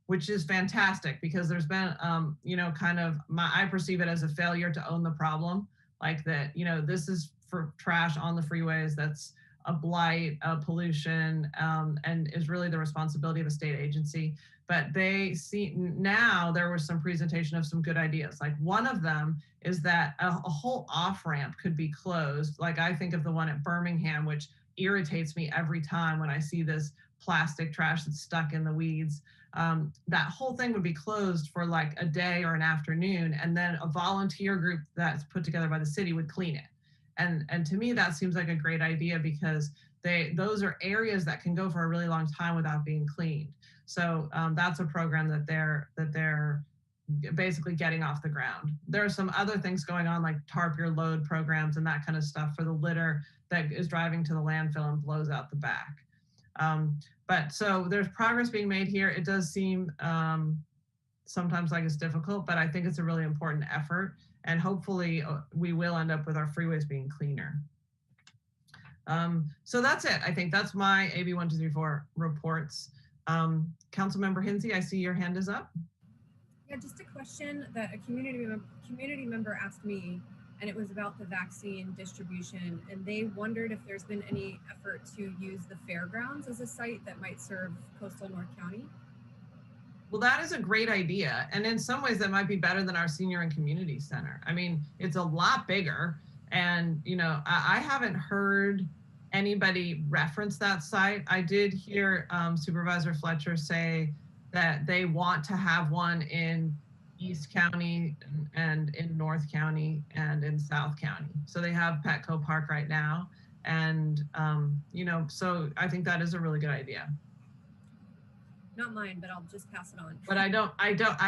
which is fantastic, because there's been, I perceive it as a failure to own the problem. Like that, this is for trash on the freeways, that's a blight, a pollution, and is really the responsibility of a state agency. But they see now there was some presentation of some good ideas. Like one of them is that a whole off-ramp could be closed. Like I think of the one at Birmingham, which irritates me every time when I see this plastic trash that's stuck in the weeds. That whole thing would be closed for like a day or an afternoon, and then a volunteer group that's put together by the city would clean it. And to me, that seems like a great idea, because those are areas that can go for a really long time without being cleaned. So that's a program that they're basically getting off the ground. There are some other things going on, like tarp your load programs and that kind of stuff for the litter that is driving to the landfill and blows out the back. But so there's progress being made here. It does seem sometimes like it's difficult, but I think it's a really important effort. And hopefully we will end up with our freeways being cleaner. So that's it. I think that's my AB 1234 reports. Councilmember Hinsey, I see your hand is up. Yeah, just a question that a community member asked me, and it was about the vaccine distribution, and they wondered if there's been any effort to use the fairgrounds as a site that might serve coastal North County. Well, that is a great idea. And in some ways that might be better than our senior and community center. I mean, it's a lot bigger, and I haven't heard anybody reference that site. I did hear Supervisor Fletcher say that they want to have one in East County and in North County and in South County. So they have Petco Park right now. And, so I think that is a really good idea. Not mine, but I'll just pass it on. But I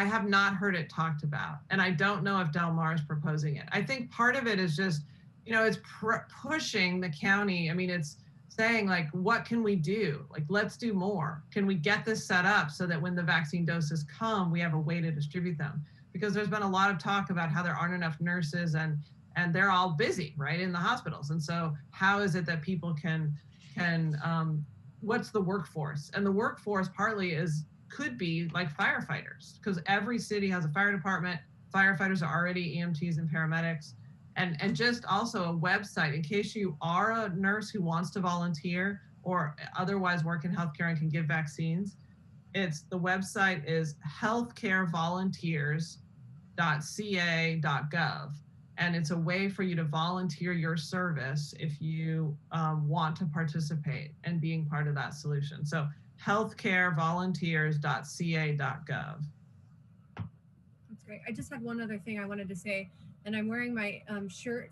have not heard it talked about. And I don't know if Del Mar is proposing it. I think part of it is just, it's pushing the county. I mean, it's saying like, what can we do? Like, let's do more. Can we get this set up so that when the vaccine doses come, we have a way to distribute them? Because there's been a lot of talk about how there aren't enough nurses and they're all busy, right, in the hospitals. And so how is it that people can what's the workforce? And the workforce partly could be like firefighters, because every city has a fire department. Firefighters are already EMTs and paramedics. And just also a website in case you are a nurse who wants to volunteer or otherwise work in healthcare and can give vaccines. The website is healthcarevolunteers.ca.gov. And it's a way for you to volunteer your service if you want to participate and being part of that solution. So healthcarevolunteers.ca.gov. That's great. I just had one other thing I wanted to say. And I'm wearing my shirt.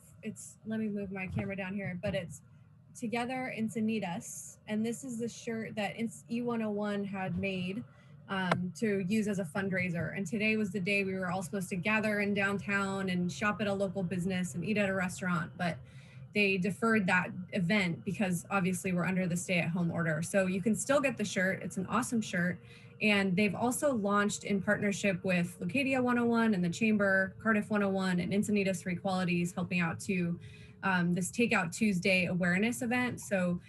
Let me move my camera down here, but it's Together Encinitas. And this is the shirt that E101 had made to use as a fundraiser. And today was the day we were all supposed to gather in downtown and shop at a local business and eat at a restaurant. But they deferred that event because obviously we're under the stay-at-home order. So you can still get the shirt. It's an awesome shirt. And they've also launched in partnership with Lacadia 101 and the Chamber, Cardiff 101, and Encinitas for Equalities, helping out to this Takeout Tuesday awareness event. So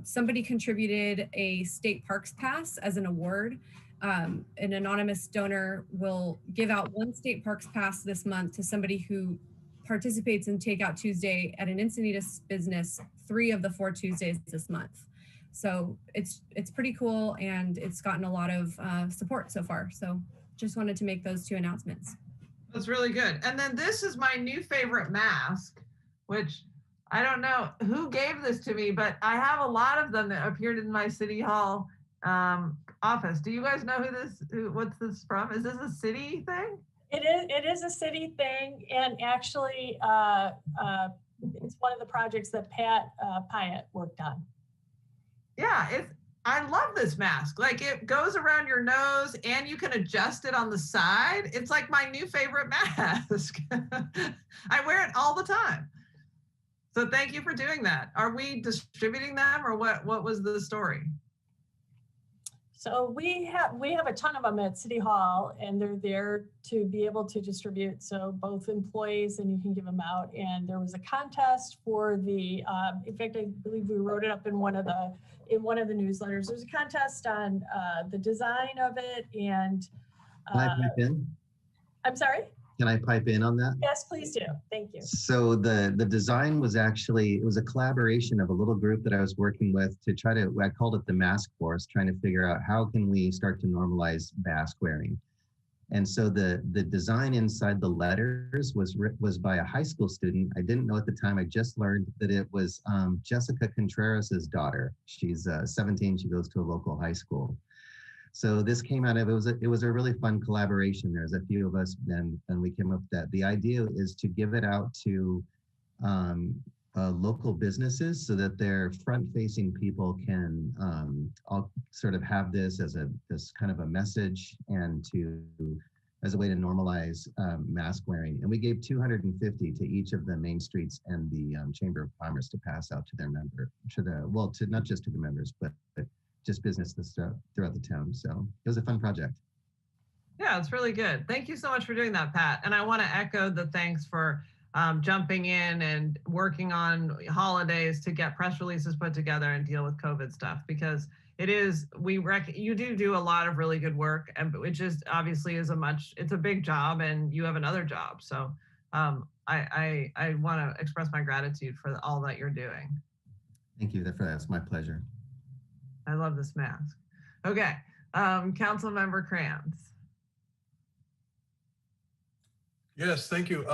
somebody contributed a state parks pass as an award. An anonymous donor will give out one state parks pass this month to somebody who participates in Takeout Tuesday at an Encinitas business 3 of the 4 Tuesdays this month. So it's pretty cool, and it's gotten a lot of support so far. So just wanted to make those 2 announcements. That's really good. And then this is my new favorite mask, which I don't know who gave this to me, but I have a lot of them that appeared in my City Hall office. Do you guys know what's this from? Is this a city thing? It is a city thing, and actually it's one of the projects that Pat Pyatt worked on. Yeah, I love this mask. Like, it goes around your nose and you can adjust it on the side. It's like my new favorite mask. I wear it all the time. So thank you for doing that. Are we distributing them, or what was the story? So we have a ton of them at City Hall, and they're there to be able to distribute. So both employees, and you can give them out. And there was a contest for the, in fact, I believe we wrote it up in one of the newsletters. There's a contest on the design of it, and Can I pipe in? I'm sorry? Can I pipe in on that? Yes, please do. Thank you. So the design was actually, it was a collaboration of a little group that I was working with to try to, I called it the mask force, trying to figure out how can we start to normalize mask wearing. And so the design inside the letters was by a high school student. I didn't know at the time. I just learned that it was Jessica Contreras's daughter. She's 17. She goes to a local high school. So this came out of, it was a really fun collaboration. There's a few of us, and we came up with that. The idea is to give it out to local businesses so that their front-facing people can all sort of have this as this kind of a message and as a way to normalize mask wearing. And we gave 250 to each of the main streets and the Chamber of Commerce to pass out to their not just to the members, but just businesses throughout the town. So it was a fun project. Yeah, it's really good. Thank you so much for doing that, Pat. And I want to echo the thanks for jumping in and working on holidays to get press releases put together and deal with COVID stuff, because it is, you do a lot of really good work, and it just obviously is it's a big job, and you have another job. So I want to express my gratitude for all that you're doing. Thank you for that. It's my pleasure. I love this mask. Okay, Council Member Kranz. Yes, thank you.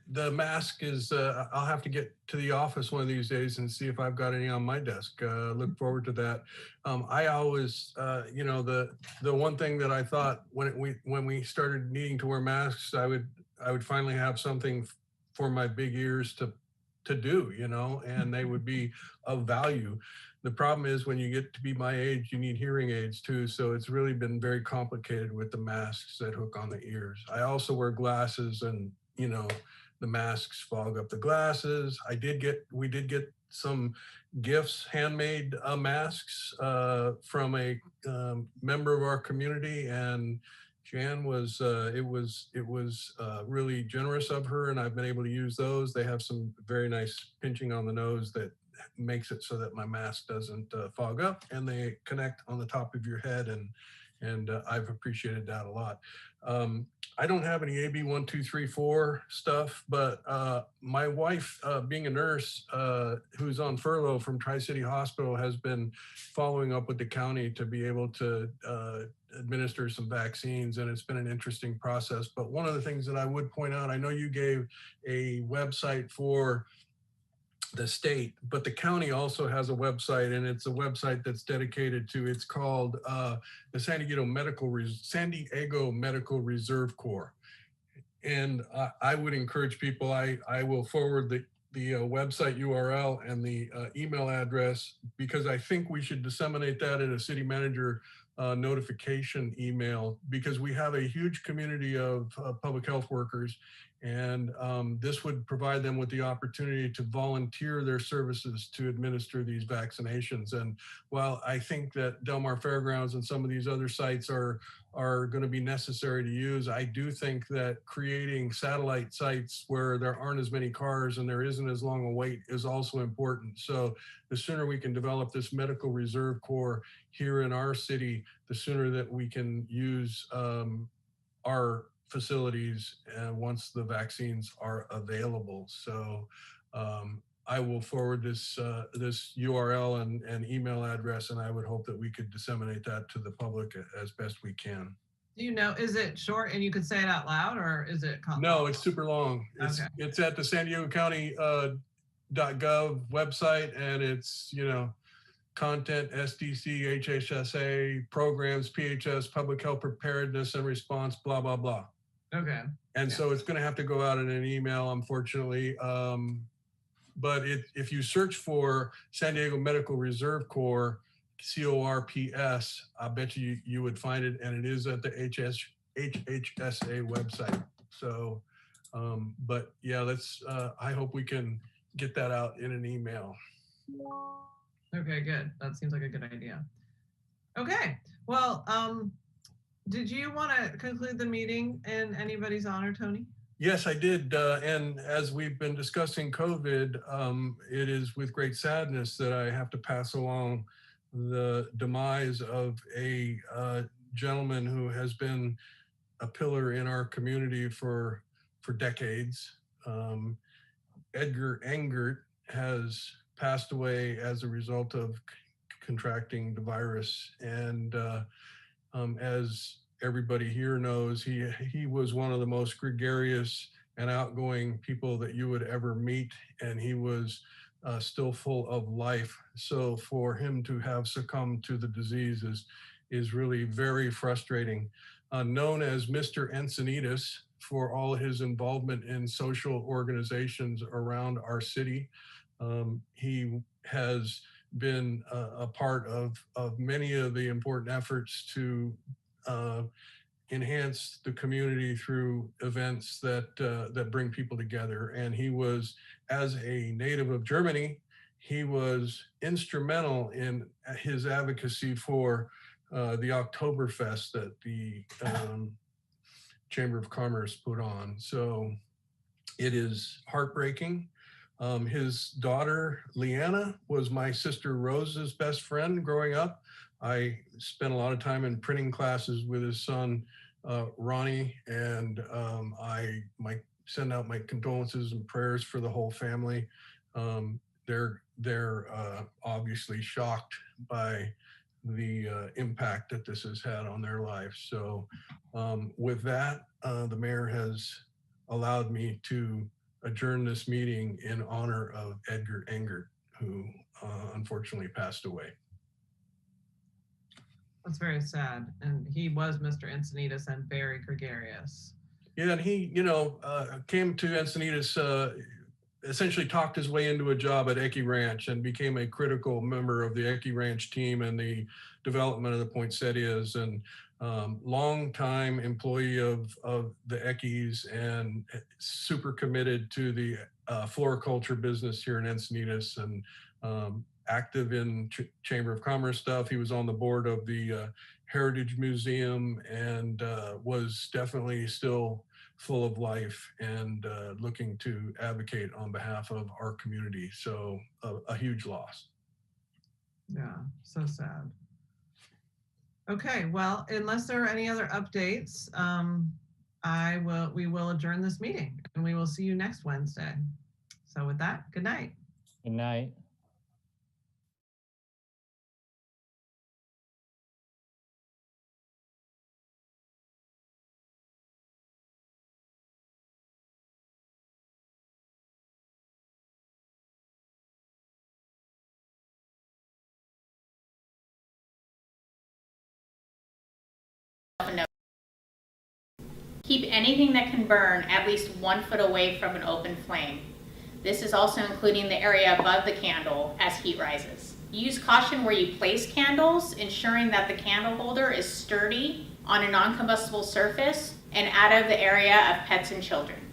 The mask is, I'll have to get to the office one of these days and see if I've got any on my desk. Look forward to that. I always, the one thing that I thought when we started needing to wear masks, I would finally have something for my big ears to do, and they would be of value. The problem is when you get to be my age, you need hearing aids too. So it's really been very complicated with the masks that hook on the ears. I also wear glasses, and, the masks fog up the glasses. We did get some gifts, handmade masks from a member of our community, and Jan was, it was really generous of her, and I've been able to use those. They have some very nice pinching on the nose that makes it so that my mask doesn't fog up, and they connect on the top of your head, and I've appreciated that a lot. I don't have any AB 1, 2, 3, 4 stuff, but my wife, being a nurse who's on furlough from Tri-City Hospital, has been following up with the county to be able to administer some vaccines, and it's been an interesting process. But one of the things that I would point out, I know you gave a website for the state, but the county also has a website, and it's a website that's dedicated to, it's called the San Diego Medical Reserve Corps. And I would encourage people, I will forward the website URL and the email address, because I think we should disseminate that in a city manager notification email, because we have a huge community of public health workers, and this would provide them with the opportunity to volunteer their services to administer these vaccinations. And while I think that Del Mar Fairgrounds and some of these other sites are going to be necessary to use, I do think that creating satellite sites where there aren't as many cars and there isn't as long a wait is also important. So the sooner we can develop this medical reserve corps here in our city, the sooner that we can use our facilities once the vaccines are available. So I will forward this URL and email address, and I would hope that we could disseminate that to the public as best we can. Do you know, is it short and you could say it out loud, or is it complex? No, it's super long. It's at the San Diego County .gov website, and it's, content, SDC, HHSA, programs, PHS, public health preparedness and response, blah, blah, blah. Okay. And so it's going to have to go out in an email, unfortunately. But if you search for San Diego Medical Reserve Corps, CORPS, I bet you would find it, and it is at the HHSA website. So, but yeah, I hope we can get that out in an email. Okay, good. That seems like a good idea. Okay, well, did you want to conclude the meeting in anybody's honor, Tony? Yes, I did. And as we've been discussing COVID, it is with great sadness that I have to pass along the demise of a gentleman who has been a pillar in our community for decades. Edgar Engert has passed away as a result of contracting the virus. And as everybody here knows, he was one of the most gregarious and outgoing people that you would ever meet, and he was still full of life. So for him to have succumbed to the disease is really very frustrating. Known as Mr. Encinitas for all his involvement in social organizations around our city. He has been a part of many of the important efforts to enhance the community through events that bring people together. And he was, as a native of Germany, he was instrumental in his advocacy for the Oktoberfest that the Chamber of Commerce put on. So it is heartbreaking. His daughter, Leanna, was my sister Rose's best friend growing up. I spent a lot of time in printing classes with his son, Ronnie, and I send out my condolences and prayers for the whole family. They're obviously shocked by the impact that this has had on their lives. So with that, the mayor has allowed me to adjourn this meeting in honor of Edgar Engert, who unfortunately passed away. That's very sad. And he was Mr. Encinitas and very gregarious. Yeah, and he, came to Encinitas, essentially talked his way into a job at Ecke Ranch and became a critical member of the Ecke Ranch team and the development of the poinsettias, and long-time employee of the Eckes, and super committed to the floriculture business here in Encinitas, and active in Chamber of Commerce stuff. He was on the board of the Heritage Museum, and was definitely still full of life and looking to advocate on behalf of our community. So a huge loss. Yeah, so sad. Okay, well, unless there are any other updates, we will adjourn this meeting, and we will see you next Wednesday. So with that, good night. Good night. Keep anything that can burn at least 1 foot away from an open flame. This is also including the area above the candle as heat rises. Use caution where you place candles, ensuring that the candle holder is sturdy on a non-combustible surface and out of the area of pets and children.